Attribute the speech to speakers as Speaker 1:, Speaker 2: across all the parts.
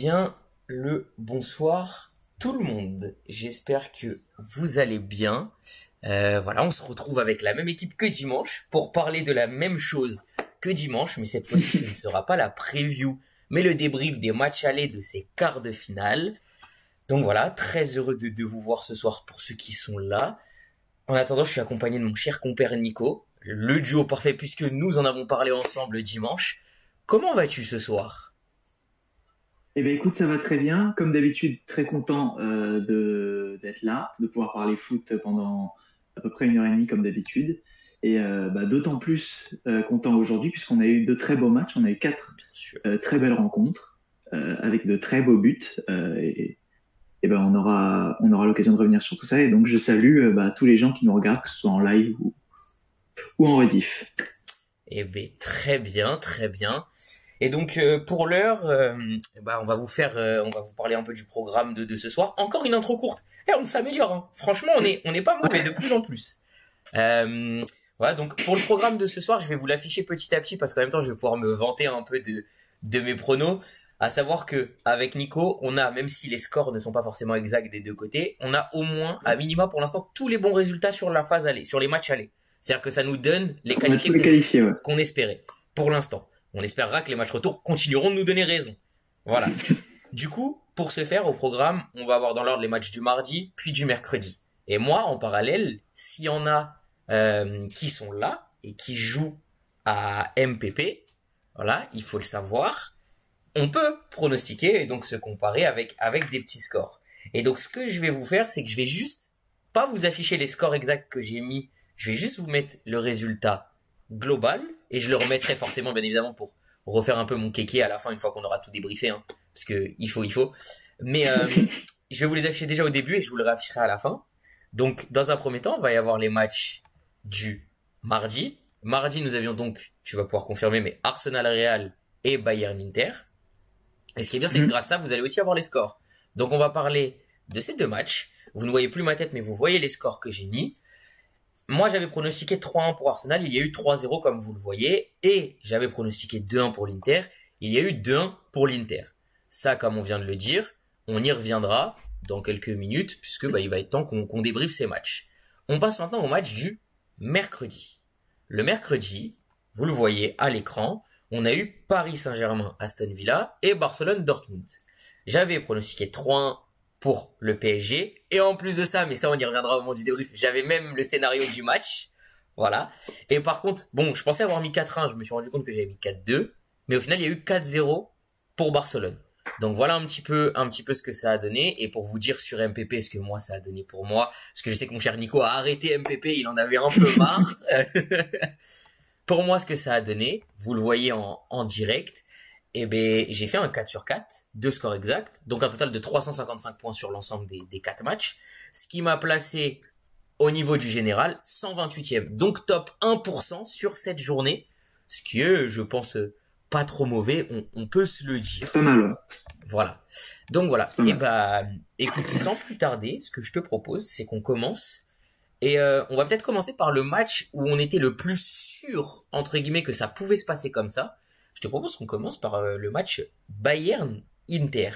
Speaker 1: bien le bonsoir tout le monde. J'espère que vous allez bien. Voilà, on se retrouve avec la même équipe que dimanche pour parler de la même chose que dimanche, mais cette fois-ci ce ne sera pas la preview, mais le débrief des matchs allés de ces quarts de finale. Donc voilà, très heureux de vous voir ce soir pour ceux qui sont là. En attendant, je suis accompagné de mon cher compère Nico, le duo parfait puisque nous en avons parlé ensemble dimanche. Comment vas-tu ce soir?
Speaker 2: Eh bien, écoute, ça va très bien. Comme d'habitude, très content d'être là, de pouvoir parler foot pendant à peu près 1 heure et demie, comme d'habitude. Et d'autant plus content aujourd'hui, puisqu'on a eu de très beaux matchs. On a eu quatre
Speaker 1: Bien sûr.
Speaker 2: très belles rencontres avec de très beaux buts. On aura l'occasion de revenir sur tout ça. Et donc, je salue tous les gens qui nous regardent, que ce soit en live ou en rediff.
Speaker 1: Eh bien, très bien, très bien. Et donc pour l'heure, on va vous parler un peu du programme de ce soir. Encore une intro courte. Et on s'améliore, hein. Franchement, on est pas mauvais de plus en plus. Voilà, donc pour le programme de ce soir, je vais vous l'afficher petit à petit parce qu'en même temps, je vais pouvoir me vanter un peu de mes pronos. À savoir que avec Nico, on a, même si les scores ne sont pas forcément exacts des deux côtés, on a au moins, à minima pour l'instant, tous les bons résultats sur la phase aller, sur les matchs allés. C'est-à-dire que ça nous donne les
Speaker 2: On a
Speaker 1: qualifiés
Speaker 2: tous les qualifiés, ouais.
Speaker 1: qu'on espérait pour l'instant. On espérera que les matchs retour continueront de nous donner raison. Voilà. Du coup, pour ce faire, au programme, on va avoir dans l'ordre les matchs du mardi, puis du mercredi. Et moi, en parallèle, s'il y en a qui sont là et qui jouent à MPP, voilà, il faut le savoir, on peut pronostiquer et donc se comparer avec des petits scores. Et donc, ce que je vais vous faire, c'est que je vais juste pas vous afficher les scores exacts que j'ai mis, je vais juste vous mettre le résultat global et je le remettrai forcément bien évidemment pour refaire un peu mon kéké à la fin une fois qu'on aura tout débriefé, hein, parce que il faut. Mais je vais vous les afficher déjà au début et je vous le réafficherai à la fin. Donc dans un premier temps, il va y avoir les matchs du mardi. Mardi, nous avions donc, tu vas pouvoir confirmer, mais Arsenal Real et Bayern Inter. Et ce qui est bien, c'est que grâce à ça, vous allez aussi avoir les scores. Donc on va parler de ces deux matchs. Vous ne voyez plus ma tête, mais vous voyez les scores que j'ai mis. Moi, j'avais pronostiqué 3-1 pour Arsenal, il y a eu 3-0 comme vous le voyez, et j'avais pronostiqué 2-1 pour l'Inter, il y a eu 2-1 pour l'Inter. Ça, comme on vient de le dire, on y reviendra dans quelques minutes, puisque il va être temps qu'on débriefe ces matchs. On passe maintenant au match du mercredi. Le mercredi, vous le voyez à l'écran, on a eu Paris Saint-Germain, Aston Villa et Barcelone Dortmund. J'avais pronostiqué 3-1 pour le PSG. Et en plus de ça, mais ça on y reviendra au moment du débrief, j'avais même le scénario du match. Voilà. Et par contre, bon, je pensais avoir mis 4-1, je me suis rendu compte que j'avais mis 4-2. Mais au final, il y a eu 4-0 pour Barcelone. Donc voilà un petit peu ce que ça a donné. Et pour vous dire sur MPP ce que moi ça a donné pour moi, parce que je sais que mon cher Nico a arrêté MPP, il en avait un peu marre. Pour moi, ce que ça a donné, vous le voyez en direct, eh ben, j'ai fait un 4 sur 4, deux scores exacts, donc un total de 355 points sur l'ensemble des 4 matchs, ce qui m'a placé au niveau du général 128e, donc top 1% sur cette journée, ce qui est, je pense, pas trop mauvais, on peut se le dire.
Speaker 2: C'est pas mal, ouais.
Speaker 1: Voilà. Donc voilà.
Speaker 2: C'est pas
Speaker 1: Et
Speaker 2: mal.
Speaker 1: écoute, sans plus tarder, ce que je te propose, c'est qu'on commence. Et on va peut-être commencer par le match où on était le plus sûr, entre guillemets, que ça pouvait se passer comme ça. Je te propose qu'on commence par le match Bayern-Inter.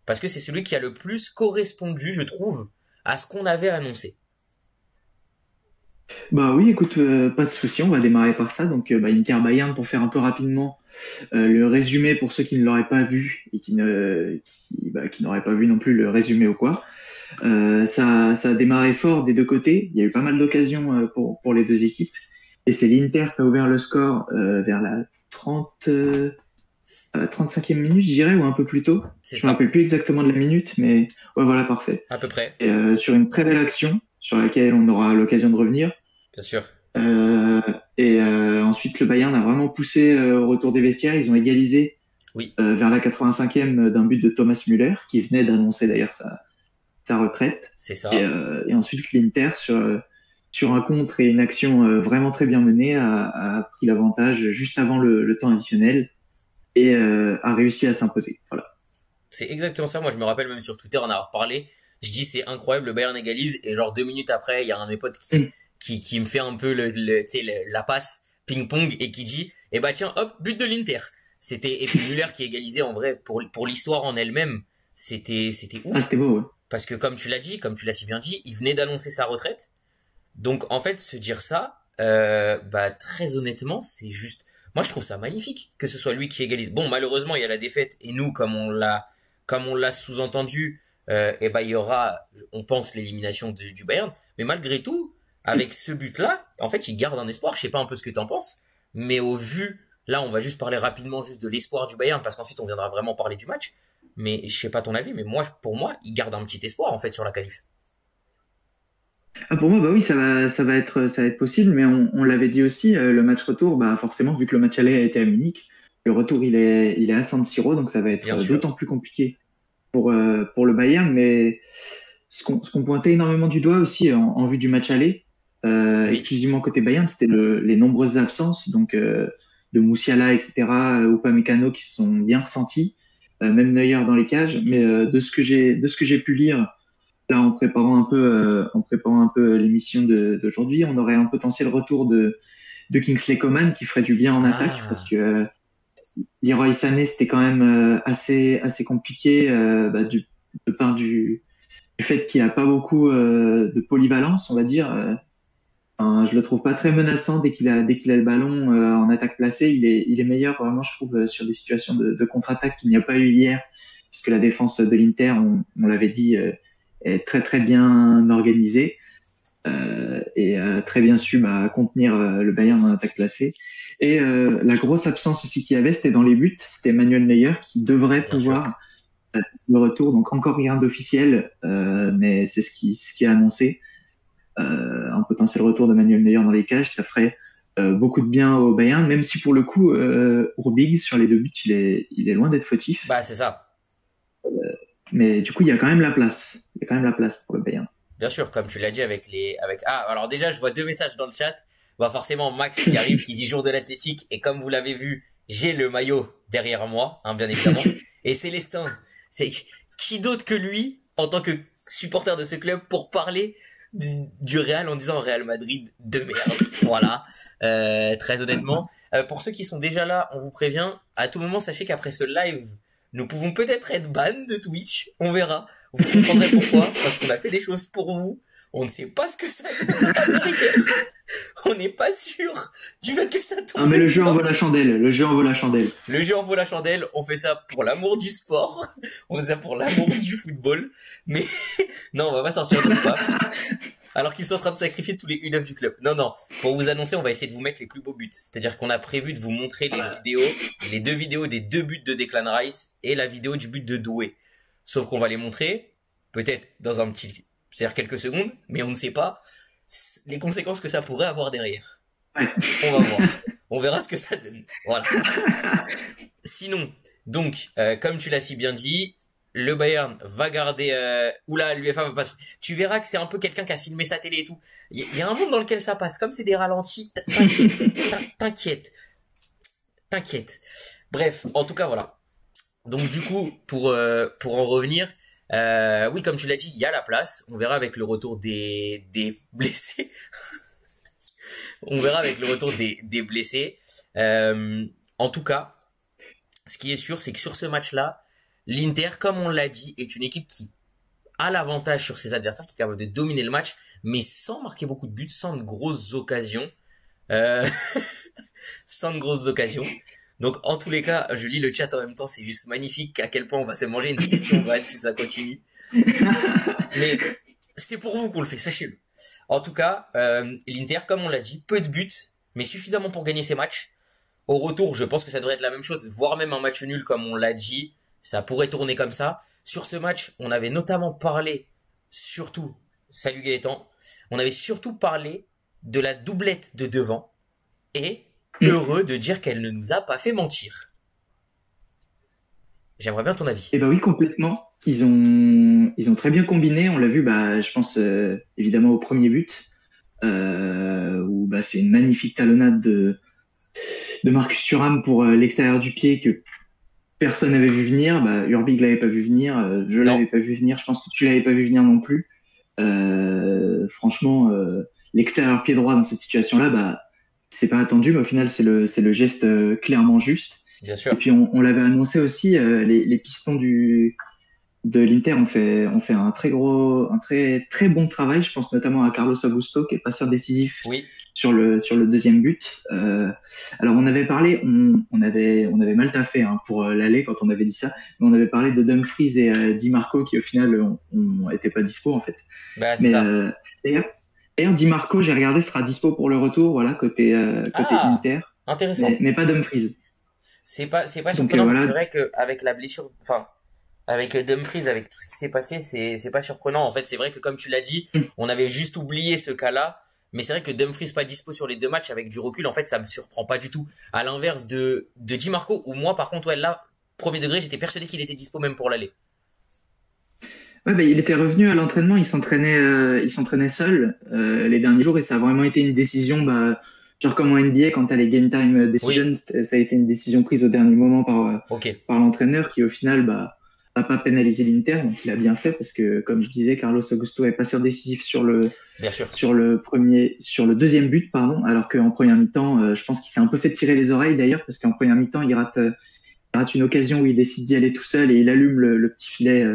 Speaker 1: Parce que c'est celui qui a le plus correspondu, je trouve, à ce qu'on avait annoncé.
Speaker 2: Bah oui, écoute, pas de souci, on va démarrer par ça. Donc, Inter Bayern, pour faire un peu rapidement le résumé pour ceux qui ne l'auraient pas vu et qui n'auraient pas vu non plus le résumé ou quoi. Ça a démarré fort des deux côtés. Il y a eu pas mal d'occasions pour les deux équipes. Et c'est l'Inter qui a ouvert le score vers la 35e minute, je dirais, ou un peu plus tôt.
Speaker 1: C'est
Speaker 2: Je me
Speaker 1: ça,
Speaker 2: rappelle plus exactement de la minute, mais ouais, voilà, parfait.
Speaker 1: à peu près,
Speaker 2: Et, sur une très belle action sur laquelle on aura l'occasion de revenir.
Speaker 1: bien sûr.
Speaker 2: Euh, Ensuite, le Bayern a vraiment poussé au retour des vestiaires. Ils ont égalisé
Speaker 1: Oui,
Speaker 2: vers la 85e d'un but de Thomas Müller, qui venait d'annoncer d'ailleurs sa retraite.
Speaker 1: c'est ça.
Speaker 2: Et ensuite, l'Inter, sur un contre et une action vraiment très bien menée, a pris l'avantage juste avant le temps additionnel et a réussi à s'imposer. Voilà.
Speaker 1: C'est exactement ça. Moi, je me rappelle même sur Twitter, on a reparlé. Je dis, c'est incroyable, le Bayern égalise. Et genre 2 minutes après, il y a un de mes potes
Speaker 2: Mm.
Speaker 1: qui me fait un peu tu sais, la passe ping-pong et qui dit, eh bah tiens, hop, but de l'Inter. C'était, et puis Müller qui égalisait en vrai, pour l'histoire en elle-même, c'était
Speaker 2: Ah,
Speaker 1: ouf.
Speaker 2: c'était beau, ouais.
Speaker 1: Parce que comme tu l'as dit, comme tu l'as si bien dit, il venait d'annoncer sa retraite. Donc en fait, se dire ça, bah très honnêtement, c'est juste. Moi, je trouve ça magnifique que ce soit lui qui égalise. Bon, malheureusement, il y a la défaite et nous, comme on l'a sous-entendu, et ben il y aura, on pense, l'élimination du Bayern. Mais malgré tout, avec ce but-là, en fait, il garde un espoir. Je sais pas un peu ce que t'en penses, mais au vu, là, on va juste parler rapidement juste de l'espoir du Bayern parce qu'ensuite on viendra vraiment parler du match. Mais je sais pas ton avis, mais moi, pour moi, il garde un petit espoir en fait sur la qualif.
Speaker 2: Ah, pour moi, bah oui, ça va être possible, mais on l'avait dit aussi, le match retour, bah forcément, vu que le match aller a été à Munich, le retour il est à San Siro, donc ça va être
Speaker 1: Bien sûr.
Speaker 2: d'autant plus compliqué pour le Bayern. Mais ce qu'on pointait énormément du doigt aussi en vue du match aller,
Speaker 1: Oui.
Speaker 2: exclusivement côté Bayern, c'était les nombreuses absences, donc de Musiala, etc., Upamecano qui se sont bien ressentis, même Neuer dans les cages. Mais de ce que j'ai pu lire là en préparant un peu l'émission d'aujourd'hui, on aurait un potentiel retour de Kingsley Coman qui ferait du bien en attaque parce
Speaker 1: Ah,
Speaker 2: que Leroy Sané c'était quand même assez compliqué de part du fait qu'il a pas beaucoup de polyvalence, on va dire. Enfin, je le trouve pas très menaçant dès qu'il a le ballon en attaque placée. Il est meilleur vraiment, je trouve, sur des situations de contre-attaque qu'il n'y a pas eu hier, puisque la défense de l'Inter, on l'avait dit, est très très bien organisée et très bien su contenir le Bayern en attaque placée. Et la grosse absence aussi qu'il y avait, c'était dans les buts, c'était Manuel Neuer qui devrait
Speaker 1: bien sûr.
Speaker 2: pouvoir le retour. Donc encore rien d'officiel, mais c'est ce qui est annoncé. Un potentiel retour de Manuel Neuer dans les cages, ça ferait beaucoup de bien au Bayern, même si pour le coup, Urbig, sur les deux buts, il est loin d'être fautif.
Speaker 1: Bah c'est ça.
Speaker 2: Mais du coup, il y a quand même la place. Il y a quand même la place pour le Bayern.
Speaker 1: Bien sûr, comme tu l'as dit avec ah alors déjà je vois deux messages dans le chat. Bah forcément Max qui arrive qui dit jour de l'athlétique et comme vous l'avez vu, j'ai le maillot derrière moi, hein, bien évidemment. Et Célestin, c'est qui d'autre que lui en tant que supporter de ce club pour parler du Real en disant Real Madrid de merde. Voilà. Très honnêtement, pour ceux qui sont déjà là, on vous prévient, à tout moment sachez qu'après ce live, nous pouvons peut-être être ban de Twitch, on verra. Vous comprendrez pourquoi, parce qu'on a fait des choses pour vous. On ne sait pas ce que ça donne à l'arrière. On n'est pas sûr du fait que ça
Speaker 2: Ah,
Speaker 1: tombe
Speaker 2: mais le
Speaker 1: même
Speaker 2: jeu en
Speaker 1: pas.
Speaker 2: vaut la chandelle. Le jeu en vaut la chandelle.
Speaker 1: Le jeu en vaut la chandelle. On fait ça pour l'amour du sport. On fait ça pour l'amour du football. Mais non, on va pas sortir de paf. Alors qu'ils sont en train de sacrifier tous les U9 du club. Non, non. Pour vous annoncer, on va essayer de vous mettre les plus beaux buts. C'est-à-dire qu'on a prévu de vous montrer les vidéos, les deux vidéos des deux buts de Declan Rice et la vidéo du but de Doué. Sauf qu'on va les montrer, peut-être dans un petit, c'est-à-dire quelques secondes, mais on ne sait pas les conséquences que ça pourrait avoir derrière.
Speaker 2: Ouais.
Speaker 1: On va voir. On verra ce que ça donne. Voilà. Sinon, donc, comme tu l'as si bien dit, le Bayern va garder. Oula, l'UEFA va pas. Tu verras que c'est un peu quelqu'un qui a filmé sa télé et tout. Il y a un monde dans lequel ça passe. Comme c'est des ralentis, t'inquiète, t'inquiète. Bref, en tout cas, voilà. Donc du coup, pour en revenir, oui, comme tu l'as dit, il y a la place. On verra avec le retour des blessés. On verra avec le retour des blessés. En tout cas, ce qui est sûr, c'est que sur ce match-là, l'Inter, comme on l'a dit, est une équipe qui a l'avantage sur ses adversaires, qui est capable de dominer le match, mais sans marquer beaucoup de buts, sans de grosses occasions. Euh, sans de grosses occasions. Donc en tous les cas, je lis le chat en même temps, c'est juste magnifique à quel point on va se manger une session vanne si ça continue. Mais c'est pour vous qu'on le fait, sachez-le. En tout cas, l'Inter, comme on l'a dit, peu de buts, mais suffisamment pour gagner ses matchs. Au retour, je pense que ça devrait être la même chose, voire même un match nul comme on l'a dit. Ça pourrait tourner comme ça. Sur ce match, on avait notamment parlé, surtout, salut Gaëtan, on avait surtout parlé de la doublette de devant et heureux de dire qu'elle ne nous a pas fait mentir. J'aimerais bien ton avis.
Speaker 2: Et ben oui, complètement. Ils ont très bien combiné. On l'a vu, je pense évidemment au premier but, où c'est une magnifique talonnade de Marcus Thuram pour l'extérieur du pied que personne n'avait vu venir. Urbig l'avait pas vu venir, je
Speaker 1: Non,
Speaker 2: l'avais pas vu venir. Je pense que tu l'avais pas vu venir non plus. Franchement, l'extérieur pied droit dans cette situation-là, c'est pas attendu, mais au final c'est le geste clairement juste.
Speaker 1: Bien
Speaker 2: Et
Speaker 1: sûr.
Speaker 2: puis on l'avait annoncé aussi, les pistons de l'Inter ont fait un très très bon travail. Je pense notamment à Carlos Augusto qui est passeur décisif
Speaker 1: Oui,
Speaker 2: sur le deuxième but. Alors on avait parlé, on avait mal taffé hein, pour l'aller quand on avait dit ça, mais on avait parlé de Dumfries et Di Marco qui au final ont été pas dispo en fait.
Speaker 1: bah c'est
Speaker 2: Mais
Speaker 1: ça.
Speaker 2: d'ailleurs, d'ailleurs Di Marco, j'ai regardé, sera dispo pour le retour, voilà côté
Speaker 1: Ah,
Speaker 2: Inter, mais,
Speaker 1: intéressant.
Speaker 2: mais pas Dumfries.
Speaker 1: C'est pas
Speaker 2: Donc
Speaker 1: surprenant parce que c'est
Speaker 2: voilà.
Speaker 1: vrai qu'avec la blessure, enfin, avec Dumfries, avec tout ce qui s'est passé, c'est pas surprenant. En fait, c'est vrai que comme tu l'as dit, on avait juste oublié ce cas-là. Mais c'est vrai que Dumfries pas dispo sur les deux matchs avec du recul, en fait, ça me surprend pas du tout. À l'inverse de Di Marco, où moi, par contre, ouais, là, premier degré, j'étais persuadé qu'il était dispo même pour l'aller.
Speaker 2: Ouais, bah, il était revenu à l'entraînement, il s'entraînait seul les derniers jours et ça a vraiment été une décision, bah, genre comme en NBA quand t'as les game time
Speaker 1: Oui,
Speaker 2: decisions, ça a été une décision prise au dernier moment
Speaker 1: ok,
Speaker 2: par l'entraîneur qui au final bah a pas pénalisé l'Inter, donc il a bien fait parce que comme je disais, Carlos Augusto est passeur décisif
Speaker 1: bien sûr.
Speaker 2: sur le deuxième but pardon, alors qu'en première mi-temps, je pense qu'il s'est un peu fait tirer les oreilles d'ailleurs parce qu'en première mi-temps il rate une occasion où il décide d'y aller tout seul et il allume le petit filet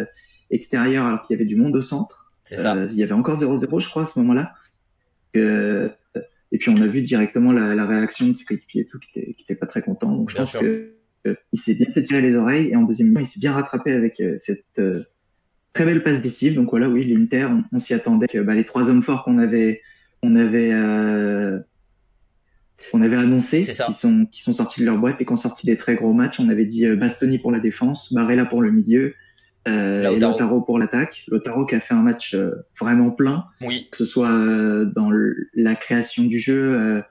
Speaker 2: extérieur alors qu'il y avait du monde au centre.
Speaker 1: C'est ça.
Speaker 2: Il y avait encore 0-0, je crois, à ce moment-là. Euh, et puis on a vu directement la réaction de ses coéquipiers et tout, qui était pas très content. Donc je
Speaker 1: Bien
Speaker 2: pense
Speaker 1: sûr.
Speaker 2: que il s'est bien fait tirer les oreilles et en deuxième mi-temps, il s'est bien rattrapé avec cette très belle passe décisive. Donc voilà, oui, l'Inter, on s'y attendait que bah, les trois hommes forts on avait, euh, on avait
Speaker 1: C'est
Speaker 2: annoncé, qui
Speaker 1: ça.
Speaker 2: sont, qui sont sortis de leur boîte et qui ont sorti des très gros matchs. On avait dit Bastoni pour la défense, Barella pour le milieu et
Speaker 1: Lautaro.
Speaker 2: Lautaro pour l'attaque. Lautaro qui a fait un match vraiment plein,
Speaker 1: Oui,
Speaker 2: que ce soit dans la création du jeu,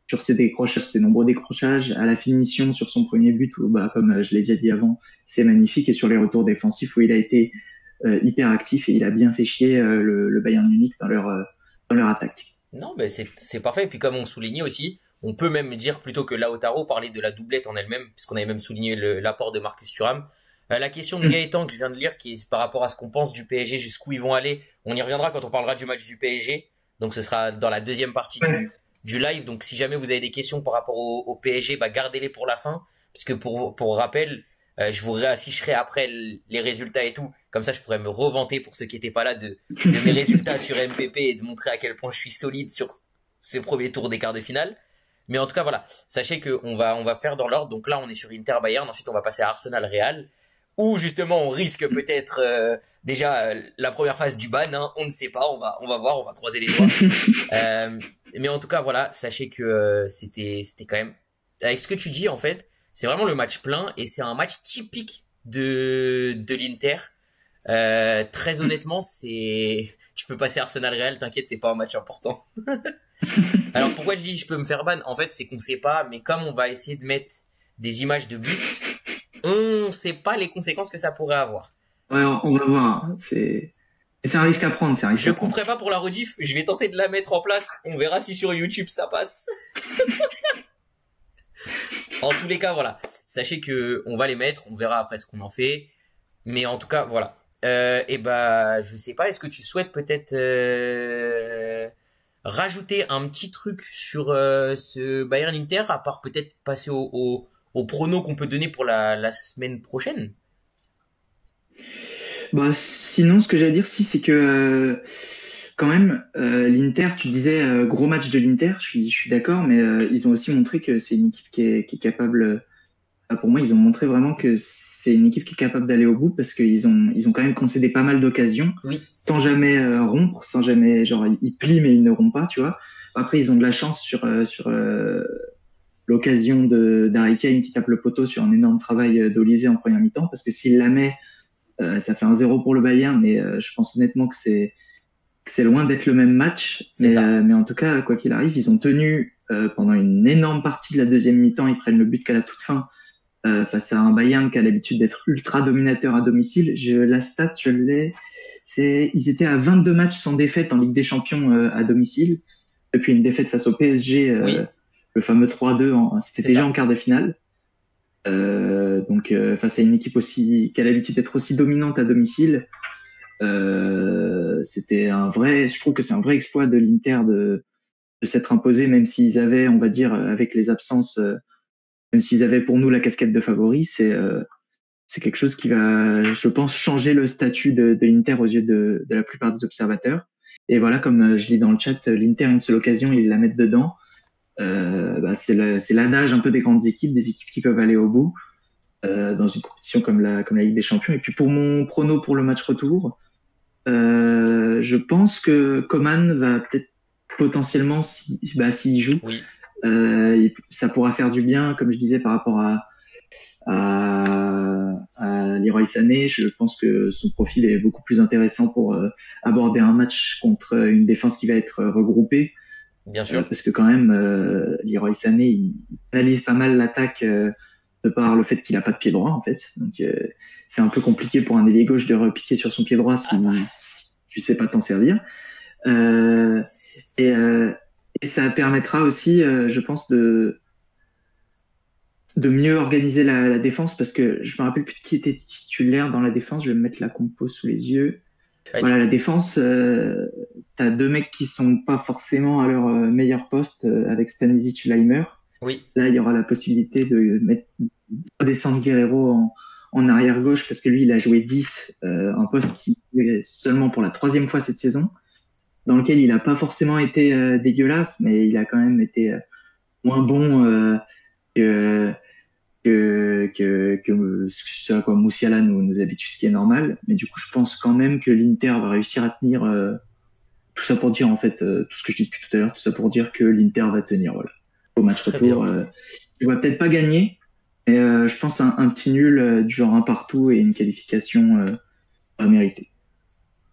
Speaker 2: sur ses décrochages, ses nombreux décrochages, à la finition sur son premier but, où, bah, comme je l'ai déjà dit avant, c'est magnifique, et sur les retours défensifs où il a été hyper actif et il a bien fait chier le Bayern Munich dans leur attaque.
Speaker 1: non, mais c'est parfait. Et puis comme on soulignait aussi, on peut même dire plutôt que Lautaro parler de la doublette en elle-même, puisqu'on avait même souligné l'apport de Marcus Thuram. La question de Gaëtan que je viens de lire, qui est par rapport à ce qu'on pense du PSG, jusqu'où ils vont aller, on y reviendra quand on parlera du match du PSG. Donc ce sera dans la deuxième partie
Speaker 2: Ouais.
Speaker 1: du live. Donc si jamais vous avez des questions par rapport au PSG, bah gardez-les pour la fin, puisque pour rappel, je vous réafficherai après les résultats et tout. Comme ça, je pourrais me revanter pour ceux qui n'étaient pas là de mes résultats sur MPP et de montrer à quel point je suis solide sur ces premiers tours des quarts de finale. Mais en tout cas, voilà. Sachez qu'on va faire dans l'ordre. Donc là, on est sur Inter Bayern. Ensuite, on va passer à Arsenal Real. Où justement, on risque peut-être déjà la première phase du ban. Hein, on ne sait pas. On va voir. On va croiser les doigts. Euh, mais en tout cas, voilà. Sachez que c'était quand même. Avec ce que tu dis, en fait, c'est vraiment le match plein et c'est un match typique de l'Inter. Très honnêtement, tu peux passer Arsenal Real, t'inquiète, c'est pas un match important. Alors pourquoi je dis je peux me faire ban? En fait, c'est qu'on sait pas, mais comme on va essayer de mettre des images de buts, on sait pas les conséquences que ça pourrait avoir.
Speaker 2: Ouais, on va voir. C'est un risque à prendre, c'est un risque
Speaker 1: Je
Speaker 2: à prendre.
Speaker 1: couperai pas pour la rediff, je vais tenter de la mettre en place. On verra si sur YouTube ça passe. En tous les cas, voilà. Sachez que on va les mettre, on verra après ce qu'on en fait. Mais en tout cas, voilà. Et bah, je sais pas, est-ce que tu souhaites peut-être rajouter un petit truc sur ce Bayern Inter, à part peut-être passer au prono qu'on peut donner pour la semaine prochaine?
Speaker 2: Bah, sinon, ce que j'allais dire, si, c'est que quand même, l'Inter, tu disais gros match de l'Inter, je suis d'accord, mais ils ont aussi montré que c'est une équipe qui est capable. Pour moi, ils ont montré vraiment que c'est une équipe qui est capable d'aller au bout parce qu'ils ont quand même concédé pas mal d'occasions,
Speaker 1: Oui,
Speaker 2: sans jamais rompre, sans jamais, genre, ils plient mais ils ne rompent pas, tu vois. Après, ils ont de la chance sur l'occasion d'Harry Kane qui tape le poteau sur un énorme travail d'Olysée en première mi-temps, parce que s'il la met, ça fait un 0 pour le Bayern, mais je pense honnêtement que c'est loin d'être le même match.
Speaker 1: c'est
Speaker 2: Mais,
Speaker 1: ça.
Speaker 2: mais en tout cas, quoi qu'il arrive, ils ont tenu pendant une énorme partie de la deuxième mi-temps. Ils prennent le but qu'à la toute fin face à un Bayern qui a l'habitude d'être ultra dominateur à domicile. La stat, je l'ai. Ils étaient à 22 matchs sans défaite en Ligue des Champions à domicile depuis une défaite face au PSG,
Speaker 1: Oui,
Speaker 2: le fameux 3-2. C'était
Speaker 1: c'est
Speaker 2: déjà en
Speaker 1: ça.
Speaker 2: quart de finale. Donc face à une équipe aussi qui a l'habitude d'être aussi dominante à domicile, je trouve que c'est un vrai exploit de l'Inter de s'être imposé, même s'ils avaient, on va dire, avec les absences même s'ils avaient pour nous la casquette de favori, c'est quelque chose qui va, je pense, changer le statut de l'Inter aux yeux de la plupart des observateurs. Et voilà, comme je lis dans le chat, l'Inter a une seule occasion, ils la mettent dedans. C'est l'adage un peu des grandes équipes, des équipes qui peuvent aller au bout dans une compétition comme la Ligue des Champions. Et puis pour mon prono pour le match retour, je pense que Coman va peut-être potentiellement, s'il joue,
Speaker 1: Oui.
Speaker 2: Ça pourra faire du bien, comme je disais, par rapport à Leroy Sané. Je pense que son profil est beaucoup plus intéressant pour aborder un match contre une défense qui va être regroupée.
Speaker 1: Bien sûr.
Speaker 2: Parce que quand même, Leroy Sané, il analyse pas mal l'attaque de par le fait qu'il a pas de pied droit, en fait. Donc, c'est un peu compliqué pour un ailier gauche de repiquer sur son pied droit si tu sais pas t'en servir. Et ça permettra aussi, je pense, de mieux organiser la défense, parce que je me rappelle plus qui était titulaire dans la défense. Je vais me mettre la compo sous les yeux.
Speaker 1: Ouais,
Speaker 2: voilà, la défense, t'as deux mecs qui sont pas forcément à leur meilleur poste, avec Stanisic et Leimer.
Speaker 1: Oui.
Speaker 2: Là, il y aura la possibilité de descendre Guerrero en arrière gauche, parce que lui, il a joué 10, un poste qui est seulement pour la 3e fois cette saison, dans lequel il n'a pas forcément été dégueulasse, mais il a quand même été moins bon que ce à quoi Moussiala nous habitue, ce qui est normal. Mais du coup, je pense quand même que l'Inter va réussir à tenir. Tout ça pour dire, en fait, tout ce que je dis depuis tout à l'heure, tout ça pour dire que l'Inter va tenir. Voilà. Au match retour, il va peut-être pas gagner, mais je pense un petit nul du genre un partout et une qualification à mériter.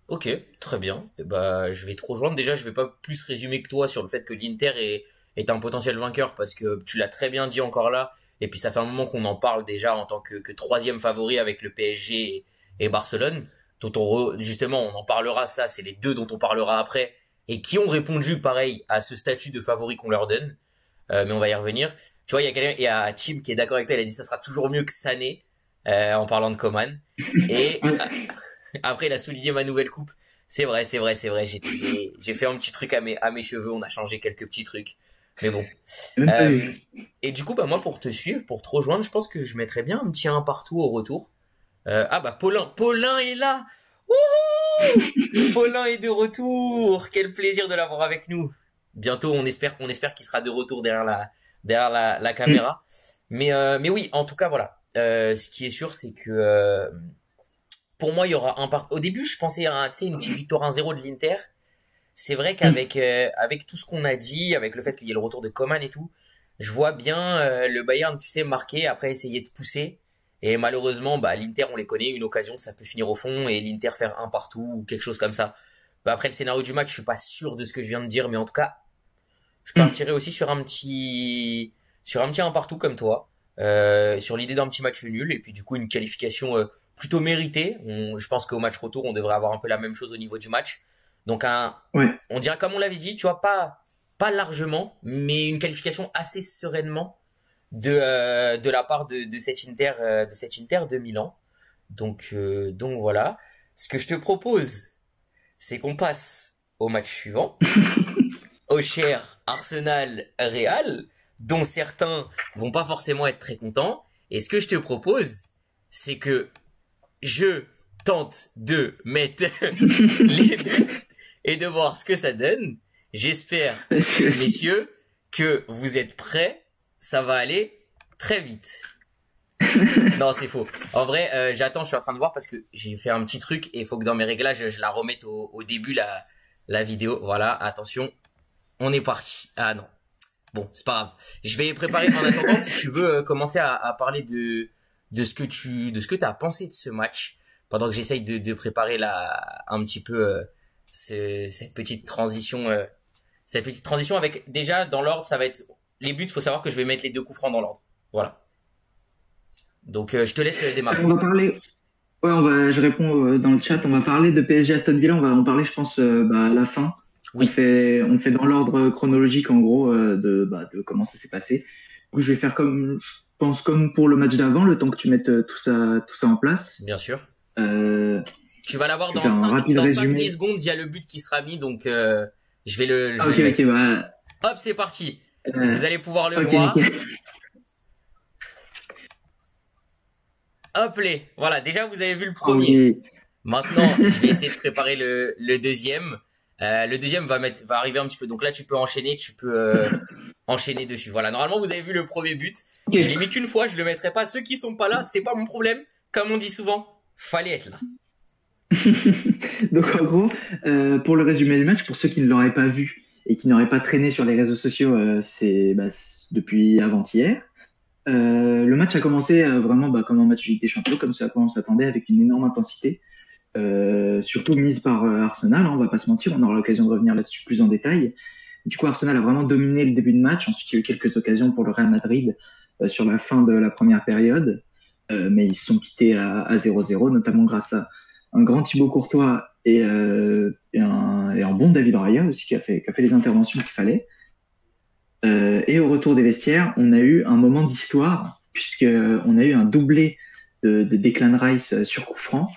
Speaker 1: Ok, très bien. Et bah, je vais te rejoindre. Déjà, je vais pas plus résumer que toi sur le fait que l'Inter est un potentiel vainqueur, parce que tu l'as très bien dit encore là. Et puis ça fait un moment qu'on en parle déjà en tant que 3e favori avec le PSG et Barcelone, dont justement on en parlera. Ça, c'est les deux dont on parlera après, et qui ont répondu pareil à ce statut de favori qu'on leur donne. Mais on va y revenir. Tu vois, il y a Tim qui est d'accord avec toi. Il a dit ça sera toujours mieux que Sané, en parlant de Coman. Et après, il a souligné ma nouvelle coupe. C'est vrai. J'ai fait un petit truc à mes cheveux. On a changé quelques petits trucs. Mais bon. Et du coup, bah, moi, pour te suivre, pour te rejoindre, je pense que je mettrais bien un petit 1 partout au retour. Paulin est là! Wouhou! Paulin est de retour! Quel plaisir de l'avoir avec nous. Bientôt, on espère qu'il sera de retour derrière la caméra. Mais oui, en tout cas, voilà. Ce qui est sûr, c'est que, pour moi, il y aura au début, je pensais à, une petite victoire 1-0 de l'Inter. C'est vrai qu'avec avec tout ce qu'on a dit, avec le fait qu'il y ait le retour de Coman et tout, je vois bien le Bayern, tu sais, marquer, après essayer de pousser. Et malheureusement, bah, l'Inter, on les connaît, une occasion, ça peut finir au fond, et l'Inter faire un partout ou quelque chose comme ça. Bah, après le scénario du match, je suis pas sûr de ce que je viens de dire, mais en tout cas, je partirais aussi sur un petit 1 partout comme toi, sur l'idée d'un petit match nul, et puis du coup une qualification plutôt méritée. Je pense qu'au match retour, on devrait avoir un peu la même chose au niveau du match. Donc on dirait, comme on l'avait dit, tu vois, pas largement, mais une qualification assez sereinement de la part de cet Inter de Milan. Donc voilà. Ce que je te propose, c'est qu'on passe au match suivant, au cher Arsenal-Real, dont certains vont pas forcément être très contents. Et ce que je te propose, c'est que je tente de mettre les buts et de voir ce que ça donne. J'espère, messieurs, que vous êtes prêts. Ça va aller très vite. Non, c'est faux. En vrai, j'attends, je suis en train de voir parce que j'ai fait un petit truc et il faut que dans mes réglages, je la remette au début, la vidéo. Voilà, attention, on est parti. Ah non. Bon, c'est pas grave. Je vais préparer en attendant, si tu veux commencer à parler de ce que t'as pensé de ce match, pendant que j'essaye de préparer un petit peu cette petite transition avec, déjà, dans l'ordre, ça va être les buts. Faut savoir que je vais mettre les 2 coups francs dans l'ordre. Voilà. Donc je te laisse démarrer.
Speaker 2: On va parler. Ouais, je réponds dans le chat. On va parler de PSG Aston Villa. On va en parler, je pense, à la fin. Oui. On fait dans l'ordre chronologique, en gros, de comment ça s'est passé. Du coup, je vais faire comme pour le match d'avant, le temps que tu mettes tout ça en place.
Speaker 1: Bien sûr. Tu vas l'avoir dans 5-10 secondes. Il y a le but qui sera mis, donc je vais le.
Speaker 2: Ok, bah.
Speaker 1: Hop, c'est parti. Vous allez pouvoir le voir. Nickel. Hop les, voilà, déjà vous avez vu le
Speaker 2: Ah
Speaker 1: premier.
Speaker 2: oui.
Speaker 1: Maintenant, je vais essayer de préparer le deuxième. Le deuxième va arriver un petit peu. Donc là, tu peux enchaîner, tu peux enchaîner dessus. Voilà, normalement, vous avez vu le premier but.
Speaker 2: Ok.
Speaker 1: Je l'ai mis qu'une fois, je le mettrai pas. Ceux qui sont pas là, c'est pas mon problème. Comme on dit souvent, fallait être là.
Speaker 2: Donc en gros, pour le résumé du match, pour ceux qui ne l'auraient pas vu et qui n'auraient pas traîné sur les réseaux sociaux, depuis avant-hier. Le match a commencé vraiment comme un match de Ligue des Champions, comme ça on s'attendait, avec une énorme intensité, surtout mise par Arsenal, hein, on va pas se mentir, on aura l'occasion de revenir là-dessus plus en détail. Du coup, Arsenal a vraiment dominé le début de match, ensuite il y a eu quelques occasions pour le Real Madrid sur la fin de la première période, mais ils se sont quittés à 0-0, notamment grâce à un grand Thibaut Courtois et un bon David Raya aussi qui a fait les interventions qu'il fallait. Et au retour des vestiaires, on a eu un moment d'histoire puisque on a eu un doublé de Declan Rice sur coup franc,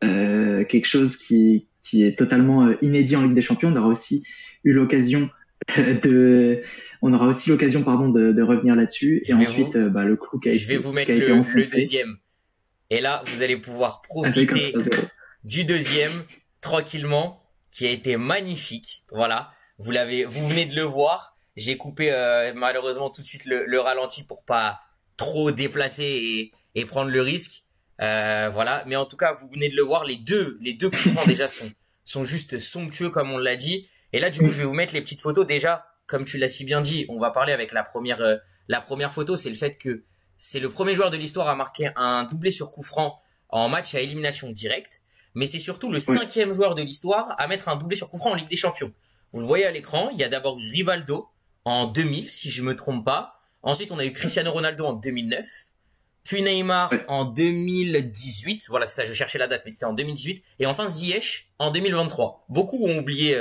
Speaker 2: quelque chose qui est totalement inédit en Ligue des Champions. On aura aussi l'occasion de revenir là-dessus. Et ensuite, le clou
Speaker 1: Je vais vous mettre
Speaker 2: qui a été
Speaker 1: le
Speaker 2: enfoncé
Speaker 1: deuxième. Et là, vous allez pouvoir
Speaker 2: avec un
Speaker 1: profiter
Speaker 2: 3-0.
Speaker 1: du deuxième tranquillement, qui a été magnifique. Voilà, vous venez de le voir. J'ai coupé malheureusement tout de suite le ralenti pour pas trop déplacer et prendre le risque. Voilà, mais en tout cas, vous venez de le voir. Les deux coups francs déjà sont juste somptueux comme on l'a dit. Et là, du coup, je vais vous mettre les petites photos. Déjà, comme tu l'as si bien dit, on va parler avec la première photo, c'est le fait que c'est le premier joueur de l'histoire à marquer un doublé sur coup franc en match à élimination directe. Mais c'est surtout le cinquième joueur de l'histoire à mettre un doublé sur coup franc en Ligue des Champions. Vous le voyez à l'écran, il y a d'abord Rivaldo en 2000, si je me trompe pas. Ensuite, on a eu Cristiano Ronaldo en 2009. Puis Neymar en 2018. Voilà, c'est ça, je cherchais la date, mais c'était en 2018. Et enfin Ziyech en 2023. Beaucoup ont oublié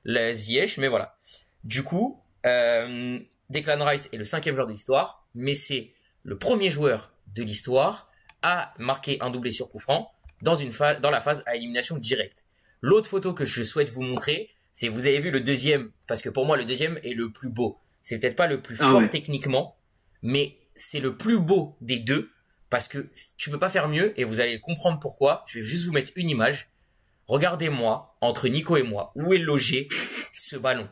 Speaker 1: la Ziyech, mais voilà. Du coup, Declan Rice est le cinquième joueur de l'histoire, mais c'est le premier joueur de l'histoire à marquer un doublé sur coup franc dans la phase à élimination directe. L'autre photo que je souhaite vous montrer, c'est vous avez vu le deuxième, parce que pour moi le deuxième est le plus beau. C'est peut-être pas le plus fort techniquement, mais c'est le plus beau des deux, parce que tu peux pas faire mieux, et vous allez comprendre pourquoi. Je vais juste vous mettre une image. Regardez-moi, entre Nico et moi, où est logé ce ballon.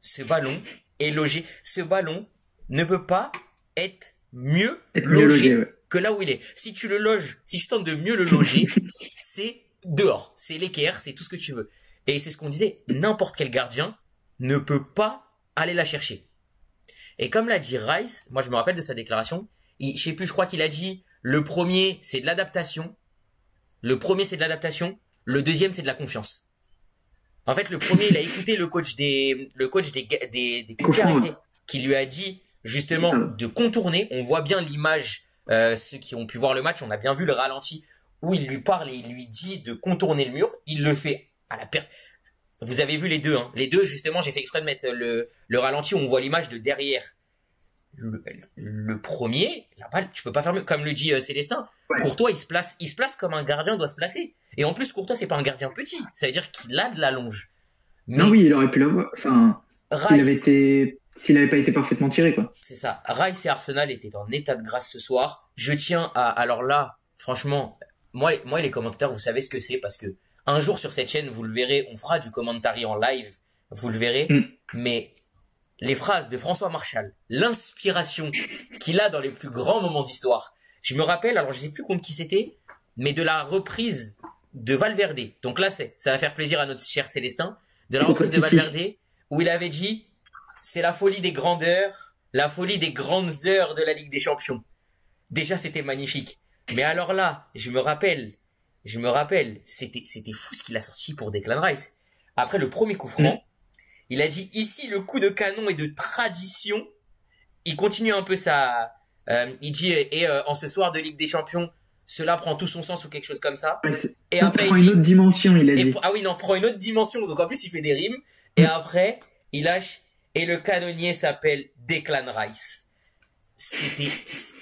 Speaker 1: Ce ballon est logé. Ce ballon ne peut pas être mieux logé que là où il est. Si tu tentes de mieux le loger, c'est dehors. C'est l'équerre, c'est tout ce que tu veux. Et c'est ce qu'on disait, n'importe quel gardien ne peut pas aller la chercher. Et comme l'a dit Rice, moi je me rappelle de sa déclaration, je crois qu'il a dit, le premier c'est de l'adaptation, le deuxième c'est de la confiance. En fait, le premier, il a écouté le coach des coups arrêtés, qui lui a dit justement de contourner. On voit bien l'image, ceux qui ont pu voir le match, on a bien vu le ralenti où il lui parle et il lui dit de contourner le mur. Il le fait à la perte. Vous avez vu les deux, hein. Les deux, justement, j'ai fait exprès de mettre le ralenti où on voit l'image de derrière. Le premier, la balle, tu peux pas faire mieux. Comme le dit Célestin, Courtois, il se place comme un gardien doit se placer. Et en plus, Courtois, c'est pas un gardien petit. Ça veut dire qu'il a de la longe.
Speaker 2: Mais non, oui, il aurait pu l'avoir. Enfin, s'il avait pas été parfaitement tiré, quoi.
Speaker 1: C'est ça. Rice et Arsenal étaient en état de grâce ce soir. Je tiens alors là, franchement, moi, les commentateurs, vous savez ce que c'est, parce que un jour sur cette chaîne, vous le verrez, on fera du commentary en live. Vous le verrez. Mais les phrases de François Marchal, l'inspiration qu'il a dans les plus grands moments d'histoire. Je me rappelle, alors je sais plus contre qui c'était, mais de la reprise de Valverde. Donc là, ça va faire plaisir à notre cher Célestin. De la reprise de Valverde, où il avait dit, c'est la folie des grandeurs, la folie des grandes heures de la Ligue des Champions. Déjà, c'était magnifique. Mais alors là, je me rappelle, c'était fou ce qu'il a sorti pour Declan Rice. Après le premier coup franc, il a dit, ici, le coup de canon est de tradition. Il continue un peu il dit, en ce soir de Ligue des Champions, cela prend tout son sens ou quelque chose comme ça.
Speaker 2: Et après, ça prend une autre dimension, il a dit.
Speaker 1: Ah oui, non, prend une autre dimension. Donc en plus, il fait des rimes. Et après, il lâche, et le canonnier s'appelle Declan Rice.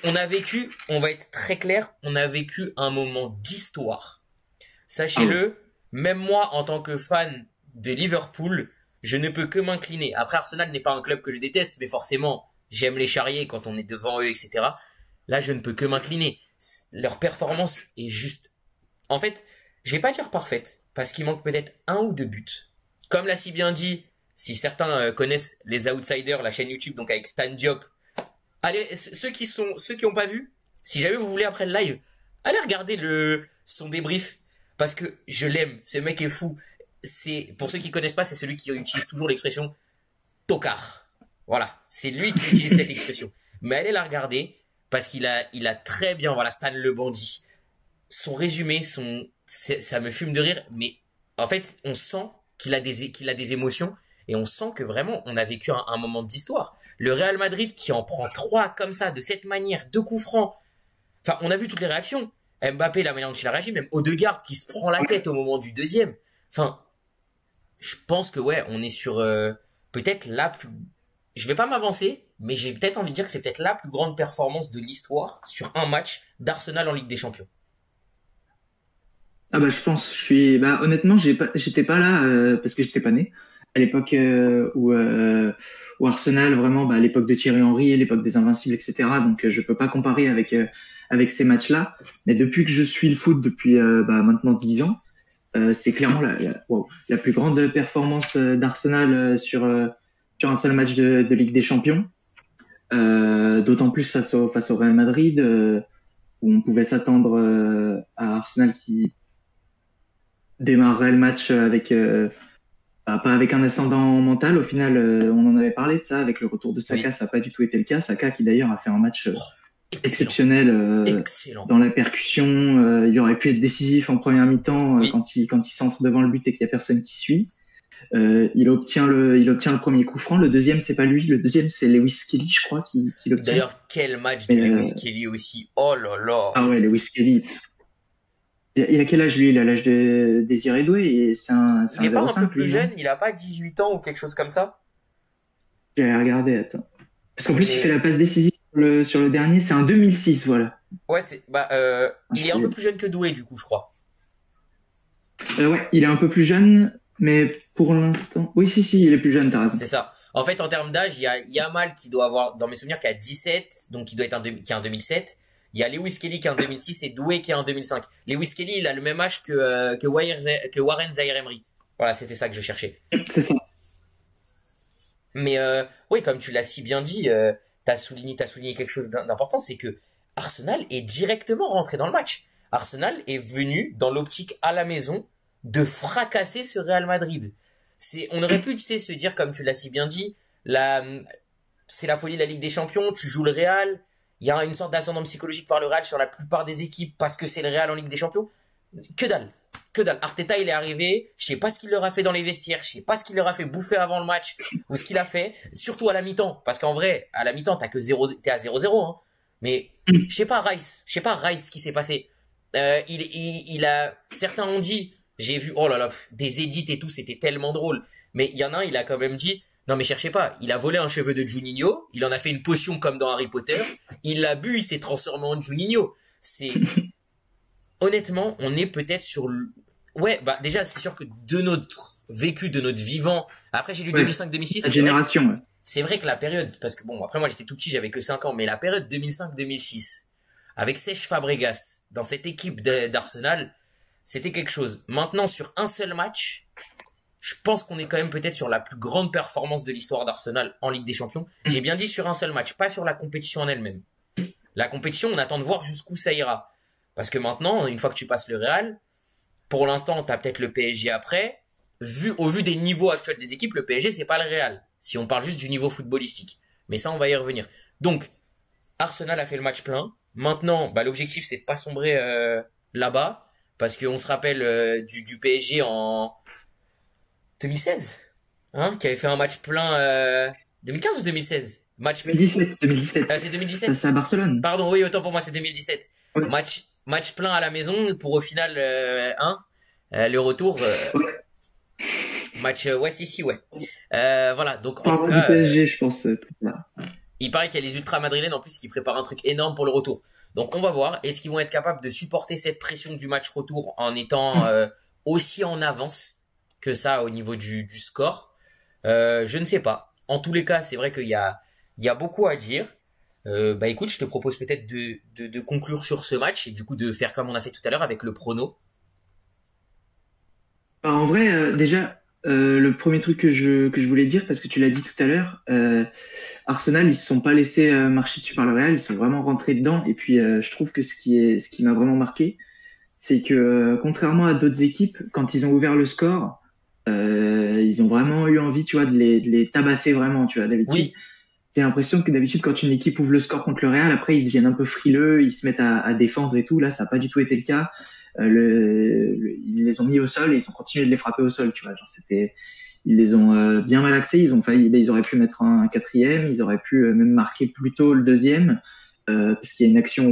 Speaker 1: On va être très clair, on a vécu un moment d'histoire. Sachez-le, même moi, en tant que fan de Liverpool, je ne peux que m'incliner. Après, Arsenal n'est pas un club que je déteste, mais forcément, j'aime les charrier quand on est devant eux, etc. Là, je ne peux que m'incliner. Leur performance est juste, en fait, je vais pas dire parfaite, parce qu'il manque peut-être 1 ou 2 buts. Comme l'a si bien dit, si certains connaissent les Outsiders, la chaîne YouTube, donc avec Stan Diop, allez, ceux qui ont pas vu, si jamais vous voulez après le live, allez regarder son débrief, parce que je l'aime, ce mec est fou. C'est, pour ceux qui connaissent pas, c'est celui qui utilise toujours l'expression tocard. Voilà, c'est lui qui utilise cette expression. Mais allez la regarder, parce il a très bien, voilà, Stan le bandit. Son résumé, ça me fume de rire, mais en fait, on sent qu'il a des émotions, et on sent que vraiment, on a vécu un moment d'histoire. Le Real Madrid qui en prend 3 comme ça, de cette manière, 2 coups francs. Enfin, on a vu toutes les réactions. Mbappé, la manière dont il a réagi, même Odegaard qui se prend la tête au moment du deuxième. Enfin, je pense que ouais, on est sur peut-être la plus... Je vais pas m'avancer, mais j'ai peut-être envie de dire que c'est peut-être la plus grande performance de l'histoire sur un match d'Arsenal en Ligue des Champions.
Speaker 2: Ah bah je pense, honnêtement, j'étais pas là parce que j'étais pas né à l'époque où Arsenal vraiment, à l'époque de Thierry Henry, l'époque des Invincibles, etc. Donc je peux pas comparer avec ces matchs-là. Mais depuis que je suis le foot depuis maintenant 10 ans, c'est clairement la plus grande performance d'Arsenal sur un seul match de Ligue des Champions. D'autant plus face au Real Madrid, où on pouvait s'attendre à Arsenal qui démarrerait le match pas avec un ascendant mental. Au final, on en avait parlé de ça avec le retour de Saka, oui. Ça n'a pas du tout été le cas. Saka qui d'ailleurs a fait un match exceptionnel dans la percussion. Il aurait pu être décisif en première mi-temps oui. quand il centre devant le but et qu'il n'y a personne qui suit. Il obtient le premier coup franc. Le deuxième, c'est pas lui. Le deuxième, c'est Lewis Kelly, je crois, qui l'obtient.
Speaker 1: D'ailleurs, quel match de Lewis Kelly aussi. Oh là là.
Speaker 2: Ah ouais, Lewis Kelly. Il a quel âge, lui? Il a l'âge de Désiré Doué et c'est un 0,5.
Speaker 1: Il est pas un peu plus jeune? Il a pas 18 ans ou quelque chose comme ça?
Speaker 2: J'allais regarder, attends. Parce qu'en plus, il fait la passe décisive sur le dernier. C'est un 2006, voilà.
Speaker 1: Ouais, il est un peu plus jeune que Doué, du coup, je crois.
Speaker 2: Ouais, il est un peu plus jeune, mais pour l'instant... Oui, si, il est plus jeune, t'as raison.
Speaker 1: C'est ça. En fait, en termes d'âge, il y a Yamal qui doit avoir, dans mes souvenirs, qui a 17, donc qui doit être qui a un 2007. Il y a Lewis Kelly qui est en 2006 et Doué qui est en 2005. Lewis Kelly, il a le même âge que Warren Zaïre-Emery. Voilà, c'était ça que je cherchais.
Speaker 2: C'est ça.
Speaker 1: Mais oui, comme tu l'as si bien dit, t'as souligné quelque chose d'important, c'est que Arsenal est directement rentré dans le match. Arsenal est venu dans l'optique à la maison de fracasser ce Real Madrid. On aurait pu, se dire, comme tu l'as si bien dit, c'est la folie de la Ligue des Champions, tu joues le Real. Il y a une sorte d'ascendant psychologique par le Real sur la plupart des équipes parce que c'est le Real en Ligue des Champions. Que dalle. Arteta, il est arrivé. Je sais pas ce qu'il leur a fait dans les vestiaires. Je sais pas ce qu'il leur a fait bouffer avant le match ou ce qu'il a fait. Surtout à la mi-temps. Parce qu'en vrai, à la mi-temps, t'es à 0-0, hein. Mais, je sais pas Rice ce qui s'est passé. Certains ont dit, j'ai vu, oh là là, des edits et tout, c'était tellement drôle. Mais il y en a un, il a quand même dit, non mais cherchez pas, il a volé un cheveu de Juninho, il en a fait une potion comme dans Harry Potter, il l'a bu, il s'est transformé en Juninho. Honnêtement, on est peut-être sur ouais, déjà c'est sûr que de notre vécu, de notre vivant, après j'ai lu 2005-2006,
Speaker 2: la génération. Ouais.
Speaker 1: C'est vrai que la période, parce que bon, après moi j'étais tout petit, j'avais que 5 ans, mais la période 2005-2006 avec Cesc Fabregas dans cette équipe d'Arsenal, c'était quelque chose. Maintenant sur un seul match, je pense qu'on est quand même peut-être sur la plus grande performance de l'histoire d'Arsenal en Ligue des Champions. J'ai bien dit sur un seul match, pas sur la compétition en elle-même. La compétition, on attend de voir jusqu'où ça ira. Parce que maintenant, une fois que tu passes le Real, pour l'instant, t'as peut-être le PSG après. Au vu des niveaux actuels des équipes, le PSG, c'est pas le Real. Si on parle juste du niveau footballistique. Mais ça, on va y revenir. Donc, Arsenal a fait le match plein. Maintenant, l'objectif, c'est de pas sombrer là-bas. Parce qu'on se rappelle du PSG en 2016, hein, qui avait fait un match plein 2015 ou 2016 match
Speaker 2: 2017.
Speaker 1: C'est 2017.
Speaker 2: C'est à Barcelone.
Speaker 1: Pardon, oui, autant pour moi, c'est 2017.
Speaker 2: Ouais.
Speaker 1: Match plein à la maison pour au final le retour match ouais. Voilà, donc en tout cas
Speaker 2: du PSG, je pense.
Speaker 1: Il paraît qu'il y a les ultra madrilènes en plus qui préparent un truc énorme pour le retour. Donc on va voir, est-ce qu'ils vont être capables de supporter cette pression du match retour en étant aussi en avance que ça au niveau du score. Je ne sais pas. En tous les cas, c'est vrai qu'il y a beaucoup à dire. Bah écoute, je te propose peut-être de conclure sur ce match et du coup de faire comme on a fait tout à l'heure avec le prono.
Speaker 2: Bah, en vrai, déjà, le premier truc que je voulais dire, parce que tu l'as dit tout à l'heure, Arsenal, ils se sont pas laissés marcher dessus par le Real, ils sont vraiment rentrés dedans. Et puis, je trouve que ce qui m'a vraiment marqué, c'est que contrairement à d'autres équipes, quand ils ont ouvert le score, ils ont vraiment eu envie, tu vois, de les tabasser vraiment, tu vois. D'habitude,
Speaker 1: Oui,
Speaker 2: j'ai l'impression que d'habitude, quand une équipe ouvre le score contre le Real, après, ils deviennent un peu frileux, ils se mettent à défendre et tout. Là, ça n'a pas du tout été le cas. Ils les ont mis au sol et ils ont continué de les frapper au sol, tu vois. Genre, ils les ont bien malaxés. Ils ont failli, ben, ils auraient pu mettre un quatrième, ils auraient pu même marquer plus tôt le deuxième, parce qu'il y a une action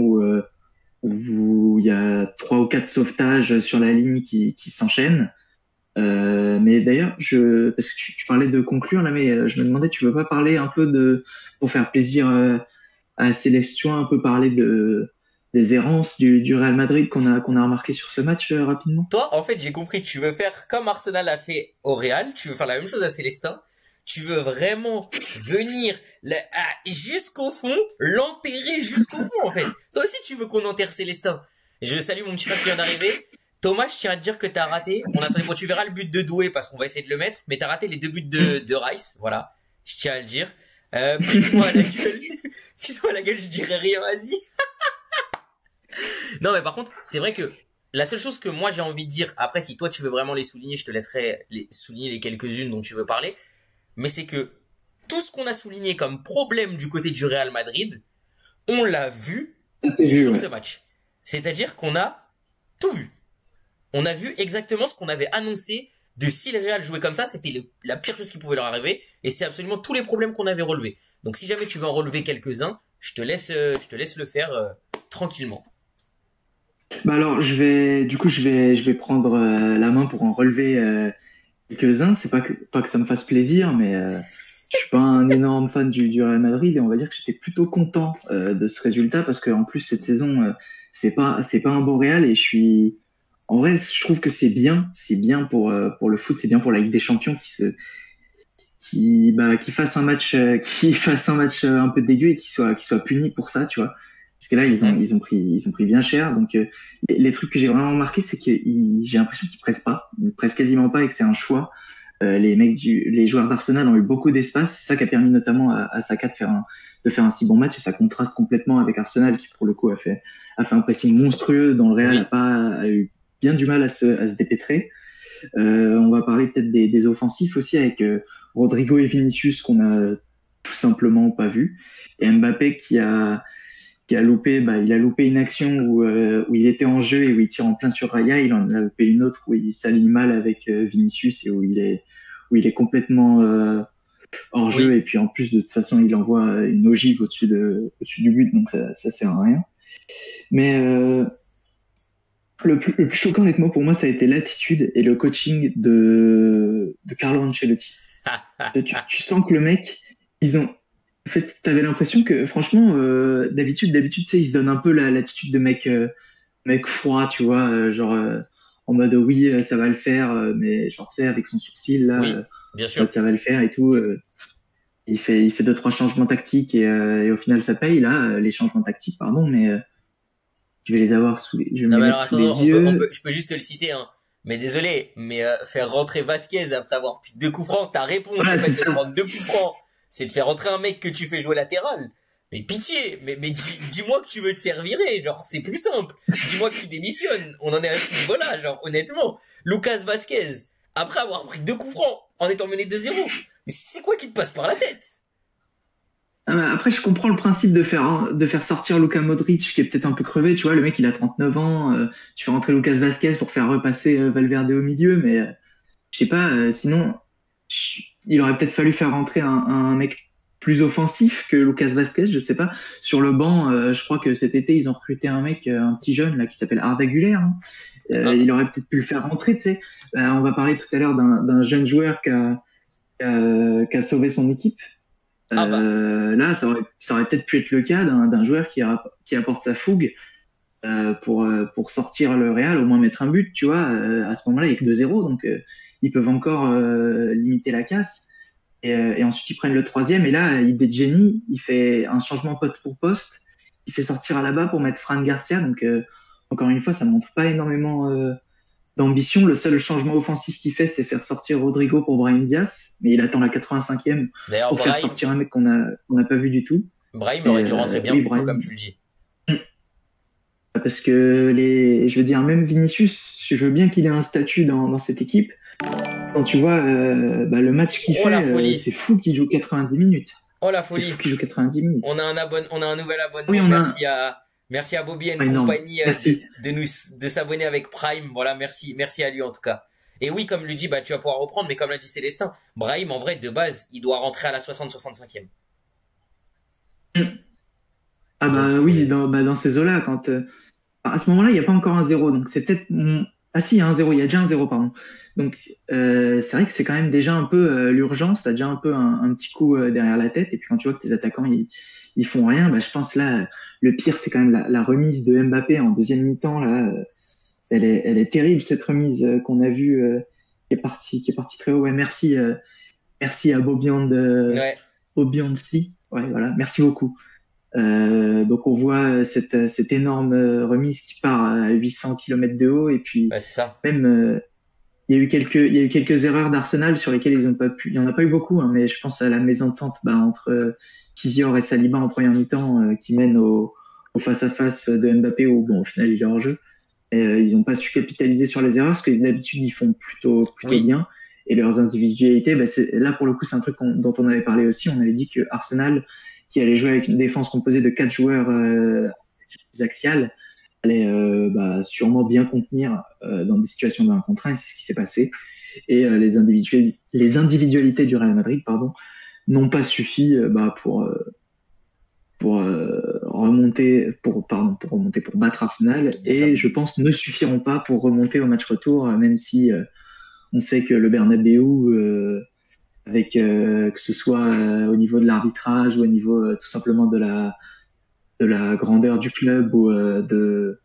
Speaker 2: où il y a trois ou quatre sauvetages sur la ligne qui s'enchaînent. Mais d'ailleurs, parce que tu parlais de conclure là, mais je me demandais, tu veux pas parler un peu pour faire plaisir à Célestion, un peu parler des errances du Real Madrid qu'on a remarqué sur ce match rapidement.
Speaker 1: toi, en fait, j'ai compris, tu veux faire comme Arsenal a fait au Real, tu veux faire la même chose à Célestin, tu veux vraiment venir jusqu'au fond, l'enterrer jusqu'au fond, en fait. Toi aussi, tu veux qu'on enterre Célestin. Je salue mon petit frère qui vient d'arriver. Thomas, je tiens à te dire que t'as raté. On attendait, bon, tu verras le but de Doué parce qu'on va essayer de le mettre, mais t'as raté les deux buts de Rice, voilà. Je tiens à le dire. Pisse-moi à la gueule. Pisse-moi à la gueule, je dirais rien, vas-y. Non, mais par contre, c'est vrai que la seule chose que moi j'ai envie de dire, après si toi tu veux vraiment les souligner, je te laisserai les souligner les quelques-unes dont tu veux parler, mais c'est que tout ce qu'on a souligné comme problème du côté du Real Madrid, on l'a vu
Speaker 2: Ça c'est vu,
Speaker 1: sur
Speaker 2: ouais.
Speaker 1: ce match. C'est-à-dire qu'on a tout vu. On a vu exactement ce qu'on avait annoncé de si le Real jouait comme ça, c'était la pire chose qui pouvait leur arriver, et c'est absolument tous les problèmes qu'on avait relevés. Donc si jamais tu veux en relever quelques-uns, je te laisse le faire tranquillement.
Speaker 2: Bah alors, je vais prendre la main pour en relever quelques-uns. C'est pas que ça me fasse plaisir, mais je suis pas un énorme fan du Real Madrid et on va dire que j'étais plutôt content de ce résultat parce qu'en plus cette saison c'est pas un beau Real et je suis en vrai je trouve que c'est bien pour le foot, c'est bien pour la Ligue des Champions qui fasse un match qui fasse un match un peu dégueu et qui soit puni pour ça, tu vois. Parce que là
Speaker 1: Exact.
Speaker 2: ils ont pris bien cher donc les trucs que j'ai vraiment remarqué c'est que j'ai l'impression qu'ils pressent pas, ils pressent quasiment pas et que c'est un choix. Les joueurs d'Arsenal ont eu beaucoup d'espace. C'est ça qui a permis notamment à Saka de faire un si bon match et ça contraste complètement avec Arsenal qui pour le coup a fait un pressing monstrueux dont le Real
Speaker 1: Oui.
Speaker 2: a eu bien du mal à se dépêtrer. On va parler peut-être des offensifs aussi avec Rodrigo et Vinicius qu'on a tout simplement pas vu et Mbappé qui a loupé, il a loupé une action où il était en jeu et où il tire en plein sur Raya. Il en a loupé une autre où il s'aligne mal avec Vinicius et où il est complètement hors jeu.
Speaker 1: Oui.
Speaker 2: Et puis en plus, de toute façon, il envoie une ogive au-dessus du but, donc ça sert à rien. Mais le plus choquant, honnêtement, pour moi, ça a été l'attitude et le coaching de Carlo Ancelotti. Tu sens que le mec, ils ont. En fait, t'avais l'impression que, franchement, d'habitude, tu sais, ils se donnent un peu l'attitude de mec froid, tu vois, en mode oui, ça va le faire, mais genre, tu sais, avec son sourcil, là,
Speaker 1: Oui, bien sûr.
Speaker 2: ça va le faire et tout. Il fait deux, trois changements tactiques et au final, ça paye, là, les changements tactiques, pardon, mais je vais me
Speaker 1: Non
Speaker 2: les
Speaker 1: mais
Speaker 2: mettre
Speaker 1: alors
Speaker 2: sous
Speaker 1: attends,
Speaker 2: les yeux.
Speaker 1: je peux juste te le citer, hein. Mais désolé, mais faire rentrer Vasquez après avoir pris 2 coups francs, ta réponse au
Speaker 2: Voilà,
Speaker 1: fait
Speaker 2: c'est
Speaker 1: de
Speaker 2: ça.
Speaker 1: prendre 2 coups francs, c'est de faire rentrer un mec que tu fais jouer latéral. Mais pitié, mais dis-moi que tu veux te faire virer, genre c'est plus simple. Dis-moi que tu démissionnes. On en est à ce niveau-là, genre honnêtement. Lucas Vasquez, après avoir pris 2 coups francs en étant mené 2-0, mais c'est quoi qui te passe par la tête?
Speaker 2: Après, je comprends le principe de faire sortir Luka Modric, qui est peut-être un peu crevé, tu vois, le mec, il a 39 ans, tu fais rentrer Lucas Vasquez pour faire repasser Valverde au milieu, mais je sais pas, sinon, il aurait peut-être fallu faire rentrer un mec plus offensif que Lucas Vasquez, je sais pas. Sur le banc, je crois que cet été, ils ont recruté un mec, un petit jeune, là, qui s'appelle Arda Güler, hein.
Speaker 1: Hein?
Speaker 2: Il aurait peut-être pu le faire rentrer, tu sais. On va parler tout à l'heure d'un jeune joueur qui a sauvé son équipe.
Speaker 1: Ah bah,
Speaker 2: Là, ça aurait peut-être pu être le cas d'un joueur qui apporte sa fougue pour sortir le Real, au moins mettre un but, tu vois. À ce moment-là, il n'y a que 2-0, donc ils peuvent encore limiter la casse. Et ensuite ils prennent le troisième, et là idée de génie, il fait un changement poste pour poste, il fait sortir à la bas pour mettre Fran Garcia, donc encore une fois ça montre pas énormément d'ambition. Le seul changement offensif qu'il fait, c'est faire sortir Rodrigo pour Brahim Diaz, mais il attend la 85e
Speaker 1: D'ailleurs,
Speaker 2: pour faire sortir un mec qu'on n'a pas vu du tout.
Speaker 1: Brahim aurait dû rentrer bien
Speaker 2: oui,
Speaker 1: plus tôt,
Speaker 2: Brahim,
Speaker 1: comme tu le dis.
Speaker 2: parce que je veux dire, même Vinicius, je veux bien qu'il ait un statut dans cette équipe. Quand tu vois le match qu'il fait, c'est fou qu'il joue 90 minutes.
Speaker 1: Oh la folie.
Speaker 2: C'est fou qu'il joue 90 minutes.
Speaker 1: On a un nouvel abonnement.
Speaker 2: Oui,
Speaker 1: merci à Bobby et
Speaker 2: énorme.
Speaker 1: compagnie de s'abonner avec Prime. Voilà, merci à lui en tout cas. Et oui, comme lui dit, tu vas pouvoir reprendre, mais comme l'a dit Célestin, Brahim, en vrai, de base, il doit rentrer à la 60-65e.
Speaker 2: Ah bah donc, oui, dans ces eaux-là, quand à ce moment-là, il n'y a pas encore un 0, donc c'est peut-être ah si, il y a un 0, il y a déjà un 0, pardon. Donc c'est vrai que c'est quand même déjà un peu l'urgence, t'as déjà un peu un petit coup derrière la tête, et puis quand tu vois que tes attaquants ils font rien, je pense là le pire c'est quand même la remise de Mbappé en deuxième mi-temps là, elle est terrible cette remise qu'on a vue qui est partie très haut. Ouais, merci à Bobianski. Ouais, voilà, merci beaucoup. Donc on voit cette énorme remise qui part à 800 km de haut, et puis
Speaker 1: c'est ça.
Speaker 2: même il y a eu quelques erreurs d'Arsenal sur lesquelles ils ont pas pu. Il y en a pas eu beaucoup, hein, mais je pense à la mésentente entre Kivior et Saliba en première mi-temps qui mène au face-à-face de Mbappé, où bon au final il est hors jeu. Et ils n'ont pas su capitaliser sur les erreurs, parce que d'habitude ils font plutôt oui. bien. Et leurs individualités, là pour le coup c'est un truc dont on avait parlé aussi. On avait dit que Arsenal, qui allait jouer avec une défense composée de 4 joueurs axiales, allait sûrement bien contenir dans des situations de 1 contre 1, et c'est ce qui s'est passé. Et les individualités du Real Madrid, n'ont pas suffi pour battre Arsenal, et je pense ne suffiront pas pour remonter au match retour, même si on sait que le Bernabéu, avec que ce soit au niveau de l'arbitrage ou au niveau tout simplement de la grandeur du club ou de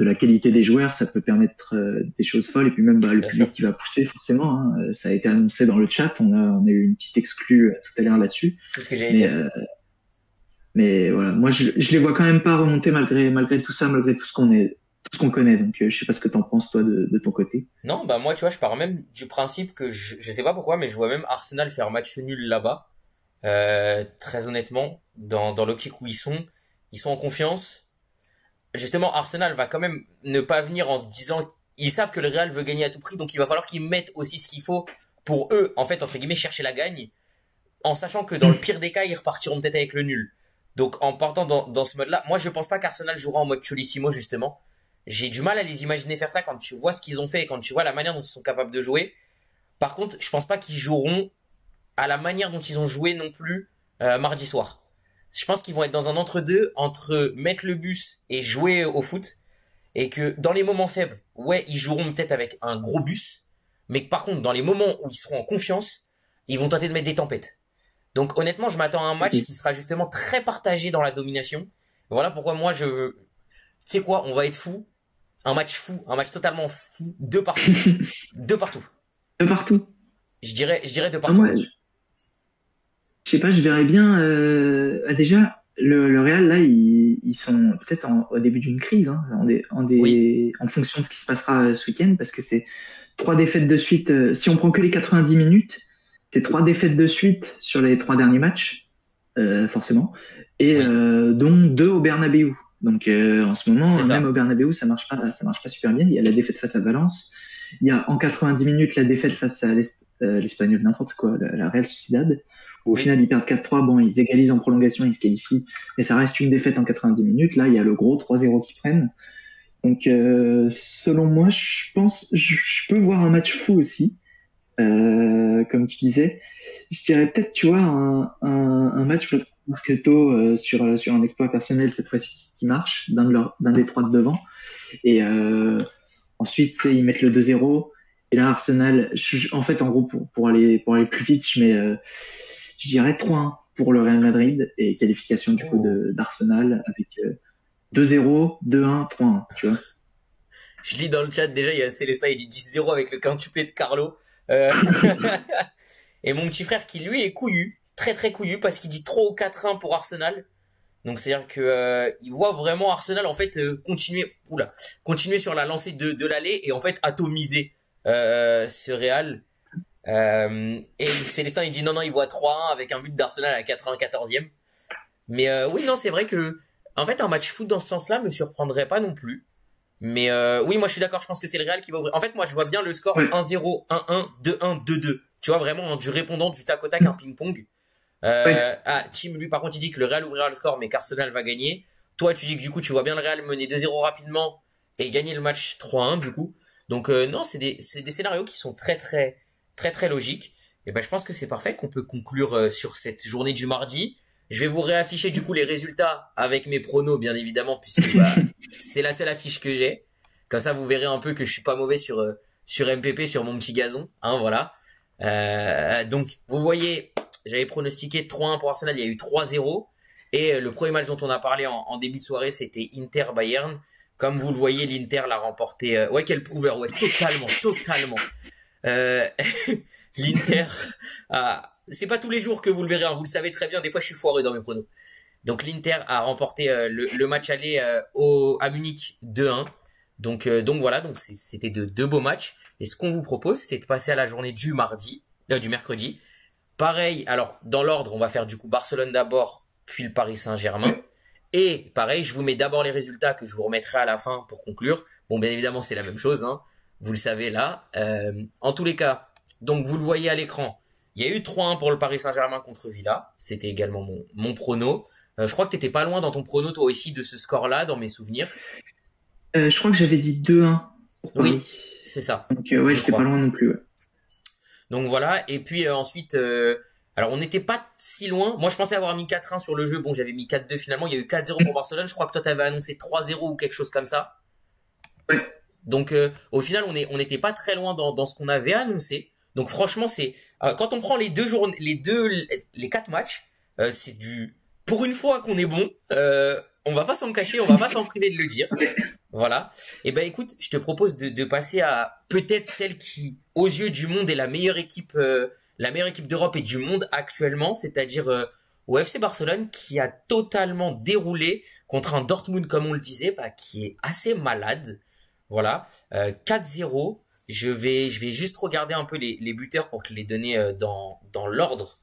Speaker 2: la qualité des joueurs, ça peut permettre des choses folles. Et puis même le public qui va pousser forcément, hein. Ça a été annoncé dans le chat, on a eu une petite exclue tout à l'heure là-dessus.
Speaker 1: C'est ce que j'allais dire.
Speaker 2: Mais voilà, moi je les vois quand même pas remonter malgré tout ça, malgré tout ce qu'on connaît. Donc je sais pas ce que t'en penses toi de ton côté.
Speaker 1: Non, moi tu vois, je pars même du principe que je sais pas pourquoi, mais je vois même Arsenal faire match nul là-bas. Très honnêtement, dans l'optique où ils sont en confiance. Justement, Arsenal va quand même ne pas venir en se disant, ils savent que le Real veut gagner à tout prix, donc il va falloir qu'ils mettent aussi ce qu'il faut pour eux, en fait, entre guillemets, chercher la gagne, en sachant que dans le pire des cas, ils repartiront peut-être avec le nul. Donc en partant dans ce mode-là, moi je pense pas qu'Arsenal jouera en mode Cholissimo justement. J'ai du mal à les imaginer faire ça quand tu vois ce qu'ils ont fait et quand tu vois la manière dont ils sont capables de jouer. Par contre, je pense pas qu'ils joueront à la manière dont ils ont joué non plus mardi soir. Je pense qu'ils vont être dans un entre-deux entre mettre le bus et jouer au foot, et que dans les moments faibles, ouais, ils joueront peut-être avec un gros bus, mais que par contre dans les moments où ils seront en confiance, ils vont tenter de mettre des tempêtes. Donc honnêtement, je m'attends à un match qui sera justement très partagé dans la domination. Voilà pourquoi moi tu sais quoi, on va être fou. Un match totalement fou, de partout. De partout.
Speaker 2: De partout.
Speaker 1: Je dirais de partout.
Speaker 2: Moi, je sais pas, je verrais bien déjà le Real là, ils sont peut-être au début d'une crise, hein, en fonction de ce qui se passera ce week-end, parce que c'est 3 défaites de suite. Si on prend que les 90 minutes, c'est 3 défaites de suite sur les 3 derniers matchs, forcément, et dont 2 au Bernabéu. Donc en ce moment, même au Bernabéu, ça marche pas super bien. Il y a la défaite face à Valence, il y a en 90 minutes la défaite face à l'Espagnol, n'importe quoi, la Real Sociedad. Au final, ils perdent 4-3. Bon, ils égalisent en prolongation, ils se qualifient, mais ça reste une défaite en 90 minutes. Là, il y a le gros 3-0 qu'ils prennent. Donc, selon moi, je pense, je peux voir un match fou aussi. Comme tu disais, je dirais peut-être, tu vois, un match Marketo sur un exploit personnel cette fois-ci qui marche d'un des 3 de devant, et ensuite ils mettent le 2-0, et là Arsenal, en fait en gros pour aller plus vite, je dirais 3-1 pour le Real Madrid, et qualification du coup d'Arsenal avec 2-0, 2-1, 3-1, tu vois.
Speaker 1: Je lis dans le chat déjà, il y a Célestin, il dit 10-0 avec le quintuplé de Carlo. Et mon petit frère qui lui est couillu, très très couillu, parce qu'il dit 3 ou 4-1 pour Arsenal. Donc c'est-à-dire que il voit vraiment Arsenal en fait continuer sur la lancée de l'aller et en fait atomiser ce Real. Et Célestin il dit non il voit 3-1 avec un but d'Arsenal à la 94e. Mais oui non c'est vrai que en fait un match foot dans ce sens-là me surprendrait pas non plus. Mais oui moi je suis d'accord, je pense que c'est le Real qui va ouvrir. En fait moi je vois bien le score 1-0, 1-1, 2-1, 2-2. Tu vois vraiment du répondant du tac au tac un ping-pong. Tim, lui, par contre, il dit que le Real ouvrira le score, mais qu'Arsenal va gagner. Toi, tu dis que du coup, tu vois bien le Real mener 2-0 rapidement et gagner le match 3-1, du coup. Donc, non, c'est des scénarios qui sont très, très, très, très logiques. Et ben, je pense que c'est parfait qu'on peut conclure sur cette journée du mardi. Je vais vous réafficher, du coup, les résultats avec mes pronos, bien évidemment, puisque, c'est la seule affiche que j'ai. Comme ça, vous verrez un peu que je suis pas mauvais sur MPP, sur mon petit gazon, hein, voilà. Donc, vous voyez, j'avais pronostiqué 3-1 pour Arsenal, il y a eu 3-0. Et le premier match dont on a parlé en début de soirée, c'était Inter-Bayern. Comme vous le voyez, l'Inter l'a remporté. Ouais, quel prouveur, ouais, totalement. Euh, L'Inter, c'est pas tous les jours que vous le verrez, hein, vous le savez très bien, des fois je suis foireux dans mes pronos. Donc l'Inter a remporté le match aller à Munich 2-1. Donc voilà, donc c'était deux beaux matchs. Et ce qu'on vous propose, c'est de passer à la journée du mercredi. Pareil, alors dans l'ordre, on va faire du coup Barcelone d'abord, puis le Paris Saint-Germain. Et pareil, je vous mets d'abord les résultats que je vous remettrai à la fin pour conclure. Bon, bien évidemment, c'est la même chose, hein. Vous le savez là. En tous les cas, donc vous le voyez à l'écran, il y a eu 3-1 pour le Paris Saint-Germain contre Villa. C'était également mon prono. Je crois que t'étais pas loin dans ton prono toi aussi de ce score-là, dans mes souvenirs.
Speaker 2: Je crois que j'avais dit 2-1 pour
Speaker 1: Oui,
Speaker 2: Paris.
Speaker 1: c'est ça.
Speaker 2: Donc ouais,
Speaker 1: Je
Speaker 2: j'étais pas
Speaker 1: crois.
Speaker 2: loin non plus. Ouais.
Speaker 1: Donc voilà, et puis ensuite, alors on n'était pas si loin. Moi je pensais avoir mis 4-1 sur le jeu, bon j'avais mis 4-2 finalement, il y a eu 4-0 pour Barcelone, je crois que toi t'avais annoncé 3-0 ou quelque chose comme ça.
Speaker 2: Ouais.
Speaker 1: Donc au final on n'était pas très loin dans ce qu'on avait annoncé. Donc franchement c'est quand on prend les deux jours, les quatre matchs, c'est du pour une fois qu'on est bon. On va pas s'en cacher, on va pas s'en priver de le dire. Voilà. Et ben écoute, je te propose de passer à peut-être celle qui, aux yeux du monde, est la meilleure équipe d'Europe et du monde actuellement, c'est-à-dire au FC Barcelone qui a totalement déroulé contre un Dortmund, comme on le disait, qui est assez malade. Voilà. 4-0. Je vais juste regarder un peu les buteurs pour te les donner dans l'ordre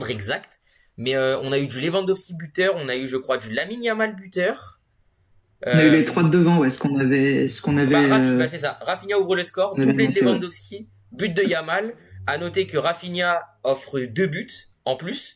Speaker 1: exact. Mais on a eu du Lewandowski buteur, on a eu je crois du Lamine Yamal buteur.
Speaker 2: On a eu
Speaker 1: Euh,
Speaker 2: les trois de devant, ouais,
Speaker 1: c'est ça. Rafinha ouvre le score,
Speaker 2: on avait
Speaker 1: doublé de
Speaker 2: annoncé, ouais.
Speaker 1: Lewandowski, but de Yamal. À noter que Rafinha offre 2 buts en plus.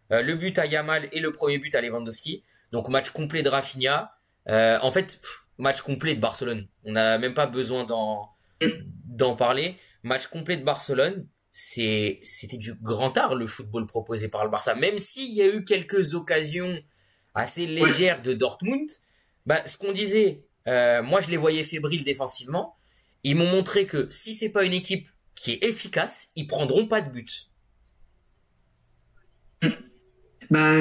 Speaker 1: Le but à Yamal et le premier but à Lewandowski. Donc match complet de Rafinha. En fait, match complet de Barcelone. On n'a même pas besoin d'en parler. Match complet de Barcelone. C'était du grand art le football proposé par le Barça. Même s'il y a eu quelques occasions assez
Speaker 2: Ouais.
Speaker 1: légères de Dortmund, ce qu'on disait, moi je les voyais fébriles défensivement. Ils m'ont montré que si c'est pas une équipe qui est efficace, ils prendront pas de but.
Speaker 2: Bah,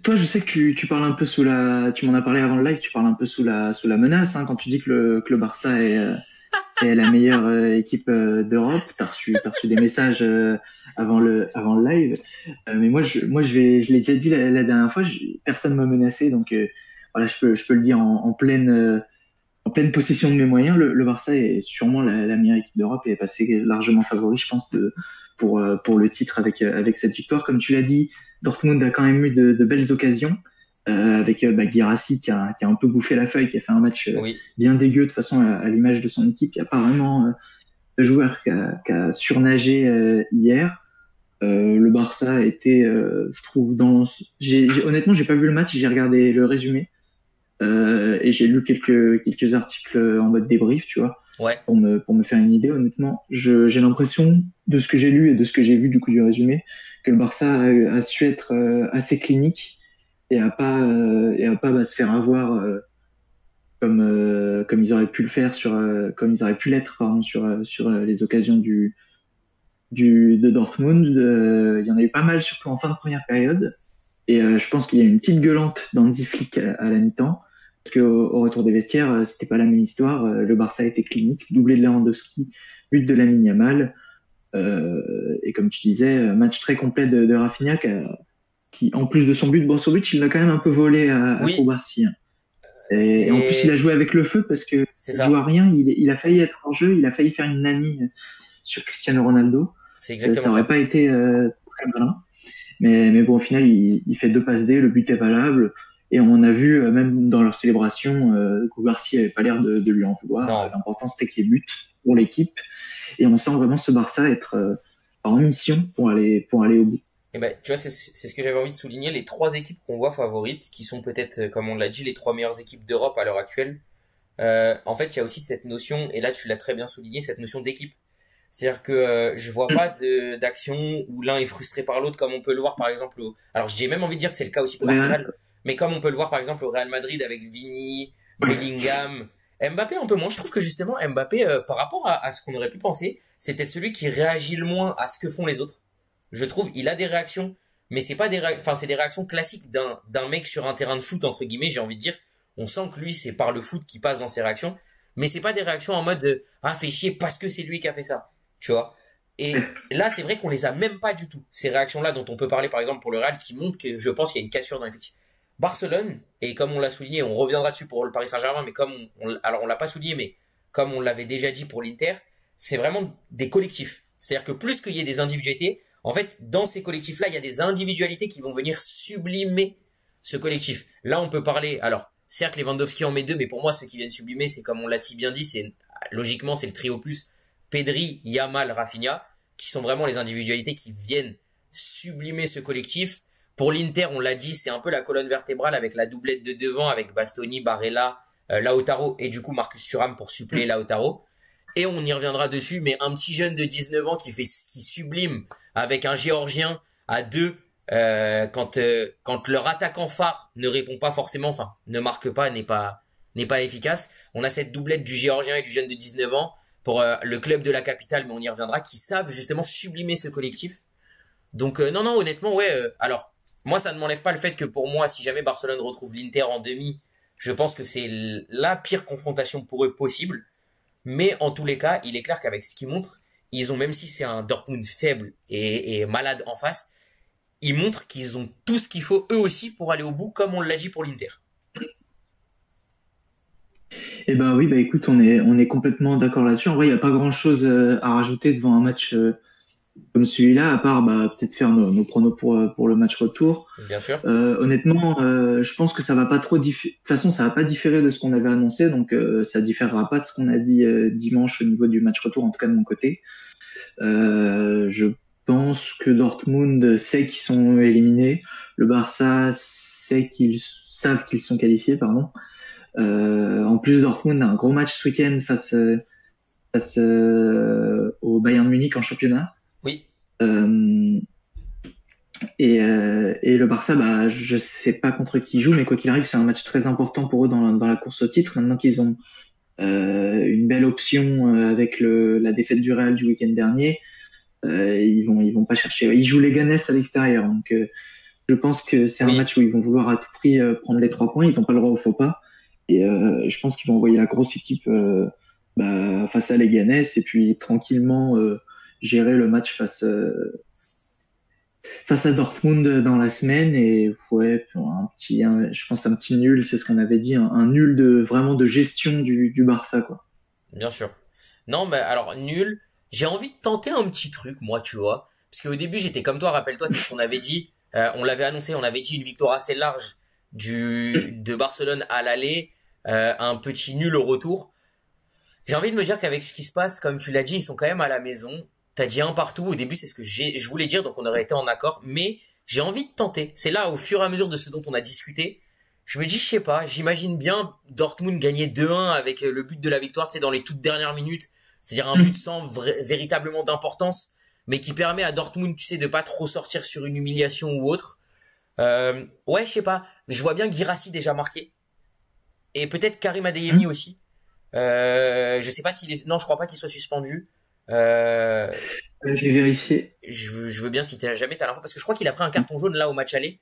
Speaker 2: toi, je sais que tu parles un peu tu m'en as parlé avant le live, tu parles un peu sous la menace, hein, quand tu dis que le Barça est la meilleure équipe d'Europe. T'as reçu des messages avant le live. Mais je l'ai déjà dit la dernière fois, personne m'a menacé, donc voilà, je peux le dire en pleine possession de mes moyens. Le Barça est sûrement la meilleure équipe d'Europe et est passé largement favori, je pense, pour le titre avec cette victoire. Comme tu l'as dit, Dortmund a quand même eu de belles occasions, avec Guirassy qui a un peu bouffé la feuille, qui a fait un match
Speaker 1: Oui.
Speaker 2: bien dégueu de façon à l'image de son équipe. Il n'y a pas vraiment de joueur qui a surnagé hier. Le Barça a été, je trouve, honnêtement, j'ai pas vu le match, j'ai regardé le résumé. Et j'ai lu quelques articles en mode débrief, tu vois,
Speaker 1: Ouais.
Speaker 2: pour me faire une idée. Honnêtement, j'ai l'impression, de ce que j'ai lu et de ce que j'ai vu du coup du résumé, que le Barça a su être assez clinique et a pas se faire avoir comme ils auraient pu le faire comme ils auraient pu l'être, pardon, sur les occasions de Dortmund. Il y en a eu pas mal, surtout en fin de première période. Et je pense qu'il y a une petite gueulante d'Hansi Flick à la mi-temps. Parce qu'au retour des vestiaires, c'était pas la même histoire. Le Barça était clinique, doublé de Lewandowski, but de Lamine Yamal. Et comme tu disais, match très complet de Rafinha qui, en plus de son but, bon, son but, il l'a quand même un peu volé à
Speaker 1: Oui,
Speaker 2: Koubarsi, hein. Et en plus, il a
Speaker 1: c'est
Speaker 2: joué avec le feu parce que
Speaker 1: c'est
Speaker 2: il joue à
Speaker 1: ça.
Speaker 2: rien. Il a failli être en jeu. Il a failli faire une nanny sur Cristiano Ronaldo.
Speaker 1: C'est
Speaker 2: Ça
Speaker 1: exactement
Speaker 2: aurait
Speaker 1: ça.
Speaker 2: pas été très malin. Mais bon, au final, il fait 2 passes D. Le but est valable. Et on a vu, même dans leur célébration, Koubarsi avait pas l'air de lui en vouloir.
Speaker 1: Non.
Speaker 2: L'important, c'était qu'il y ait but pour l'équipe. Et on sent vraiment ce Barça être en mission pour aller au bout.
Speaker 1: Et ben, tu vois, c'est ce que j'avais envie de souligner. Les trois équipes qu'on voit favorites, qui sont peut-être, comme on l'a dit, les trois meilleures équipes d'Europe à l'heure actuelle. En fait, il y a aussi cette notion, et là tu l'as très bien souligné, cette notion d'équipe. C'est-à-dire que je vois pas d'action où l'un est frustré par l'autre, comme on peut le voir par exemple alors j'ai même envie de dire que c'est le cas aussi pour
Speaker 2: Real,
Speaker 1: Arsenal, mais comme on peut le voir par exemple au Real Madrid avec Vini,
Speaker 2: ouais.
Speaker 1: Bellingham, Mbappé un peu moins. Je trouve que justement Mbappé, par rapport à ce qu'on aurait pu penser, c'est peut-être celui qui réagit le moins à ce que font les autres. Je trouve, il a des réactions, mais c'est pas enfin c'est des réactions classiques d'un mec sur un terrain de foot entre guillemets. J'ai envie de dire, on sent que lui c'est par le foot qui passe dans ses réactions, mais c'est pas des réactions en mode ah fait chier parce que c'est lui qui a fait ça, tu vois. Et là c'est vrai qu'on les a même pas du tout, ces réactions là dont on peut parler par exemple pour le Real, qui montrent que je pense qu'il y a une cassure dans l'effectif. Barcelone, et comme on l'a souligné, on reviendra dessus pour le Paris Saint-Germain, mais comme alors on l'a pas souligné, mais comme on l'avait déjà dit pour l'Inter, c'est vraiment des collectifs. C'est-à-dire que plus qu'il y ait des individualités, en fait, dans ces collectifs-là, il y a des individualités qui vont venir sublimer ce collectif. Là, on peut parler, alors, certes, Lewandowski en met deux, mais pour moi, ceux qui viennent sublimer, c'est comme on l'a si bien dit, c'est, logiquement, c'est le trio plus Pedri, Yamal, Rafinha, qui sont vraiment les individualités qui viennent sublimer ce collectif. Pour l'Inter, on l'a dit, c'est un peu la colonne vertébrale avec la doublette de devant, avec Bastoni, Barella, Lautaro et du coup Marcus Thuram pour suppléer Lautaro. Et on y reviendra dessus, mais un petit jeune de 19 ans qui sublime avec un Géorgien à deux quand leur attaquant phare ne répond pas forcément, enfin ne marque pas, n'est pas efficace. On a cette doublette du Géorgien et du jeune de 19 ans pour le club de la capitale, mais on y reviendra, qui savent justement sublimer ce collectif. Donc non non honnêtement ouais. Alors moi ça ne m'enlève pas le fait que pour moi si jamais Barcelone retrouve l'Inter en demi, je pense que c'est la pire confrontation pour eux possible. Mais en tous les cas, il est clair qu'avec ce qu'ils montrent, ils ont, même si c'est un Dortmund faible et malade en face, ils montrent qu'ils ont tout ce qu'il faut eux aussi pour aller au bout, comme on l'a dit pour l'Inter.
Speaker 2: Et bah oui, bah écoute, on est complètement d'accord là-dessus. En vrai, il n'y a pas grand-chose à rajouter devant un match comme celui-là, à part bah, peut-être faire nos pronos pour le match retour.
Speaker 1: Bien sûr.
Speaker 2: Honnêtement, je pense que ça va pas trop de toute façon, ça va pas différer de ce qu'on avait annoncé, donc ça différera pas de ce qu'on a dit dimanche au niveau du match retour, en tout cas de mon côté. Je pense que Dortmund sait qu'ils sont éliminés, le Barça sait qu'ils savent qu'ils sont qualifiés, pardon. En plus, Dortmund a un gros match ce week-end face au Bayern Munich en championnat.
Speaker 1: Oui.
Speaker 2: Euh, et le Barça, bah, je sais pas contre qui ils jouent, mais quoi qu'il arrive, c'est un match très important pour eux dans la course au titre. Maintenant qu'ils ont une belle option avec la défaite du Real du week-end dernier, ils vont pas chercher. Ils jouent les Ganes à l'extérieur, donc je pense que c'est un
Speaker 1: Oui.
Speaker 2: match où ils vont vouloir à tout prix prendre les 3 points. Ils ont pas le droit au faux pas, et je pense qu'ils vont envoyer la grosse équipe bah, face à les Ganes et puis tranquillement gérer le match face à Dortmund dans la semaine. Et ouais, je pense un petit nul, c'est ce qu'on avait dit, un nul de vraiment de gestion du Barça, quoi.
Speaker 1: Bien sûr. Non, mais alors, nul. J'ai envie de tenter un petit truc, moi, tu vois. Parce qu'au début, j'étais comme toi, rappelle-toi, c'est ce qu'on avait dit. On l'avait annoncé, on avait dit une victoire assez large de Barcelone à l'aller, un petit nul au retour. J'ai envie de me dire qu'avec ce qui se passe, comme tu l'as dit, ils sont quand même à la maison. T'as dit un partout. Au début, c'est ce que je voulais dire, donc on aurait été en accord. Mais j'ai envie de tenter. C'est là, au fur et à mesure de ce dont on a discuté, je me dis, je sais pas, j'imagine bien Dortmund gagner 2-1 avec le but de la victoire, tu sais, dans les toutes dernières minutes. C'est-à-dire un but sans véritablement d'importance, mais qui permet à Dortmund, tu sais, de pas trop sortir sur une humiliation ou autre. Ouais, je sais pas. Je vois bien Guirassy déjà marqué. Et peut-être Karim Adeyemi aussi. Je sais pas s'il est... Non, je crois pas qu'il soit suspendu. Euh,
Speaker 2: Je vais vérifier.
Speaker 1: je veux bien si jamais t'as l'info, parce que je crois qu'il a pris un carton jaune là au match aller.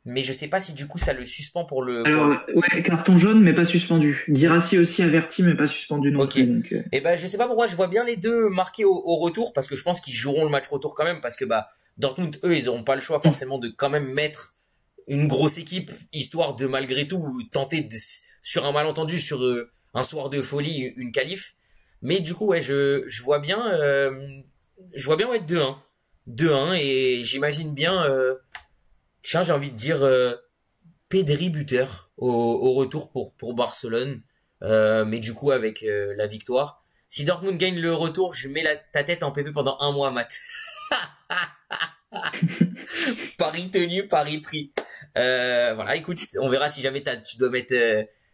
Speaker 1: mais je sais pas si du coup ça le suspend pour le.
Speaker 2: Alors, ouais, carton jaune, mais pas suspendu. Guirassy aussi averti, mais pas suspendu non
Speaker 1: Ok.
Speaker 2: plus. Donc,
Speaker 1: Et ben je sais pas pourquoi je vois bien les deux marqués au retour parce que je pense qu'ils joueront le match retour quand même parce que bah Dortmund eux ils auront pas le choix forcément de quand même mettre une grosse équipe histoire de malgré tout tenter de sur un malentendu sur un soir de folie une qualif. Mais du coup ouais je vois bien ouais 2-1. 2-1 et j'imagine bien tiens j'ai envie de dire Pedri buteur au retour pour Barcelone. Mais du coup, avec la victoire. Si Dortmund gagne le retour, je mets ta tête en PP pendant un mois, Matt. Pari tenu, pari pris. Voilà, écoute, on verra si jamais tu dois mettre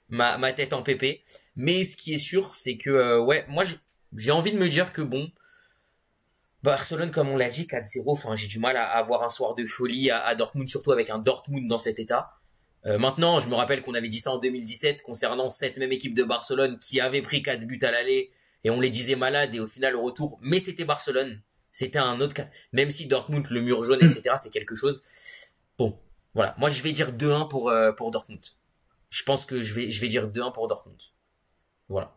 Speaker 1: ma tête en PP. Mais ce qui est sûr, c'est que, ouais, moi, j'ai envie de me dire que bon, Barcelone, comme on l'a dit, 4-0, enfin, j'ai du mal à avoir un soir de folie à Dortmund, surtout avec un Dortmund dans cet état. Maintenant, je me rappelle qu'on avait dit ça en 2017 concernant cette même équipe de Barcelone qui avait pris 4 buts à l'aller et on les disait malades et au final au retour, mais c'était Barcelone. C'était un autre cas. Même si Dortmund, le mur jaune, etc., c'est quelque chose. Bon, voilà. Moi, je vais dire 2-1 pour Dortmund. Je pense que je vais dire 2-1 pour Dortmund. Voilà.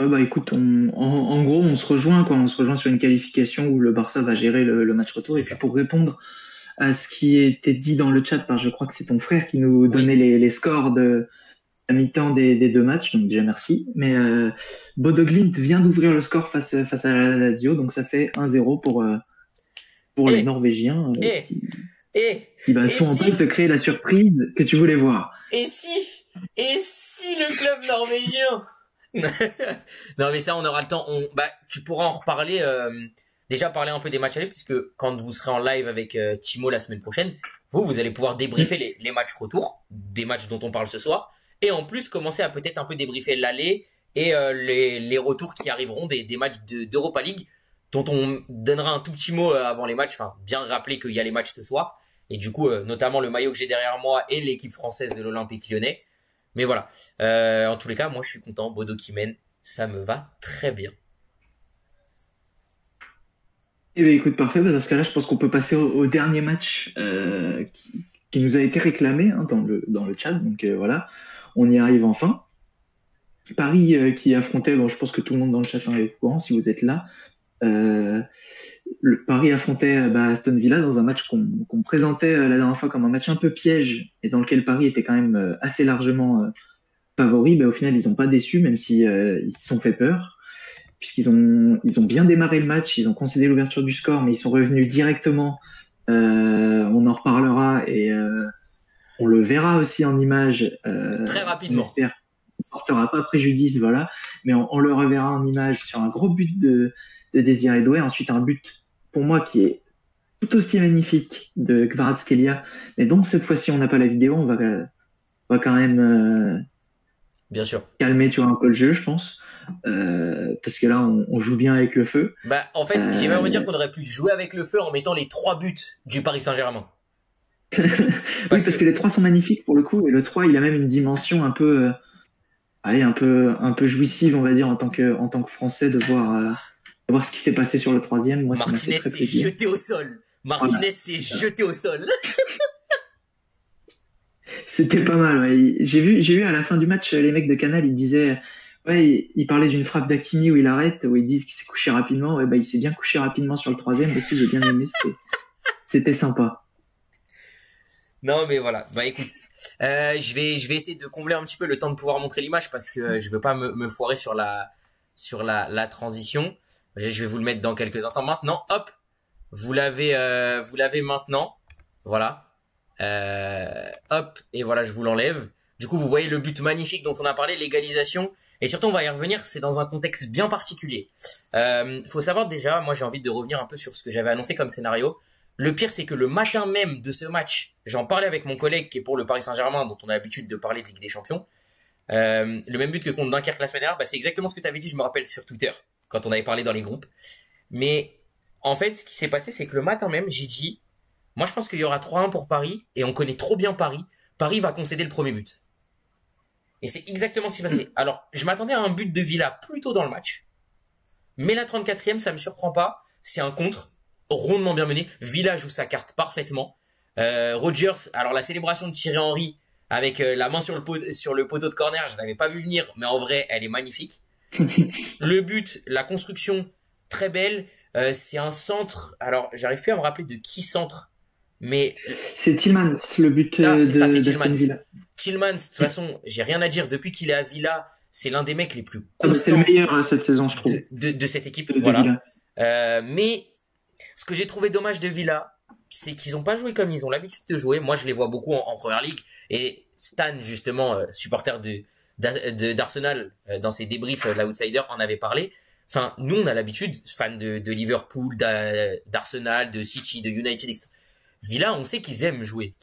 Speaker 2: ouais, bah écoute, en gros, on se rejoint, quoi. On se rejoint sur une qualification où le Barça va gérer le match retour.
Speaker 1: C'est
Speaker 2: Et puis
Speaker 1: ça.
Speaker 2: pour répondre à ce qui était dit dans le chat, par je crois que c'est ton frère qui nous
Speaker 1: Oui.
Speaker 2: donnait les scores de la mi-temps des deux matchs, donc déjà merci. Mais Bodo Glimt vient d'ouvrir le score face à la Lazio, donc ça fait 1-0 pour les
Speaker 1: Et,
Speaker 2: Norvégiens
Speaker 1: et,
Speaker 2: qui bah,
Speaker 1: et
Speaker 2: sont en passe
Speaker 1: si,
Speaker 2: de créer la surprise que tu voulais voir.
Speaker 1: et si, et si le club norvégien non mais ça on aura le temps. Bah tu pourras en reparler. Déjà parler un peu des matchs allés puisque quand vous serez en live avec Timo la semaine prochaine, vous allez pouvoir débriefer les matchs retour, des matchs dont on parle ce soir, et en plus commencer à peut-être un peu débriefer l'aller et les retours qui arriveront des matchs d'Europa League dont on donnera un tout petit mot avant les matchs. Enfin bien rappeler qu'il y a les matchs ce soir et du coup notamment le maillot que j'ai derrière moi et l'équipe française de l'Olympique Lyonnais. Mais voilà. En tous les cas, moi je suis content. Bodo qui mène, ça me va très bien.
Speaker 2: Eh bien, écoute, parfait. Bah, dans ce cas-là, je pense qu'on peut passer au dernier match qui nous a été réclamé hein, dans le chat. Donc voilà, on y arrive enfin. Paris qui affrontait, bon, je pense que tout le monde dans le chat est au courant si vous êtes là. Le Paris affrontait Aston Villa dans un match qu'on présentait la dernière fois comme un match un peu piège et dans lequel Paris était quand même assez largement favori. Au final, ils n'ont pas déçu, même si ils se sont fait peur, puisqu'ils ont bien démarré le match, ils ont concédé l'ouverture du score, mais ils sont revenus directement. On en reparlera et on le verra aussi en image.
Speaker 1: Très
Speaker 2: On
Speaker 1: rapidement.
Speaker 2: espère qu'il ne portera pas préjudice, voilà. Mais on le reverra en image sur un gros but de Désiré Doué. Ensuite, un but, pour moi, qui est tout aussi magnifique de Kvaratskhelia. Mais donc, cette fois-ci, on n'a pas la vidéo. On va quand même
Speaker 1: Bien sûr.
Speaker 2: calmer, tu vois, un peu le jeu, je pense. Parce que là, on joue bien avec le feu.
Speaker 1: Bah, en fait, j'ai même envie de dire qu'on aurait pu jouer avec le feu en mettant les 3 buts du Paris Saint-Germain.
Speaker 2: Oui, parce que les trois sont magnifiques pour le coup. Et le 3, il a même une dimension un peu, allez, un peu jouissive, on va dire, en tant que Français, de voir ce qui s'est passé sur le troisième. Moi, ça m'a fait
Speaker 1: Martinez
Speaker 2: très
Speaker 1: s'est
Speaker 2: plaisir.
Speaker 1: jeté au sol.
Speaker 2: Voilà,
Speaker 1: Martinez s'est jeté au sol.
Speaker 2: c'était pas mal. Ouais. J'ai vu à la fin du match, les mecs de Canal, ils disaient, ouais, ils parlaient d'une frappe d'Hakimi où il arrête, où ils disent qu'il s'est couché rapidement. Ouais, il s'est bien couché rapidement sur le troisième aussi. J'ai bien aimé. C'était sympa.
Speaker 1: Non, mais voilà. Bah, écoute. Je vais essayer de combler un petit peu le temps de pouvoir montrer l'image parce que je veux pas me foirer sur la transition. Je vais vous le mettre dans quelques instants. Maintenant, hop. Vous l'avez maintenant. Voilà. Hop. Et voilà, je vous l'enlève. Du coup, vous voyez le but magnifique dont on a parlé, l'égalisation. Et surtout, on va y revenir, c'est dans un contexte bien particulier. Faut savoir déjà, moi j'ai envie de revenir un peu sur ce que j'avais annoncé comme scénario. Le pire, c'est que le matin même de ce match, j'en parlais avec mon collègue qui est pour le Paris Saint-Germain, dont on a l'habitude de parler de Ligue des Champions. Le même but que contre Dunkerque la semaine dernière, c'est exactement ce que tu avais dit, je me rappelle sur Twitter, quand on avait parlé dans les groupes. Mais en fait, ce qui s'est passé, c'est que le matin même, j'ai dit, moi je pense qu'il y aura 3-1 pour Paris, et on connaît trop bien Paris. Paris va concéder le premier but. Et c'est exactement ce qui s'est passé. Alors, je m'attendais à un but de Villa plus tôt dans le match. Mais la 34e, ça me surprend pas. C'est un contre, rondement bien mené. Villa joue sa carte parfaitement. Rodgers, alors la célébration de Thierry Henry avec la main sur le poteau de corner, je l'avais pas vu venir, mais en vrai, elle est magnifique. Le but, la construction, très belle. C'est un centre. Alors, j'arrive plus à me rappeler de qui centre, mais
Speaker 2: C'est Tillmans, le but
Speaker 1: c'est ça, c'est
Speaker 2: d'Aston
Speaker 1: Tillmans.
Speaker 2: Villa.
Speaker 1: Tillmans, de toute façon, j'ai rien à dire. Depuis qu'il est à Villa, c'est l'un des mecs les plus
Speaker 2: Ah bah, c'est le
Speaker 1: constants
Speaker 2: meilleur cette saison, je trouve,
Speaker 1: de cette équipe.
Speaker 2: de
Speaker 1: Voilà.
Speaker 2: Villa.
Speaker 1: Mais ce que j'ai trouvé dommage de Villa, c'est qu'ils n'ont pas joué comme ils ont l'habitude de jouer. Moi, je les vois beaucoup en Première Ligue. Et Stan, justement, supporter d'Arsenal, dans ses débriefs, l'Outsider en avait parlé. Enfin, nous, on a l'habitude, fans de Liverpool, d'Arsenal, de City, de United, etc. Villa, on sait qu'ils aiment jouer.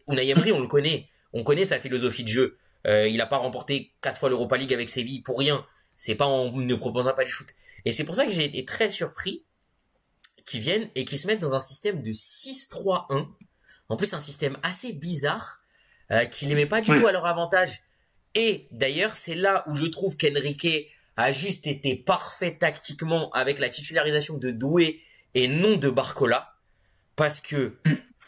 Speaker 1: Unai Emery, on le connaît. On connaît sa philosophie de jeu. Il n'a pas remporté 4 fois l'Europa League avec Séville pour rien. C'est pas en ne proposant pas du foot. Et c'est pour ça que j'ai été très surpris qu'ils viennent et qu'ils se mettent dans un système de 6-3-1. En plus, un système assez bizarre, qui les met pas du tout à leur avantage. Et d'ailleurs, c'est là où je trouve qu'Enrique a juste été parfait tactiquement avec la titularisation de Doué et non de Barcola. Parce que,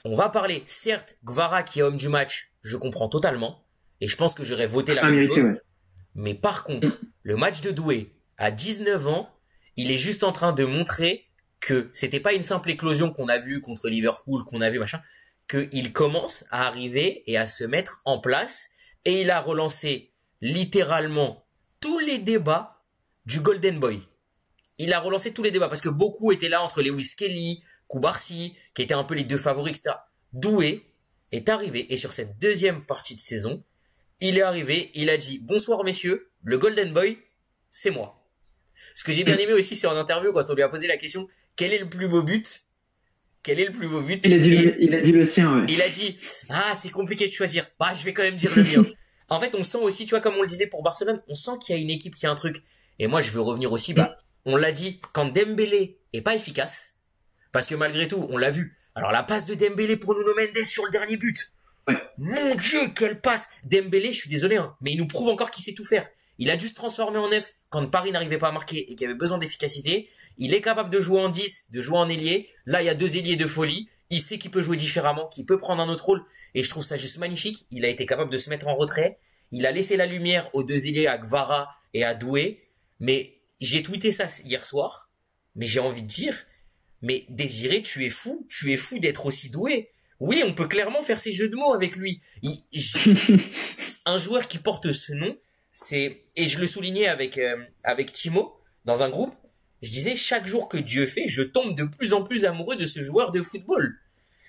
Speaker 1: on va parler, certes, Gvara qui est homme du match, je comprends totalement. Et je pense que j'aurais voté la même chose.
Speaker 2: Ouais.
Speaker 1: Mais par contre, le match de Doué, à 19 ans, il est juste en train de montrer que c'était pas une simple éclosion qu'on a vue contre Liverpool, qu'on a vu machin, qu'il commence à arriver et à se mettre en place. Et il a relancé littéralement tous les débats du Golden Boy. Il a relancé tous les débats parce que beaucoup étaient là entre Lewis Kelly, Koubarsi, qui étaient un peu les deux favoris, etc. Doué est arrivé et sur cette deuxième partie de saison, il est arrivé, il a dit « Bonsoir messieurs, le Golden Boy, c'est moi ». Ce que j'ai bien aimé aussi, c'est en interview quand on lui a posé la question « Quel est le plus beau but ?» Quel est le plus beau but?
Speaker 2: Il a dit le sien, ouais.
Speaker 1: Il a dit « Ah, c'est compliqué de choisir. Bah, je vais quand même dire le mien. » En fait, on sent aussi, tu vois, comme on le disait pour Barcelone, on sent qu'il y a une équipe qui a un truc. Et moi, je veux revenir aussi, on l'a dit, quand Dembélé est pas efficace, parce que malgré tout, on l'a vu. Alors, la passe de Dembélé pour Nuno Mendes sur le dernier but.
Speaker 2: Ouais.
Speaker 1: Mon Dieu, quelle passe! Dembélé, je suis désolé, hein, mais il nous prouve encore qu'il sait tout faire. Il a dû se transformer en F quand Paris n'arrivait pas à marquer et qu'il avait besoin d'efficacité. Il est capable de jouer en 10, de jouer en ailier. Là, il y a 2 ailiers de folie. Il sait qu'il peut jouer différemment, qu'il peut prendre un autre rôle. Et je trouve ça juste magnifique. Il a été capable de se mettre en retrait. Il a laissé la lumière aux 2 ailiers, à Gvara et à Doué. Mais j'ai tweeté ça hier soir. Mais j'ai envie de dire, mais Désiré, tu es fou d'être aussi doué. Oui, on peut clairement faire ces jeux de mots avec lui. Un joueur qui porte ce nom, et je le soulignais avec Timo, dans un groupe, je disais, chaque jour que Dieu fait, je tombe de plus en plus amoureux de ce joueur de football.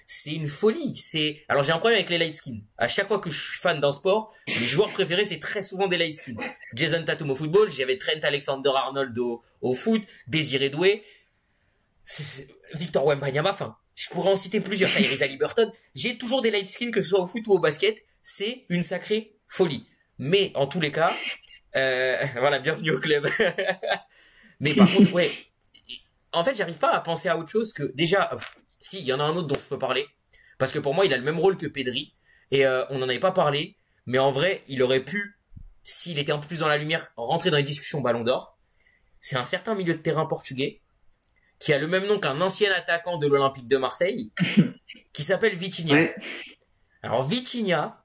Speaker 1: C'est une folie. Alors j'ai un problème avec les light skins. À chaque fois que je suis fan d'un sport, mes joueurs préférés, c'est très souvent des light skins. Jason Tatum au football, j'avais Trent Alexander-Arnold au foot, Désiré Doué, Victor Wembanyama, enfin, je pourrais en citer plusieurs, Tyrese Haliburton. J'ai toujours des light skins, que ce soit au foot ou au basket. C'est une sacrée folie. Mais en tous les cas, voilà, bienvenue au club. Mais par contre, ouais, en fait, j'arrive pas à penser à autre chose que, déjà, si, il y en a un autre dont je peux parler, parce que pour moi, il a le même rôle que Pedri, et on n'en avait pas parlé, mais en vrai, il aurait pu, s'il était un peu plus dans la lumière, rentrer dans les discussions Ballon d'Or. C'est un certain milieu de terrain portugais, qui a le même nom qu'un ancien attaquant de l'Olympique de Marseille, qui s'appelle Vitinha.
Speaker 2: Ouais.
Speaker 1: Alors Vitinha,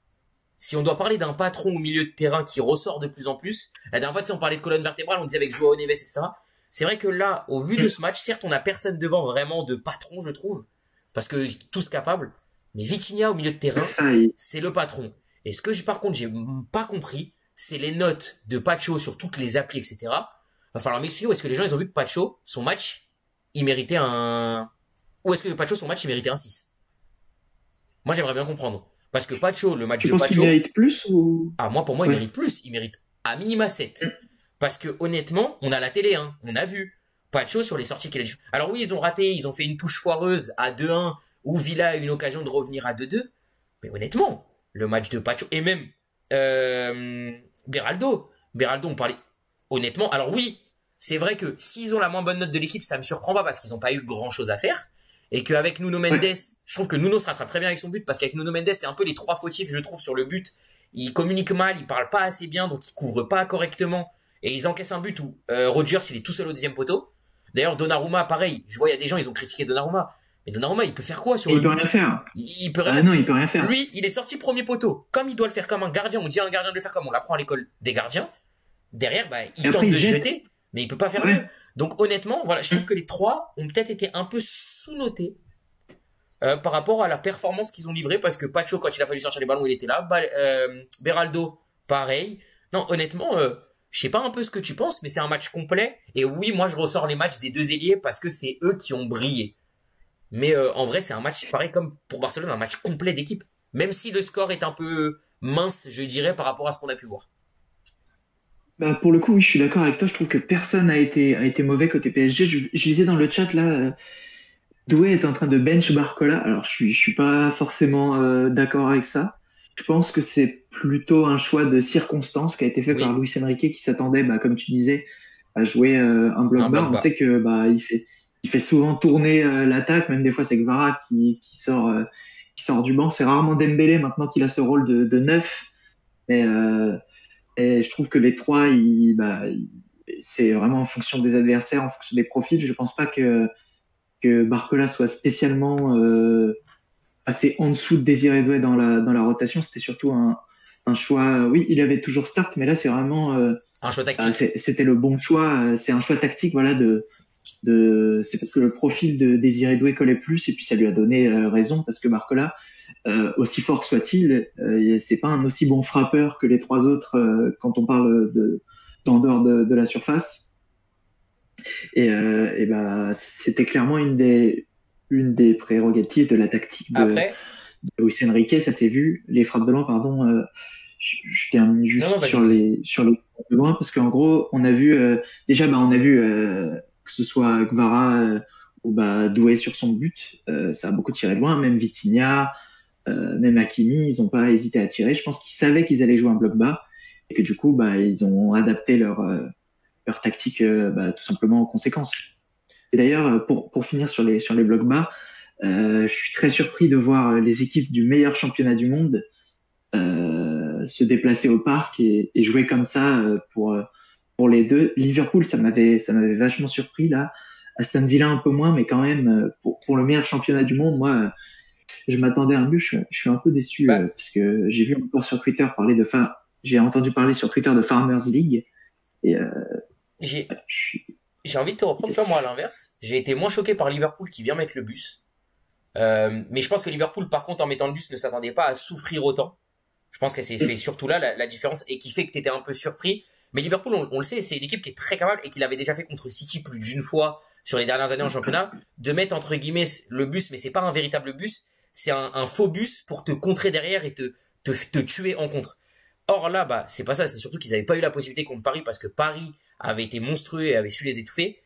Speaker 1: si on doit parler d'un patron au milieu de terrain qui ressort de plus en plus, la dernière fois, si on parlait de colonne vertébrale, on disait avec Joao Neves, etc., c'est vrai que là, au vu de ce match, certes, on n'a personne devant vraiment de patron, je trouve, parce que tous capables, mais Vitinha au milieu de terrain, c'est le patron. Et ce que par contre, j'ai pas compris, c'est les notes de Pacho sur toutes les applis, etc. Va falloir m'expliquer où est-ce que les gens, ils ont vu que Pacho, son match, il méritait un... Ou est-ce que Pacho, son match, il méritait un 6? Moi, j'aimerais bien comprendre. Parce que Pacho, le match de Pacho...
Speaker 2: Tu penses qu'il mérite plus ou...
Speaker 1: Ah, moi, pour moi, il mérite plus. Il mérite à minima 7. Parce que honnêtement, on a la télé, hein, on a vu Pacho sur les sorties qu'il a dit. Alors oui, ils ont raté, ils ont fait une touche foireuse à 2-1 où Villa a eu une occasion de revenir à 2-2. Mais honnêtement, le match de Pacho et même Beraldo, on parlait honnêtement. Alors oui, c'est vrai que s'ils ont la moins bonne note de l'équipe, ça me surprend pas parce qu'ils n'ont pas eu grand chose à faire et qu'avec Nuno Mendes, je trouve que Nuno se rattrape très bien avec son but parce qu'avec Nuno Mendes, c'est un peu les 3 fautifs, je trouve, sur le but. Il communique mal, il parle pas assez bien, donc il couvre pas correctement. Et ils encaissent un but où Rodgers, il est tout seul au 10e poteau. D'ailleurs, Donnarumma, pareil. Je vois, il y a des gens, ils ont critiqué Donnarumma. Et Donnarumma, il peut faire quoi sur
Speaker 2: Et
Speaker 1: le
Speaker 2: il peut
Speaker 1: but?
Speaker 2: rien faire.
Speaker 1: Il peut rien
Speaker 2: Ah
Speaker 1: faire.
Speaker 2: non, il peut rien faire.
Speaker 1: Lui, il est sorti premier poteau. Comme il doit le faire comme un gardien, on dit à un gardien de le faire comme on l'apprend à l'école des gardiens. Derrière, bah,
Speaker 2: Et
Speaker 1: il
Speaker 2: après,
Speaker 1: tente
Speaker 2: il
Speaker 1: de se
Speaker 2: jette.
Speaker 1: jeter, mais il peut pas faire mieux.
Speaker 2: Ouais.
Speaker 1: Donc honnêtement, voilà, je trouve que les trois ont peut-être été un peu sous-notés par rapport à la performance qu'ils ont livrée, parce que Pacho, quand il a fallu sortir les ballons, il était là. Beraldo, pareil. Non, honnêtement, je sais pas un peu ce que tu penses, mais c'est un match complet. Et oui, moi je ressors les matchs des deux ailiers parce que c'est eux qui ont brillé. Mais en vrai, c'est un match pareil comme pour Barcelone, un match complet d'équipe. Même si le score est un peu mince, je dirais, par rapport à ce qu'on a pu voir.
Speaker 2: Bah, pour le coup, oui, je suis d'accord avec toi. Je trouve que personne a été mauvais côté PSG. Je lisais dans le chat là, Doué est en train de bench Barcola. Alors, je suis pas forcément d'accord avec ça. Je pense que c'est plutôt un choix de circonstance qui a été fait par
Speaker 1: Oui,
Speaker 2: Luis Enrique qui s'attendait, bah, comme tu disais, à jouer un bloc
Speaker 1: un
Speaker 2: bas.
Speaker 1: bloc
Speaker 2: On
Speaker 1: bas.
Speaker 2: sait que bah il fait souvent tourner l'attaque. Même des fois, c'est Kvara qui sort du banc. C'est rarement Dembélé maintenant qu'il a ce rôle de neuf. Mais et je trouve que les trois, c'est vraiment en fonction des adversaires, en fonction des profils. Je pense pas que Barcola soit spécialement assez en dessous de Désiré Doué dans la rotation. C'était surtout un choix. Oui, il avait toujours start, mais là, c'est vraiment,
Speaker 1: Un choix tactique.
Speaker 2: c'était le bon choix. C'est un choix tactique, voilà, c'est parce que le profil de Désiré Doué collait plus, et puis ça lui a donné raison, parce que Barcola, aussi fort soit-il, c'est pas un aussi bon frappeur que les trois autres quand on parle d'en dehors de la surface. Et bah, c'était clairement une des prérogatives de la tactique de
Speaker 1: Après,
Speaker 2: Luis Enrique. Ça s'est vu. Les frappes de loin, pardon. Je termine
Speaker 1: non, non,
Speaker 2: juste
Speaker 1: vas-y,
Speaker 2: sur
Speaker 1: vas-y.
Speaker 2: les frappes de loin, parce qu'en gros, on a vu déjà, bah, on a vu que ce soit Kvara ou bah, Doué sur son but, ça a beaucoup tiré de loin. Même Vitinha, même Hakimi, ils n'ont pas hésité à tirer. Je pense qu'ils savaient qu'ils allaient jouer un bloc bas, et que du coup, bah, ils ont adapté leur tactique bah, tout simplement en conséquence. Et d'ailleurs, pour finir sur les blocs bas, je suis très surpris de voir les équipes du meilleur championnat du monde se déplacer au parc et jouer comme ça pour les deux. Liverpool, ça m'avait vachement surpris là. Aston Villa un peu moins, mais quand même pour le meilleur championnat du monde, moi, je m'attendais à un but. Je suis un peu déçu
Speaker 1: Bah,
Speaker 2: parce que j'ai vu encore sur Twitter j'ai entendu parler sur Twitter de Farmers League et
Speaker 1: j'ai,
Speaker 2: je suis
Speaker 1: j'ai envie de te reprendre, tu vois, moi, à l'inverse. J'ai été moins choqué par Liverpool qui vient mettre le bus. Mais je pense que Liverpool, par contre, en mettant le bus, ne s'attendait pas à souffrir autant. Je pense qu'elle s'est fait surtout là la différence et qui fait que tu étais un peu surpris. Mais Liverpool, on le sait, c'est une équipe qui est très capable et qui l'avait déjà fait contre City plus d'une fois sur les dernières années en championnat, de mettre entre guillemets le bus, mais c'est pas un véritable bus, c'est un faux bus pour te contrer derrière et te tuer en contre. Or là, bah, c'est pas ça, c'est surtout qu'ils n'avaient pas eu la possibilité contre Paris parce que Paris avait été monstrueux et avait su les étouffer.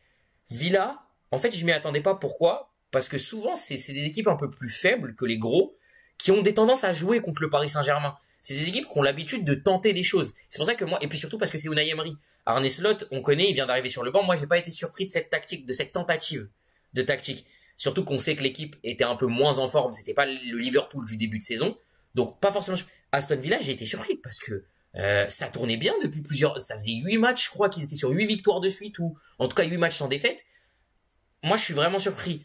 Speaker 1: Villa, en fait, je m'y attendais pas. Pourquoi? Parce que souvent, c'est des équipes un peu plus faibles que les gros qui ont des tendances à jouer contre le Paris Saint-Germain. C'est des équipes qui ont l'habitude de tenter des choses. C'est pour ça que moi, et puis surtout parce que c'est Unai Emery. Arne Slot, on connaît, il vient d'arriver sur le banc. Moi, j'ai pas été surpris de cette tactique, de cette tentative de tactique. Surtout qu'on sait que l'équipe était un peu moins en forme. C'était pas le Liverpool du début de saison. Donc, pas forcément. Aston Villa, j'ai été surpris parce que ça tournait bien depuis ça faisait 8 matchs, je crois qu'ils étaient sur 8 victoires de suite ou en tout cas 8 matchs sans défaite. Moi, je suis vraiment surpris.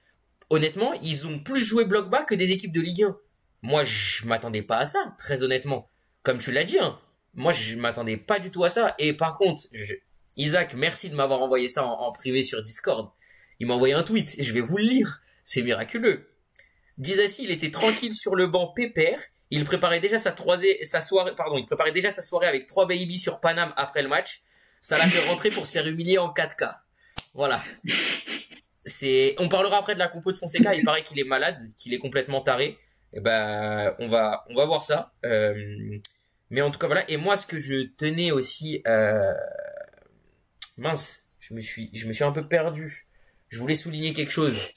Speaker 1: Honnêtement, ils ont plus joué bloc bas que des équipes de Ligue 1. Moi, je m'attendais pas à ça, très honnêtement. Comme tu l'as dit, hein, moi, je m'attendais pas du tout à ça. Et par contre, Isaac, merci de m'avoir envoyé ça en privé sur Discord. Il m'a envoyé un tweet, et je vais vous le lire. C'est miraculeux. Dizassi, il était tranquille sur le banc pépère. Il préparait déjà sa soirée, pardon, il préparait déjà sa soirée avec 3 baby sur Paname après le match. Ça l'a fait rentrer pour se faire humilier en 4K. Voilà. On parlera après de la compo de Fonseca. Il paraît qu'il est malade, qu'il est complètement taré. Et ben, on va voir ça. Mais en tout cas, voilà. Et moi, ce que je tenais aussi, mince, je me suis un peu perdu. Je voulais souligner quelque chose.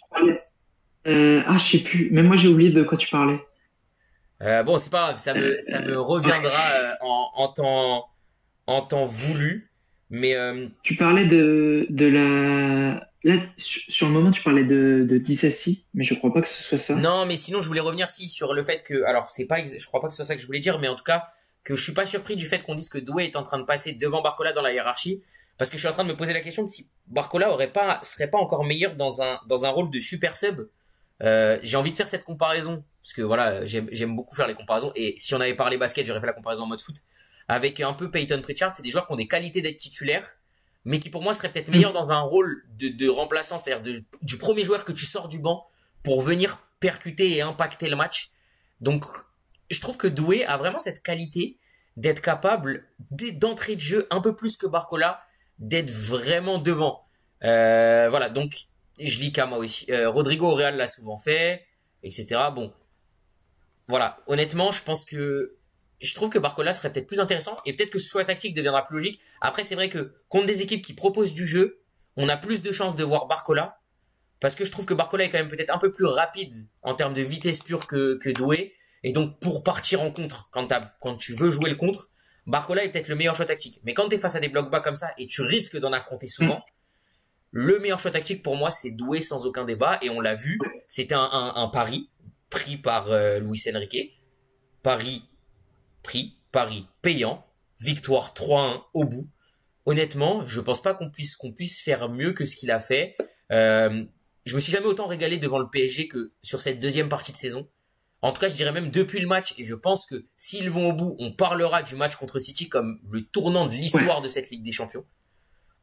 Speaker 2: je sais plus. Même moi, j'ai oublié de quoi tu parlais.
Speaker 1: Bon, c'est pas grave, ça me reviendra en temps voulu. Mais
Speaker 2: Tu parlais de la. Là, sur le moment, tu parlais de Disassi, mais je crois pas que ce soit ça.
Speaker 1: non, mais sinon, je voulais revenir si sur le fait que, alors, je crois pas que ce soit ça que je voulais dire, mais en tout cas, que je suis pas surpris du fait qu'on dise que Doué est en train de passer devant Barcola dans la hiérarchie, parce que je suis en train de me poser la question de si Barcola serait pas encore meilleur dans un rôle de super sub J'ai envie de faire cette comparaison parce que voilà, j'aime beaucoup faire les comparaisons. Et si on avait parlé basket, j'aurais fait la comparaison en mode foot avec un peu Peyton Pritchard. C'est des joueurs qui ont des qualités d'être titulaires, mais qui pour moi seraient peut-être meilleurs dans un rôle de remplaçant, c'est-à-dire du premier joueur que tu sors du banc pour venir percuter et impacter le match. Donc, je trouve que Doué a vraiment cette qualité d'être capable d'entrer de jeu un peu plus que Barcola, d'être vraiment devant. Voilà, donc je lis Kama aussi. Rodrigo au Real l'a souvent fait, etc. Bon, voilà. Honnêtement, je trouve que Barcola serait peut-être plus intéressant et peut-être que ce choix tactique deviendra plus logique. Après, c'est vrai que contre des équipes qui proposent du jeu, on a plus de chances de voir Barcola parce que je trouve que Barcola est quand même peut-être un peu plus rapide en termes de vitesse pure que Doué. Et donc, pour partir en contre, quand tu veux jouer le contre, Barcola est peut-être le meilleur choix tactique. Mais quand tu es face à des blocs bas comme ça et tu risques d'en affronter souvent, le meilleur choix tactique pour moi, c'est Doué sans aucun débat. Et on l'a vu, c'était un pari pris par Luis Enrique. Pari pris, pari payant, victoire 3-1 au bout. Honnêtement, je pense pas qu'on puisse faire mieux que ce qu'il a fait. Je me suis jamais autant régalé devant le PSG que sur cette deuxième partie de saison. En tout cas, je dirais même depuis le match, et je pense que s'ils vont au bout, on parlera du match contre City comme le tournant de l'histoire de cette Ligue des Champions.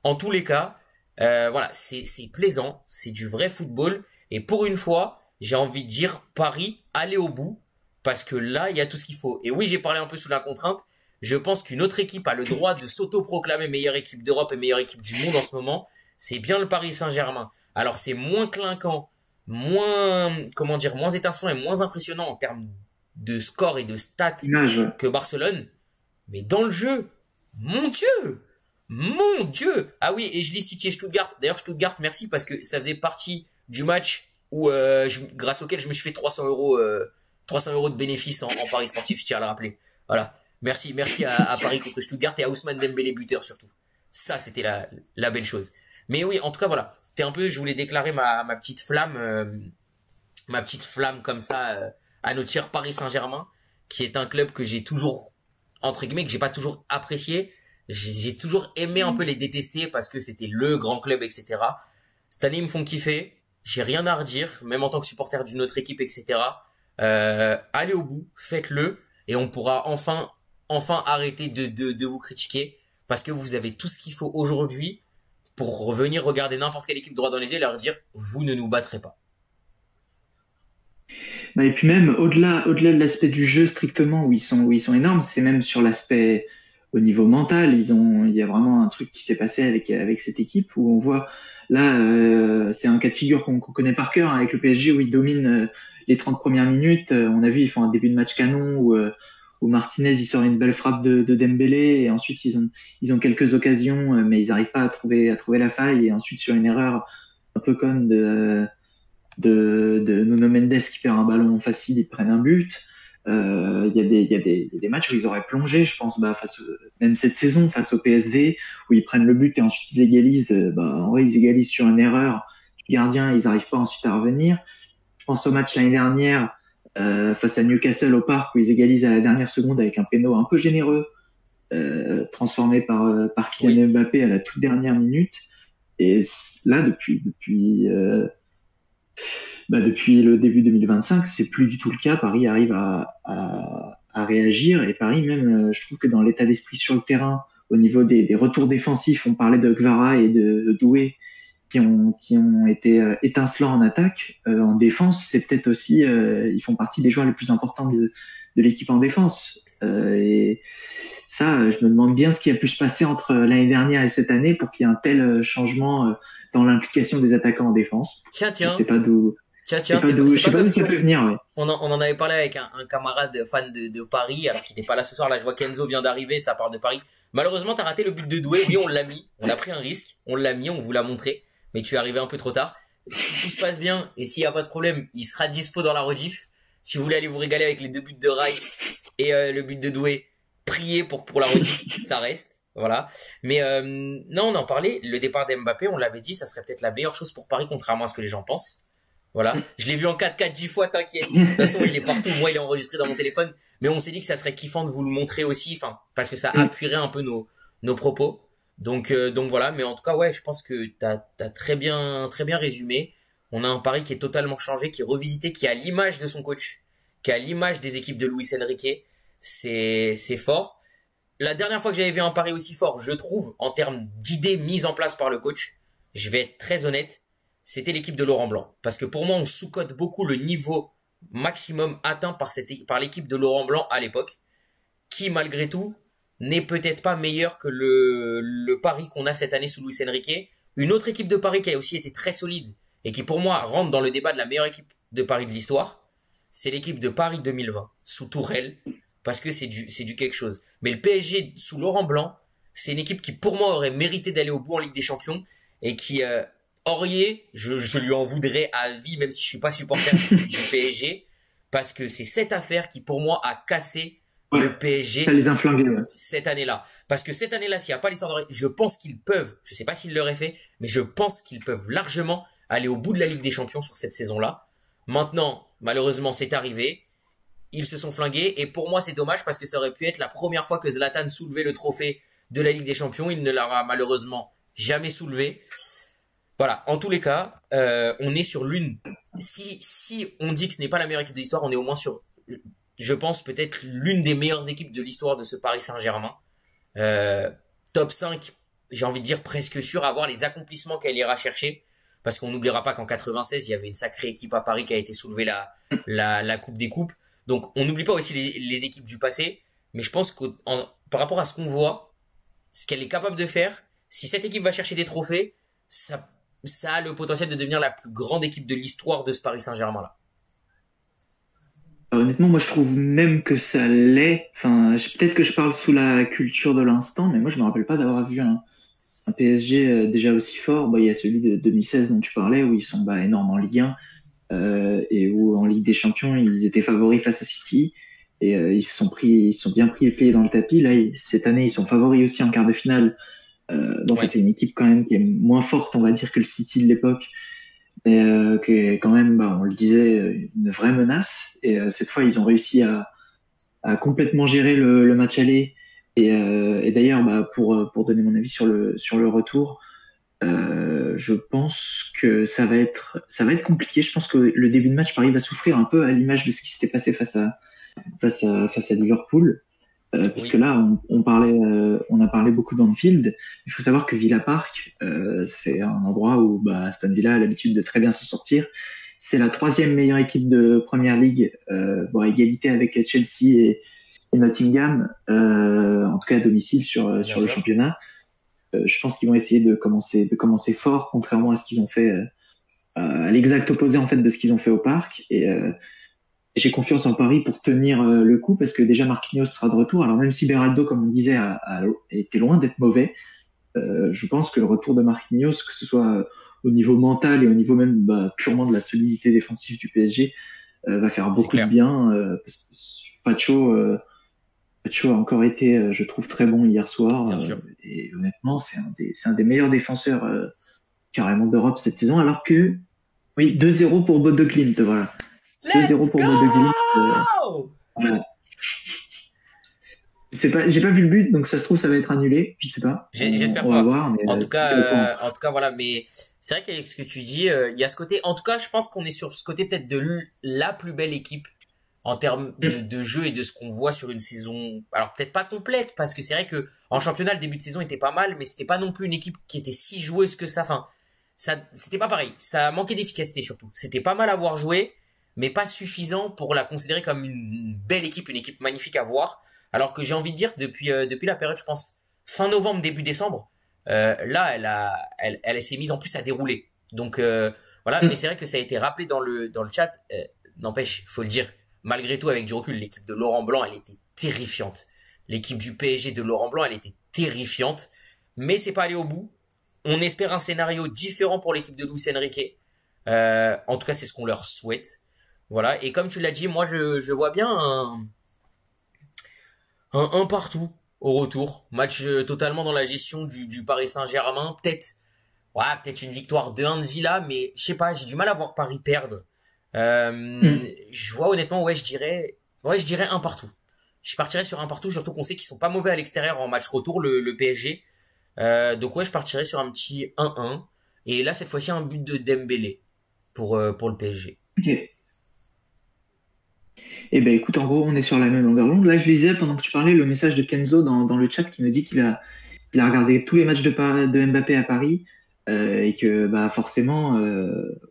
Speaker 1: En tous les cas, voilà, c'est plaisant, c'est du vrai football, et pour une fois, j'ai envie de dire Paris, allez au bout, parce que là, il y a tout ce qu'il faut. Et oui, j'ai parlé un peu sous la contrainte. Je pense qu'une autre équipe a le droit de s'auto-proclamer meilleure équipe d'Europe et meilleure équipe du monde en ce moment. C'est bien le Paris Saint-Germain. Alors c'est moins clinquant, moins étincelant et moins impressionnant en termes de score et de stats
Speaker 2: Image.
Speaker 1: que Barcelone. Mais dans le jeu, mon Dieu! Mon Dieu! Ah oui, et je lis City et Stuttgart. D'ailleurs, Stuttgart, merci parce que ça faisait partie du match où, grâce auquel je me suis fait 300 euros de bénéfices en paris sportif, je tiens à le rappeler. Voilà. Merci à Paris contre Stuttgart et à Ousmane Dembélé buteur surtout. Ça, c'était la belle chose. Mais oui, en tout cas, voilà. C'était un peu, je voulais déclarer ma petite flamme comme ça, à notre cher Paris Saint-Germain, qui est un club que j'ai toujours, entre guillemets, que j'ai pas toujours apprécié. J'ai toujours aimé un peu les détester parce que c'était le grand club, etc. Cette année, ils me font kiffer. J'ai rien à redire, même en tant que supporter d'une autre équipe, etc. Allez au bout, faites-le, et on pourra enfin arrêter de vous critiquer parce que vous avez tout ce qu'il faut aujourd'hui pour revenir regarder n'importe quelle équipe droit dans les yeux et leur dire vous ne nous battrez pas.
Speaker 2: Bah, et puis même au-delà de l'aspect du jeu strictement où ils sont énormes, c'est même sur l'aspect au niveau mental. Il y a vraiment un truc qui s'est passé avec cette équipe où on voit là, c'est un cas de figure qu'on connaît par cœur hein, avec le PSG où ils dominent les 30 premières minutes. On a vu ils font un début de match canon où Martinez il sort une belle frappe de Dembélé et ensuite ils ont quelques occasions mais ils n'arrivent pas à trouver la faille et ensuite sur une erreur un peu comme de Nuno Mendes qui perd un ballon facile, ils prennent un but. Il y a des matchs où ils auraient plongé, je pense, même cette saison face au PSV, où ils prennent le but et ensuite ils égalisent. En vrai, ils égalisent sur une erreur du gardien, ils n'arrivent pas ensuite à revenir. Je pense au match l'année dernière face à Newcastle au Parc, où ils égalisent à la dernière seconde avec un péno un peu généreux, transformé par Kylian Mbappé à la toute dernière minute. Et là, depuis le début 2025, c'est plus du tout le cas. Paris arrive à réagir et Paris même, je trouve que dans l'état d'esprit sur le terrain, au niveau des retours défensifs, on parlait de Kvara et de Doué qui ont été étincelants en attaque. En défense, c'est peut-être aussi, ils font partie des joueurs les plus importants de l'équipe en défense. Et ça, je me demande bien ce qui a pu se passer entre l'année dernière et cette année pour qu'il y ait un tel changement dans l'implication des attaquants en défense.
Speaker 1: Tiens.
Speaker 2: Je sais pas d'où.
Speaker 1: Tiens,
Speaker 2: Je sais pas d'où ça peut venir. Ouais.
Speaker 1: On en avait parlé avec un camarade fan de Paris, alors qu'il n'est pas là ce soir. Là, je vois Kenzo vient d'arriver, ça part de Paris. Malheureusement, t'as raté le but de Doué. Oui, on l'a mis. On a pris un risque. On l'a mis, on vous l'a montré. Mais tu es arrivé un peu trop tard. Si tout se passe bien et s'il n'y a pas de problème, il sera dispo dans la rediff. Si vous voulez aller vous régaler avec les 2 buts de Rice et le but de Doué, priez pour la rediff. Ça reste. Voilà. Mais non, on en parlait. Le départ d'Mbappé, on l'avait dit, ça serait peut-être la meilleure chose pour Paris, contrairement à ce que les gens pensent. Voilà. Je l'ai vu en 4K 10 fois, t'inquiète. De toute façon, il est partout. Moi, il est enregistré dans mon téléphone. Mais on s'est dit que ça serait kiffant de vous le montrer aussi, parce que ça appuierait un peu nos propos. Donc voilà. Mais en tout cas, ouais, je pense que t'as très bien résumé. On a un Paris qui est totalement changé, qui est revisité, qui est à l'image de son coach, qui est à l'image des équipes de Luis Enrique. C'est fort. La dernière fois que j'avais vu un Paris aussi fort, je trouve, en termes d'idées mises en place par le coach, je vais être très honnête, c'était l'équipe de Laurent Blanc. Parce que pour moi, on sous-cote beaucoup le niveau maximum atteint par l'équipe de Laurent Blanc à l'époque, qui malgré tout n'est peut-être pas meilleur que le Paris qu'on a cette année sous Luis Enrique. Une autre équipe de Paris qui a aussi été très solide et qui pour moi rentre dans le débat de la meilleure équipe de Paris de l'histoire, c'est l'équipe de Paris 2020 sous Tourelle, parce que c'est du quelque chose. Mais le PSG sous Laurent Blanc, c'est une équipe qui pour moi aurait mérité d'aller au bout en Ligue des Champions et qui Aurier, je lui en voudrais à vie, même si je suis pas supporter du PSG, parce que c'est cette affaire qui pour moi a cassé
Speaker 2: Ouais,
Speaker 1: le PSG
Speaker 2: ça les a flingués. Ouais.
Speaker 1: cette année-là. Parce que cette année-là, s'il n'y a pas l'histoire d'Aurier, je pense qu'ils peuvent, je sais pas s'ils l'auraient fait, mais je pense qu'ils peuvent largement aller au bout de la Ligue des Champions sur cette saison-là. Maintenant, malheureusement, c'est arrivé. Ils se sont flingués et pour moi, c'est dommage parce que ça aurait pu être la première fois que Zlatan soulevait le trophée de la Ligue des Champions. Il ne l'aura malheureusement jamais soulevé. Voilà, en tous les cas, on est sur l'une. Si on dit que ce n'est pas la meilleure équipe de l'histoire, on est au moins sur, je pense, peut-être l'une des meilleures équipes de l'histoire de ce Paris Saint-Germain. Top 5, j'ai envie de dire presque sûr, à voir les accomplissements qu'elle ira chercher. Parce qu'on n'oubliera pas qu'en 96, il y avait une sacrée équipe à Paris qui a été soulevée la Coupe des Coupes. Donc on n'oublie pas aussi les équipes du passé. Mais je pense que par rapport à ce qu'on voit, ce qu'elle est capable de faire, si cette équipe va chercher des trophées, ça a le potentiel de devenir la plus grande équipe de l'histoire de ce Paris Saint-Germain-là.
Speaker 2: Honnêtement, moi je trouve même que ça l'est. Enfin, peut-être que je parle sous la culture de l'instant, mais moi je me rappelle pas d'avoir vu un PSG déjà aussi fort. Bah, il y a celui de 2016 dont tu parlais, où ils sont énormes en Ligue 1 et où en Ligue des Champions ils étaient favoris face à City et ils se sont bien pris le pied dans le tapis. Là, cette année, ils sont favoris aussi en quart de finale. Bon, enfin,
Speaker 1: Ouais,
Speaker 2: c'est une équipe quand même qui est moins forte, on va dire, que le City de l'époque, mais qui est quand même, on le disait, une vraie menace. Et cette fois, ils ont réussi à complètement gérer le match aller. Et d'ailleurs, pour donner mon avis sur le retour, je pense que ça va être compliqué. Je pense que le début de match, Paris va souffrir un peu à l'image de ce qui s'était passé face à Liverpool. Parce que
Speaker 1: oui,
Speaker 2: là, on a parlé beaucoup d'Anfield. Il faut savoir que Villa Park, c'est un endroit où Aston Villa a l'habitude de très bien s'en sortir. C'est la troisième meilleure équipe de Première Ligue, à égalité avec Chelsea et Nottingham, en tout cas à domicile
Speaker 1: bien
Speaker 2: sur le
Speaker 1: sûr.
Speaker 2: championnat. Je pense qu'ils vont essayer de commencer fort, contrairement à ce qu'ils ont fait, à l'exact opposé en fait de ce qu'ils ont fait au Parc. Et j'ai confiance en Paris pour tenir le coup parce que déjà Marquinhos sera de retour. Alors même si Beraldo, comme on disait, a été loin d'être mauvais, je pense que le retour de Marquinhos, que ce soit au niveau mental et au niveau même purement de la solidité défensive du PSG, va faire
Speaker 1: C'est
Speaker 2: beaucoup de
Speaker 1: clair,
Speaker 2: bien parce que Pacho a encore été, je trouve, très bon hier soir.
Speaker 1: bien sûr.
Speaker 2: Et honnêtement, c'est un des meilleurs défenseurs carrément d'Europe cette saison. Alors que, oui, 2-0 pour Bodo Glimt, voilà. 2-0
Speaker 1: Let's
Speaker 2: pour Bodo Glimt.
Speaker 1: go!
Speaker 2: Voilà. J'ai pas vu le but, donc ça se trouve, ça va être annulé. Je sais pas.
Speaker 1: J'espère
Speaker 2: On va
Speaker 1: pas.
Speaker 2: voir, mais tu fais au courant.
Speaker 1: En tout cas, voilà. Mais c'est vrai qu'avec ce que tu dis, il y a ce côté. En tout cas, je pense qu'on est sur ce côté peut-être de la plus belle équipe en termes de jeu et de ce qu'on voit sur une saison. Alors peut-être pas complète, parce que c'est vrai que en championnat, le début de saison était pas mal, mais c'était pas non plus une équipe qui était si joueuse que ça. Enfin, ça, c'était pas pareil. Ça manquait d'efficacité surtout. C'était pas mal à voir jouer, mais pas suffisant pour la considérer comme une belle équipe, une équipe magnifique à voir. Alors que j'ai envie de dire depuis la période, je pense fin novembre, début décembre, là, elle s'est mise en plus à dérouler. Donc voilà, mais c'est vrai que ça a été rappelé dans le chat. N'empêche, faut le dire, malgré tout, avec du recul, l'équipe de Laurent Blanc, elle était terrifiante. L'équipe du PSG de Laurent Blanc, elle était terrifiante. Mais c'est pas allé au bout. On espère un scénario différent pour l'équipe de Luis Enrique. En tout cas, c'est ce qu'on leur souhaite. Voilà. Et comme tu l'as dit, moi, je vois bien un partout au retour. Match totalement dans la gestion du Paris Saint-Germain. Peut-être une victoire de 1 de Villa, mais je sais pas, j'ai du mal à voir Paris perdre.
Speaker 2: Mm.
Speaker 1: Je vois honnêtement, je dirais un partout. Je partirais sur un partout, surtout qu'on sait qu'ils sont pas mauvais à l'extérieur en match retour, le PSG. Donc ouais, je partirais sur un petit 1-1. Et là, cette fois-ci, un but de Dembélé. pour le PSG.
Speaker 2: Ok. Eh ben écoute, en gros, on est sur la même longueur d'onde. Là, je lisais pendant que tu parlais le message de Kenzo dans le chat qui nous dit qu'il a regardé tous les matchs de Mbappé à Paris et que bah forcément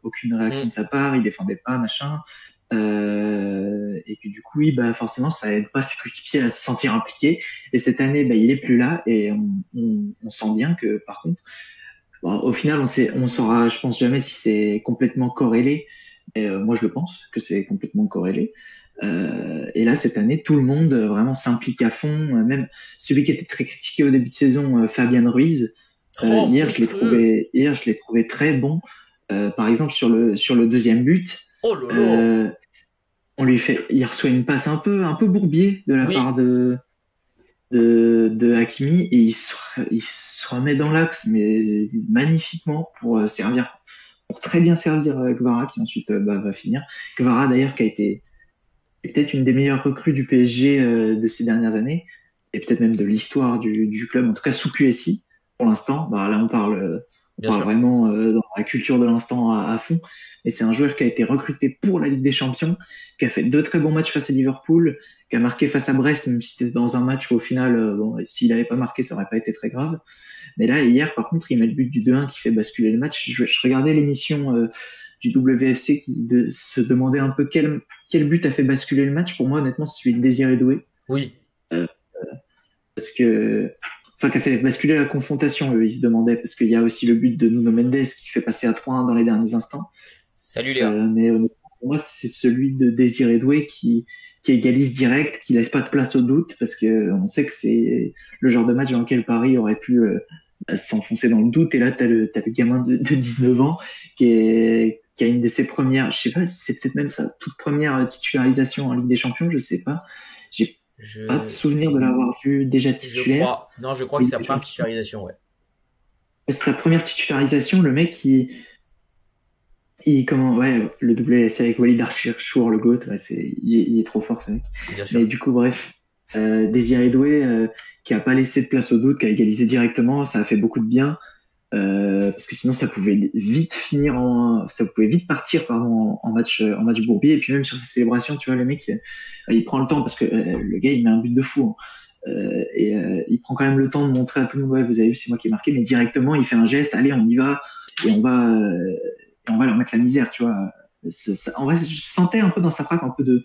Speaker 2: aucune réaction
Speaker 1: Mm.
Speaker 2: de sa part, il défendait pas, machin. Et que du coup, oui, bah forcément, ça aide pas ses coéquipiers à se sentir impliqués. Et cette année, bah, il est plus là et on sent bien que par contre, bon, au final, on saura, je pense jamais si c'est complètement corrélé. Et moi, je le pense que c'est complètement corrélé. Et là, cette année, tout le monde vraiment s'implique à fond. Même celui qui était très critiqué au début de saison, Fabian Ruiz.
Speaker 1: Oh, monstrueux!
Speaker 2: Hier, je l'ai trouvé très bon. Par exemple, sur le deuxième but,
Speaker 1: Oh lolo!
Speaker 2: euh, il reçoit une passe un peu bourbier de la part
Speaker 1: Oui,
Speaker 2: de Hakimi et il se remet dans l'axe, mais magnifiquement pour très bien servir Kvara qui ensuite bah, va finir. Kvara d'ailleurs qui a été peut-être une des meilleures recrues du PSG de ces dernières années et peut-être même de l'histoire du club, en tout cas sous QSI pour l'instant. Bah, là on
Speaker 1: bien
Speaker 2: parle
Speaker 1: sûr.
Speaker 2: vraiment dans la culture de l'instant à fond. Et c'est un joueur qui a été recruté pour la Ligue des Champions, qui a fait deux très bons matchs face à Liverpool, qui a marqué face à Brest, même si c'était dans un match où au final, bon, s'il n'avait pas marqué, ça aurait pas été très grave. Mais là, hier, par contre, il met le but du 2-1 qui fait basculer le match. Je regardais l'émission du WFC se demandait un peu quel but a fait basculer le match. Pour moi, honnêtement, c'est celui de Désiré Doué.
Speaker 1: Oui,
Speaker 2: Euh, parce que, enfin, qui a fait basculer la confrontation, eux, ils se demandaient, parce qu'il y a aussi le but de Nuno Mendes qui fait passer à 3-1 dans les derniers instants.
Speaker 1: salut Léa.
Speaker 2: Mais pour moi, c'est celui de Désiré Doué qui égalise direct, qui laisse pas de place au doute, parce que on sait que c'est le genre de match dans lequel Paris aurait pu s'enfoncer dans le doute. Et là, t'as le gamin de 19 ans qui a une de ses premières, je sais pas, c'est peut-être même sa toute première titularisation en Ligue des Champions, je sais pas. J'ai pas de
Speaker 1: Je,
Speaker 2: souvenir de l'avoir vu déjà
Speaker 1: je
Speaker 2: titulaire.
Speaker 1: crois. Non, je crois que
Speaker 2: Et
Speaker 1: c'est sa première titularisation, ouais.
Speaker 2: sa première titularisation, le mec comment, ouais, le WC avec Walid Archirchour, le GOAT, ouais, il est trop fort ce mec.
Speaker 1: Bien
Speaker 2: Mais
Speaker 1: sûr.
Speaker 2: du coup, bref, Désiré Doué, qui a pas laissé de place au doute, qui a égalisé directement, ça a fait beaucoup de bien. Parce que sinon ça pouvait vite partir pardon en match bourbier et puis même sur ses célébrations tu vois le mec il prend le temps parce que le gars il met un but de fou hein. Il prend quand même le temps de montrer à tout le monde ouais vous avez vu c'est moi qui ai marqué mais directement il fait un geste allez on y va et
Speaker 1: Oui.
Speaker 2: on va leur mettre la misère tu vois en vrai je sentais un peu dans sa frappe un peu de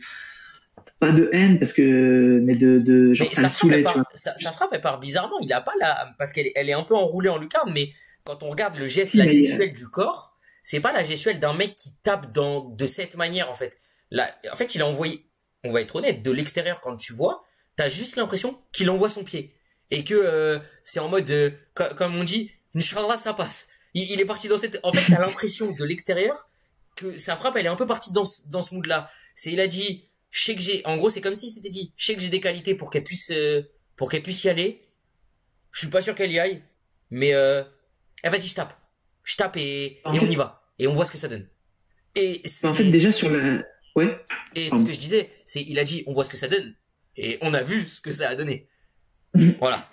Speaker 2: pas de haine parce que mais de
Speaker 1: Mais
Speaker 2: genre ça le saoulait tu vois
Speaker 1: sa frappe, elle part bizarrement. Il a pas la, parce elle est un peu enroulée en lucarne, mais quand on regarde le geste,
Speaker 2: si
Speaker 1: la
Speaker 2: mais
Speaker 1: gestuelle du corps, c'est pas la gestuelle d'un mec qui tape de cette manière, en fait. Là, en fait, il a envoyé, on va être honnête, de l'extérieur, quand tu vois, t'as juste l'impression qu'il envoie son pied. Et que, c'est en mode, comme on dit, Inch'Allah, ça passe. Il est parti dans cette, en fait, t'as l'impression de l'extérieur que sa frappe, elle est un peu partie dans ce mood-là. Il a dit, je sais que j'ai, en gros, c'est comme s'il s'était dit, je sais que j'ai des qualités pour qu'elle puisse y aller. Je suis pas sûr qu'elle y aille, mais vas-y, je tape
Speaker 2: en
Speaker 1: et on y
Speaker 2: fait
Speaker 1: va et on voit ce que ça donne. Et
Speaker 2: en fait déjà sur la ouais
Speaker 1: ce
Speaker 2: pardon.
Speaker 1: que je disais, c'est il a dit, on voit ce que ça donne et on a vu ce que ça a donné. Voilà.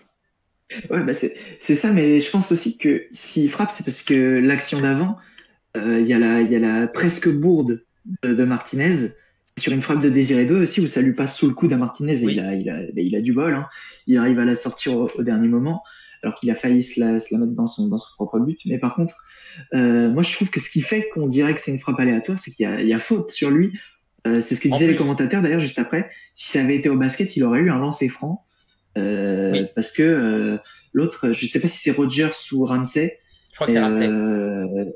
Speaker 2: Ouais, bah c'est ça, mais je pense aussi que s'il frappe, c'est parce que l'action d'avant, il y a la presque bourde de Martinez. C'est sur une frappe de Désiré 2 aussi où ça lui passe sous le coude à Martinez et
Speaker 1: Oui.
Speaker 2: il a du bol. Hein. Il arrive à la sortir au dernier moment, alors qu'il a failli se la mettre dans son propre but. Mais par contre, moi je trouve que ce qui fait qu'on dirait que c'est une frappe aléatoire, c'est il y a faute sur lui. C'est ce que
Speaker 1: En
Speaker 2: disaient les
Speaker 1: plus,
Speaker 2: commentateurs d'ailleurs juste après. Si ça avait été au basket, il aurait eu un lancer franc.
Speaker 1: oui.
Speaker 2: Parce que l'autre, je sais pas si c'est Rogers ou Ramsey,
Speaker 1: Je crois que c'est
Speaker 2: mais
Speaker 1: Ramsey.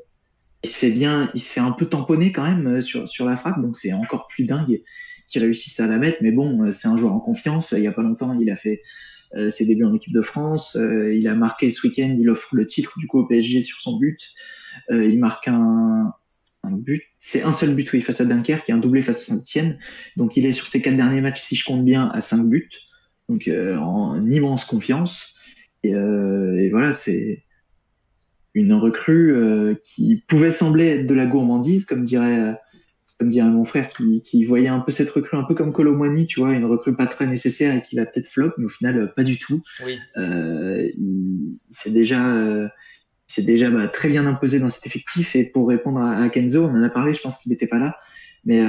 Speaker 2: il se fait un peu tamponner quand même sur la frappe, donc c'est encore plus dingue qu'il réussisse à la mettre. Mais bon, c'est un joueur en confiance. Il y a pas longtemps, il a fait ses débuts en équipe de France. Il a marqué ce week-end, il offre le titre du coup au PSG sur son but. Il marque un but, c'est un seul but oui face à Dunkerque, et un doublé face à Saint-Etienne. Donc il est sur ses 4 derniers matchs, si je compte bien, à 5 buts. Donc en immense confiance. Et voilà, c'est une recrue qui pouvait sembler être de la gourmandise, comme dirait mon frère, qui voyait un peu cette recrue un peu comme Colomwani, tu vois, une recrue pas très nécessaire et qui va peut-être flop, mais au final pas du tout.
Speaker 1: Oui.
Speaker 2: Il s'est déjà s'est déjà très bien imposé dans cet effectif. Et pour répondre à Kenzo, on en a parlé, je pense qu'il n'était pas là. Mais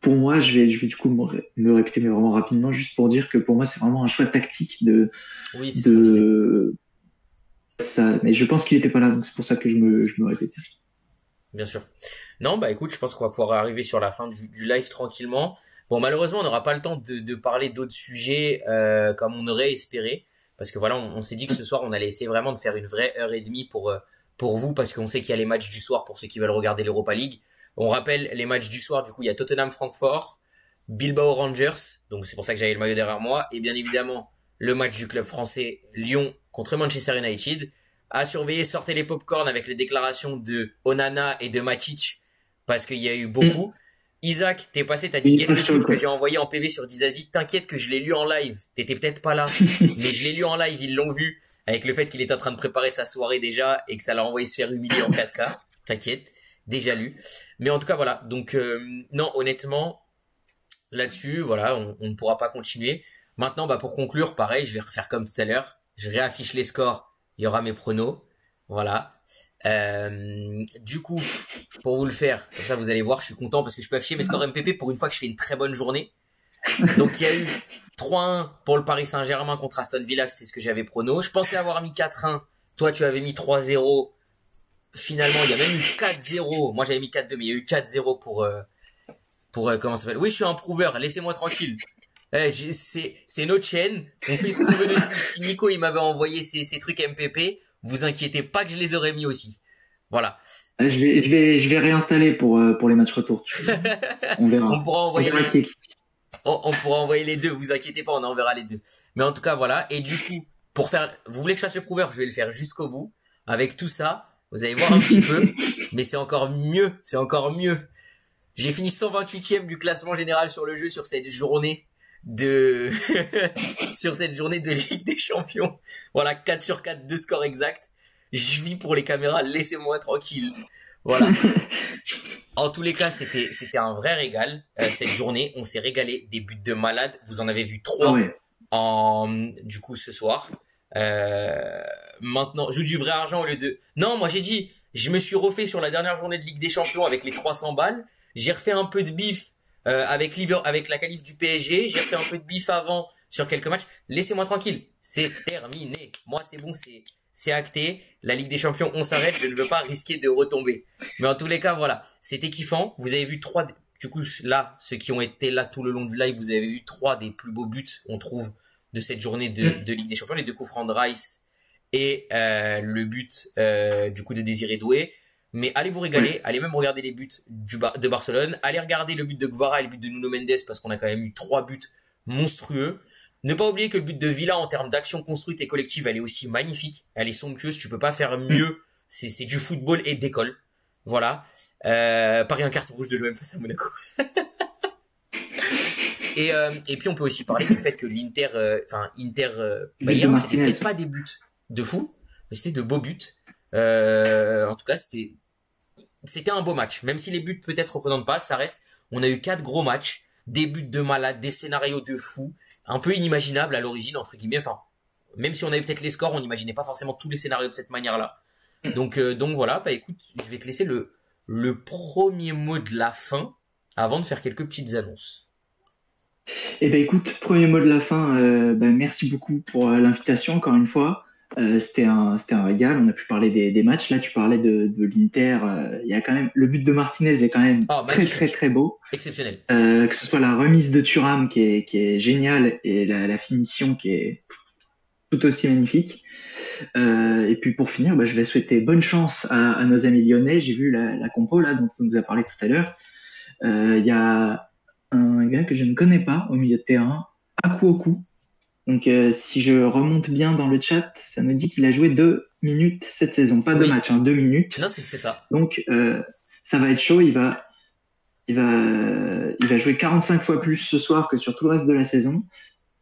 Speaker 2: pour moi, je vais du coup me répéter, mais vraiment rapidement, juste pour dire que pour moi, c'est vraiment un choix tactique
Speaker 1: Oui, c'est ce qu'on disait.
Speaker 2: ça. Mais je pense qu'il n'était pas là, donc c'est pour ça que je me répète.
Speaker 1: Bien sûr. Non, bah écoute, je pense qu'on va pouvoir arriver sur la fin du live tranquillement. Bon, malheureusement, on n'aura pas le temps de parler d'autres sujets comme on aurait espéré. Parce que voilà, on s'est dit que ce soir, on allait essayer vraiment de faire une vraie heure et demie pour vous, parce qu'on sait qu'il y a les matchs du soir pour ceux qui veulent regarder l'Europa League. On rappelle les matchs du soir, du coup, il y a Tottenham-Francfort, Bilbao Rangers, donc c'est pour ça que j'avais le maillot derrière moi, et bien évidemment, le match du club français Lyon contre Manchester United. À surveiller, sortez les popcorn avec les déclarations de Onana et de Matic, parce qu'il y a eu beaucoup. Isaac, t'es passé, t'as dit
Speaker 2: Oui,
Speaker 1: get le tweet que j'ai envoyé en PV sur Dizazi. T'inquiète que je l'ai lu en live. T'étais peut-être pas là, mais je l'ai lu en live, ils l'ont vu, avec le fait qu'il est en train de préparer sa soirée déjà et que ça l'a envoyé se faire humilier en 4K. T'inquiète, déjà lu. Mais en tout cas, voilà. Donc, non, honnêtement, là-dessus, voilà, on ne pourra pas continuer. Maintenant, bah, pour conclure, pareil, je vais refaire comme tout à l'heure. Je réaffiche les scores. Il y aura mes pronos. Voilà. Du coup, pour vous le faire, comme ça vous allez voir, je suis content parce que je peux afficher mes scores MPP pour une fois que je fais une très bonne journée. Donc il y a eu 3-1 pour le Paris Saint-Germain contre Aston Villa, c'était ce que j'avais prono. Je pensais avoir mis 4-1, toi tu avais mis 3-0. Finalement, il y a même eu 4-0. Moi j'avais mis 4-2, mais il y a eu 4-0 pour comment ça s'appelle. Oui, je suis un prouveur, laissez-moi tranquille. C'est notre chaîne, on fait ce qu'on veut dessus. Si Nico il m'avait envoyé ses trucs MPP, vous inquiétez pas que je les aurais mis aussi. Voilà.
Speaker 2: Je vais réinstaller pour les matchs retour. On verra.
Speaker 1: On pourra
Speaker 2: On
Speaker 1: envoyer
Speaker 2: verra qui est qui.
Speaker 1: on pourra envoyer les deux, vous inquiétez pas, on enverra les deux. Mais en tout cas, voilà. Et du coup, vous voulez que je fasse le prouveur, je vais le faire jusqu'au bout. Avec tout ça, vous allez voir un petit peu. Mais c'est encore mieux, c'est encore mieux. J'ai fini 128e du classement général sur le jeu sur cette journée de, sur cette journée de Ligue des Champions. Voilà, 4 sur 4, 2 scores exacts. Je vis pour les caméras, laissez-moi tranquille. Voilà. En tous les cas, c'était un vrai régal cette journée. On s'est régalé, des buts de malade. Vous en avez vu
Speaker 2: Ah
Speaker 1: 3
Speaker 2: ouais.
Speaker 1: du coup ce soir. Maintenant, joue du vrai argent au lieu de. Non, moi j'ai dit, je me suis refait sur la dernière journée de Ligue des Champions avec les 300 balles. J'ai refait un peu de bif avec la qualif du PSG. J'ai refait un peu de bif avant sur quelques matchs. Laissez-moi tranquille, c'est terminé. Moi c'est bon, c'est acté. La Ligue des Champions, on s'arrête. Je ne veux pas risquer de retomber. Mais en tous les cas, voilà, c'était kiffant. Vous avez vu du coup là, ceux qui ont été là tout le long du live, vous avez vu 3 des plus beaux buts, on trouve, de cette journée de Ligue des Champions, les 2 coups francs de Rice et le but du coup de Désiré Doué. Mais allez vous régaler, allez même regarder les buts de Barcelone, allez regarder le but de Guevara et le but de Nuno Mendes parce qu'on a quand même eu 3 buts monstrueux. Ne pas oublier que le but de Villa en termes d'action construite et collective, elle est aussi magnifique, elle est somptueuse, tu peux pas faire mieux, c'est du football et d'école. Voilà. Paris un carton rouge de l'OM face à Monaco. Et puis on peut aussi parler du fait que Inter Bayern, c'était peut-être pas des buts de fou, mais c'était de beaux buts. En tout cas, c'était un beau match. Même si les buts peut-être représentent pas, ça reste. On a eu 4 gros matchs, des buts de malade, des scénarios de fou, un peu inimaginables à l'origine entre guillemets. Enfin, même si on avait peut-être les scores, on n'imaginait pas forcément tous les scénarios de cette manière-là. Donc voilà. Bah écoute, je vais te laisser le premier mot de la fin avant de faire quelques petites annonces.
Speaker 2: Eh ben écoute, premier mot de la fin, merci beaucoup pour l'invitation encore une fois. C'était un régal, on a pu parler des matchs. Là, tu parlais de l'Inter. Il y a quand même le but de Martinez est quand même très très très beau.
Speaker 1: Exceptionnel.
Speaker 2: Que ce soit la remise de Thuram qui est géniale et la finition qui est tout aussi magnifique. Et puis pour finir, je vais souhaiter bonne chance à nos amis lyonnais. J'ai vu la compo là dont on nous a parlé tout à l'heure. Il y a un gars que je ne connais pas au milieu de terrain, Akuoku. Donc si je remonte bien dans le chat, ça nous dit qu'il a joué 2 minutes cette saison, pas 2 matchs, 2 minutes.
Speaker 1: Non, c'est ça.
Speaker 2: Donc ça va être chaud. Il va jouer 45 fois plus ce soir que sur tout le reste de la saison.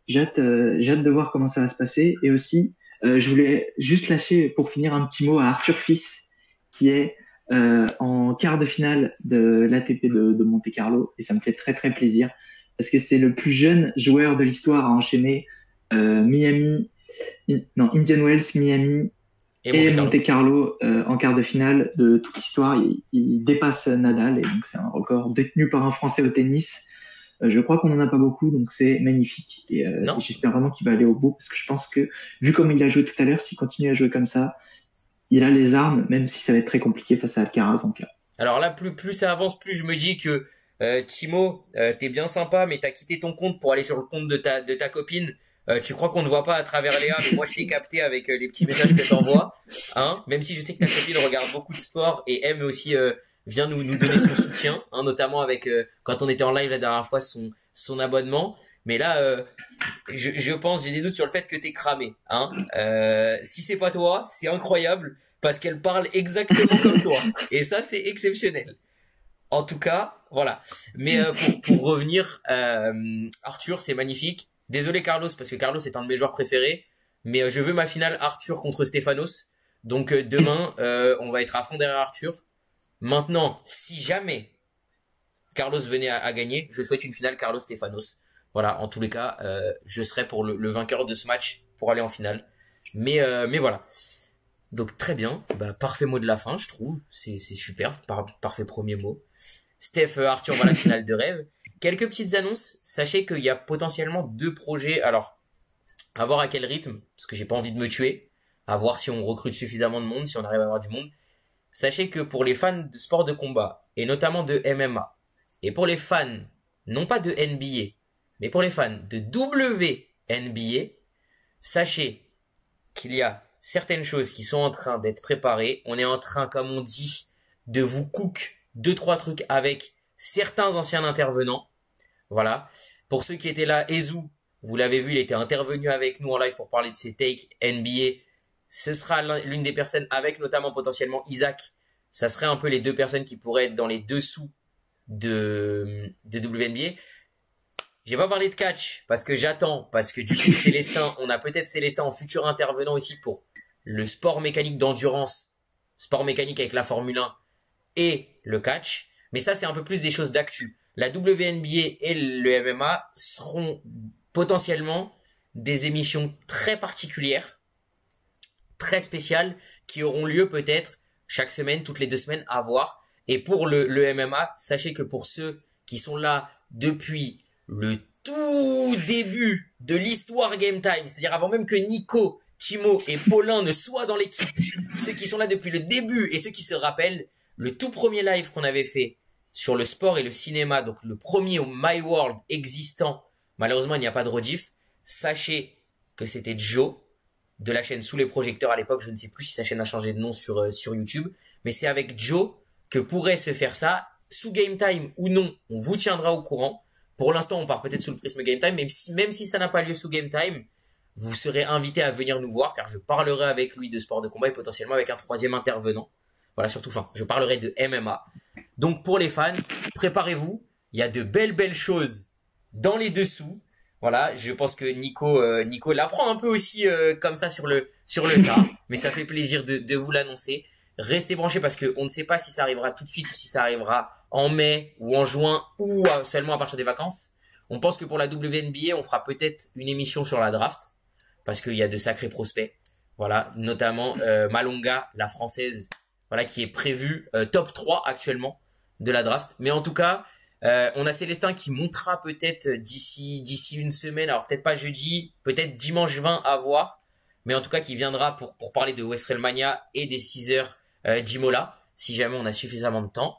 Speaker 2: J'ai hâte de voir comment ça va se passer. Et aussi, je voulais juste lâcher pour finir un petit mot à Arthur Fils, qui est en quart de finale de l'ATP de Monte-Carlo, et ça me fait très très plaisir parce que c'est le plus jeune joueur de l'histoire à enchaîner Indian Wells, Miami
Speaker 1: Et
Speaker 2: Et
Speaker 1: Monte Carlo.
Speaker 2: Monte Carlo, en quart de finale de toute l'histoire, il dépasse Nadal, et donc c'est un record détenu par un Français au tennis. Je crois qu'on en a pas beaucoup, donc c'est magnifique. Et
Speaker 1: Non?
Speaker 2: j'espère vraiment qu'il va aller au bout, parce que je pense que, vu comme il a joué tout à l'heure, s'il continue à jouer comme ça, il a les armes, même si ça va être très compliqué face à Alcaraz en cas.
Speaker 1: Alors là, plus ça avance, plus je me dis que Timo, t'es bien sympa, mais t'as quitté ton compte pour aller sur le compte de ta copine. Tu crois qu'on ne voit pas à travers Léa, mais moi je t'ai capté avec les petits messages que t'envoies, hein. Même si je sais que ta copine regarde beaucoup de sport et aime aussi vient nous donner son soutien, hein, notamment avec quand on était en live la dernière fois son abonnement. Mais là, je pense, j'ai des doutes sur le fait que t'es cramé, hein. Si c'est pas toi, c'est incroyable parce qu'elle parle exactement comme toi. Et ça, c'est exceptionnel. En tout cas, voilà. Mais pour revenir, Arthur, c'est magnifique. Désolé Carlos, parce que Carlos est un de mes joueurs préférés. Mais je veux ma finale Arthur contre Stefanos. Donc demain, on va être à fond derrière Arthur. Maintenant, si jamais Carlos venait à gagner, je souhaite une finale Carlos-Stefanos. Voilà, en tous les cas, je serai pour le vainqueur de ce match pour aller en finale. Mais voilà. Donc très bien, bah, parfait mot de la fin, je trouve. C'est super, parfait premier mot. Steph, Arthur, voilà, finale de rêve. Quelques petites annonces. Sachez qu'il y a potentiellement 2 projets. Alors, à voir à quel rythme, parce que j'ai pas envie de me tuer. À voir si on recrute suffisamment de monde, si on arrive à avoir du monde. Sachez que pour les fans de sport de combat, et notamment de MMA, et pour les fans, non pas de NBA, mais pour les fans de WNBA, sachez qu'il y a certaines choses qui sont en train d'être préparées. On est en train, comme on dit, de vous cook 2-3 trucs avec certains anciens intervenants. Voilà. Pour ceux qui étaient là, Ezu, vous l'avez vu, il était intervenu avec nous en live pour parler de ses takes NBA. Ce sera l'une des personnes avec notamment potentiellement Isaac. Ça serait un peu les 2 personnes qui pourraient être dans les dessous de WNBA. J'ai pas parlé de catch parce que j'attends, parce que du coup Célestin, on a peut-être Célestin en futur intervenant aussi pour le sport mécanique d'endurance, sport mécanique avec la Formule 1 et le catch. Mais ça, c'est un peu plus des choses d'actu. La WNBA et le MMA seront potentiellement des émissions très particulières, très spéciales, qui auront lieu peut-être chaque semaine, toutes les 2 semaines à voir. Et pour le MMA, sachez que pour ceux qui sont là depuis le tout début de l'histoire Game Time, c'est-à-dire avant même que Nico, Timo et Paulin ne soient dans l'équipe, ceux qui sont là depuis le début et ceux qui se rappellent, le tout premier live qu'on avait fait sur le sport et le cinéma, donc le premier au My World existant, malheureusement il n'y a pas de rediff, sachez que c'était Joe, de la chaîne Sous les projecteurs à l'époque, je ne sais plus si sa chaîne a changé de nom sur YouTube, mais c'est avec Joe que pourrait se faire ça, sous Game Time ou non, on vous tiendra au courant. Pour l'instant, on part peut-être sous le prisme Game Time, même si ça n'a pas lieu sous Game Time, vous serez invité à venir nous voir, car je parlerai avec lui de sport de combat et potentiellement avec un 3e intervenant. Voilà, surtout, je parlerai de MMA. Donc pour les fans, préparez-vous, il y a de belles choses dans les dessous. Voilà, je pense que Nico l'apprend un peu aussi comme ça sur le tas, mais ça fait plaisir de vous l'annoncer. Restez branchés parce qu'on ne sait pas si ça arrivera tout de suite ou si ça arrivera en mai ou en juin ou seulement à partir des vacances. On pense que pour la WNBA, on fera peut-être une émission sur la draft parce qu'il y a de sacrés prospects. Voilà, notamment Malonga, la française, voilà, qui est prévue top 3 actuellement de la draft. Mais en tout cas, on a Célestin qui montera peut-être d'ici une semaine, alors peut-être pas jeudi, peut-être dimanche 20 à voir, mais en tout cas qui viendra pour parler de WrestleMania et des 6 heures d'Imola, si jamais on a suffisamment de temps.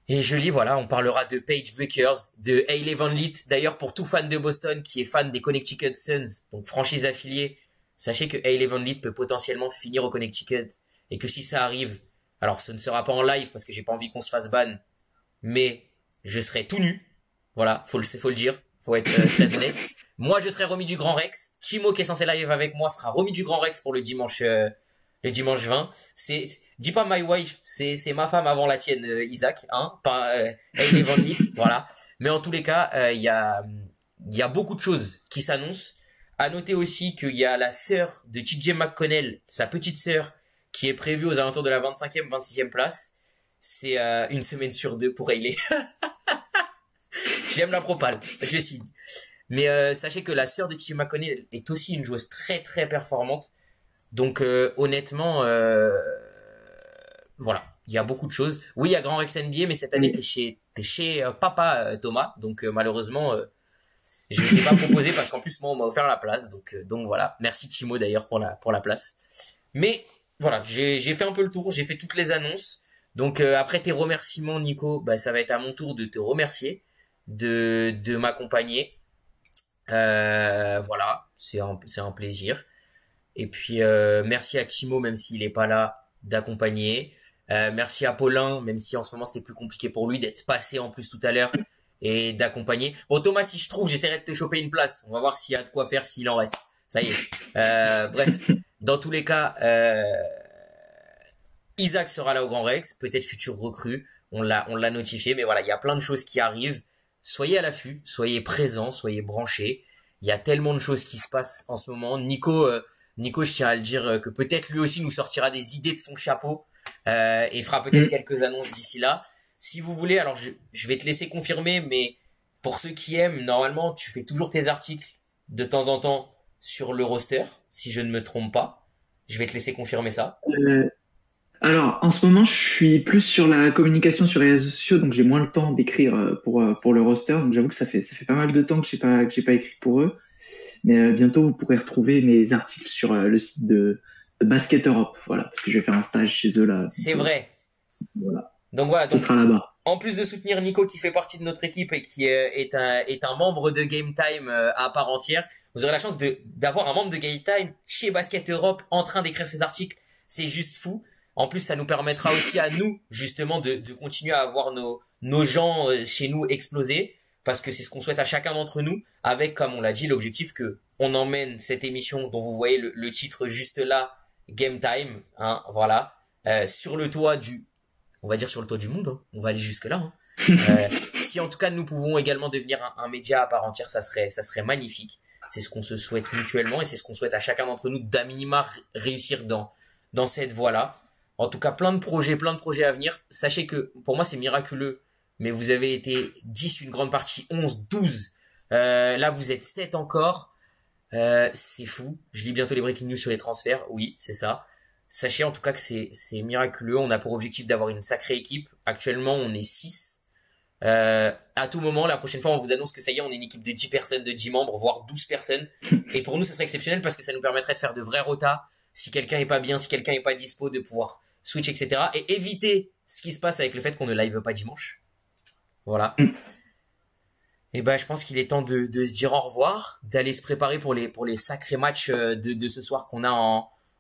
Speaker 1: Et je lis, voilà, on parlera de Paige Buckers, de Hailey Van Lith. D'ailleurs, pour tout fan de Boston qui est fan des Connecticut Suns, donc franchise affiliée, sachez que Hailey Van Lith peut potentiellement finir au Connecticut. Et que si ça arrive, alors ce ne sera pas en live parce que j'ai pas envie qu'on se fasse ban, mais je serai tout nu. Voilà, faut le dire, faut être très honnête. Moi, je serai remis du Grand Rex. Timo, qui est censé live avec moi, sera remis du Grand Rex pour le dimanche 20. Dis pas my wife, c'est ma femme avant la tienne, Isaac, hein, pas Hailey Van Lith, voilà. Mais en tous les cas, il y a beaucoup de choses qui s'annoncent. À noter aussi qu'il y a la sœur de TJ McConnell, sa petite sœur, qui est prévue aux alentours de la 25e, 26e place. C'est une semaine sur 2 pour Hailey. J'aime la propale, je signe. Mais sachez que la sœur de TJ McConnell est aussi une joueuse très très performante. Donc honnêtement, voilà, il y a beaucoup de choses. Oui, il y a Grand Rex NBA, mais cette année t'es chez papa Thomas, donc malheureusement je ne t'ai pas proposé parce qu'en plus moi on m'a offert la place, donc voilà. Merci Timo d'ailleurs pour la place. Mais voilà, j'ai fait un peu le tour, j'ai fait toutes les annonces. Donc après tes remerciements Nico, bah ça va être à mon tour de te remercier, de m'accompagner. Voilà, c'est un plaisir. Et puis merci à Timo même s'il est pas là d'accompagner. Merci à Paulin même si en ce moment c'était plus compliqué pour lui d'être passé en plus tout à l'heure et d'accompagner. Bon Thomas, si je trouve, j'essaierai de te choper une place. On va voir s'il y a de quoi faire, s'il en reste. Ça y est. Bref, dans tous les cas, Isaac sera là au Grand Rex, peut-être futur recrue. On l'a notifié, mais voilà, il y a plein de choses qui arrivent. Soyez à l'affût, soyez présents, soyez branchés. Il y a tellement de choses qui se passent en ce moment. Nico, je tiens à le dire que peut-être lui aussi nous sortira des idées de son chapeau et fera peut-être quelques annonces d'ici là. Si vous voulez, alors je vais te laisser confirmer, mais pour ceux qui aiment, normalement, tu fais toujours tes articles de temps en temps sur le roster, si je ne me trompe pas. Je vais te laisser confirmer ça.
Speaker 2: Euh, Alors, en ce moment, je suis plus sur la communication sur les réseaux sociaux, donc j'ai moins le temps d'écrire pour le roster. Donc j'avoue que ça fait pas mal de temps que j'ai pas écrit pour eux. Mais bientôt, vous pourrez retrouver mes articles sur le site de Basket Europe, voilà, parce que je vais faire un stage chez eux là.
Speaker 1: C'est
Speaker 2: Donc,
Speaker 1: vrai.
Speaker 2: voilà,
Speaker 1: Donc voilà,
Speaker 2: ce
Speaker 1: donc
Speaker 2: sera là-bas.
Speaker 1: en plus de soutenir Nico qui fait partie de notre équipe et qui est un membre de Game Time à part entière, vous aurez la chance d'avoir un membre de Game Time chez Basket Europe en train d'écrire ses articles. C'est juste fou. En plus, ça nous permettra aussi à nous justement de continuer à avoir nos gens chez nous exploser parce que c'est ce qu'on souhaite à chacun d'entre nous avec, comme on l'a dit, l'objectif que on emmène cette émission dont vous voyez le titre juste là, Game Time, hein, voilà, sur le toit on va dire sur le toit du monde, hein. On va aller jusque là, hein. Si en tout cas nous pouvons également devenir un média à part entière, ça serait magnifique. C'est ce qu'on se souhaite mutuellement et c'est ce qu'on souhaite à chacun d'entre nous d'à minima réussir dans cette voie-là. En tout cas, plein de projets à venir. Sachez que pour moi c'est miraculeux, mais vous avez été 10, une grande partie 11, 12. Là vous êtes 7 encore. C'est fou. Je lis bientôt les breaking news sur les transferts. Oui, c'est ça. Sachez en tout cas que c'est miraculeux. On a pour objectif d'avoir une sacrée équipe. Actuellement, on est 6. À tout moment, la prochaine fois, on vous annonce que ça y est, on est une équipe de 10 personnes, de 10 membres, voire 12 personnes. Et pour nous, ça serait exceptionnel parce que ça nous permettrait de faire de vrais rotas. Si quelqu'un est pas bien, si quelqu'un est pas dispo, de pouvoir switch, etc. Et éviter ce qui se passe avec le fait qu'on ne live pas dimanche. Voilà. Et ben, je pense qu'il est temps de se dire au revoir, d'aller se préparer pour les sacrés matchs de ce soir qu'on a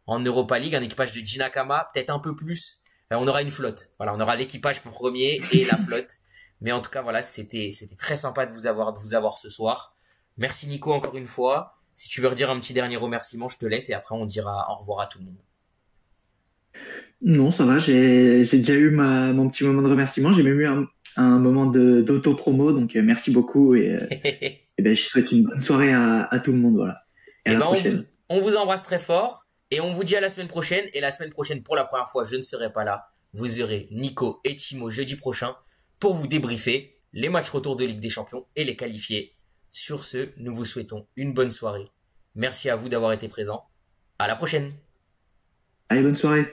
Speaker 1: en Europa League, un équipage de Jinakama, peut-être un peu plus. On aura une flotte. Voilà, on aura l'équipage pour premier et la flotte. Mais en tout cas, voilà, c'était très sympa de vous avoir ce soir. Merci Nico encore une fois. Si tu veux redire un petit dernier remerciement, je te laisse et après on dira au revoir à tout le monde.
Speaker 2: Non, ça va, j'ai déjà eu mon petit moment de remerciement. J'ai même eu un moment d'auto-promo, donc merci beaucoup et ben, je souhaite une bonne soirée à tout le monde, voilà. Et à
Speaker 1: Et
Speaker 2: la
Speaker 1: ben
Speaker 2: prochaine.
Speaker 1: on vous embrasse très fort et on vous dit à la semaine prochaine. Et la semaine prochaine, pour la première fois, je ne serai pas là. Vous aurez Nico et Timo jeudi prochain pour vous débriefer les matchs retour de Ligue des Champions et les qualifier. Sur ce, nous vous souhaitons une bonne soirée. Merci à vous d'avoir été présents. À la prochaine.
Speaker 2: Allez, bonne soirée.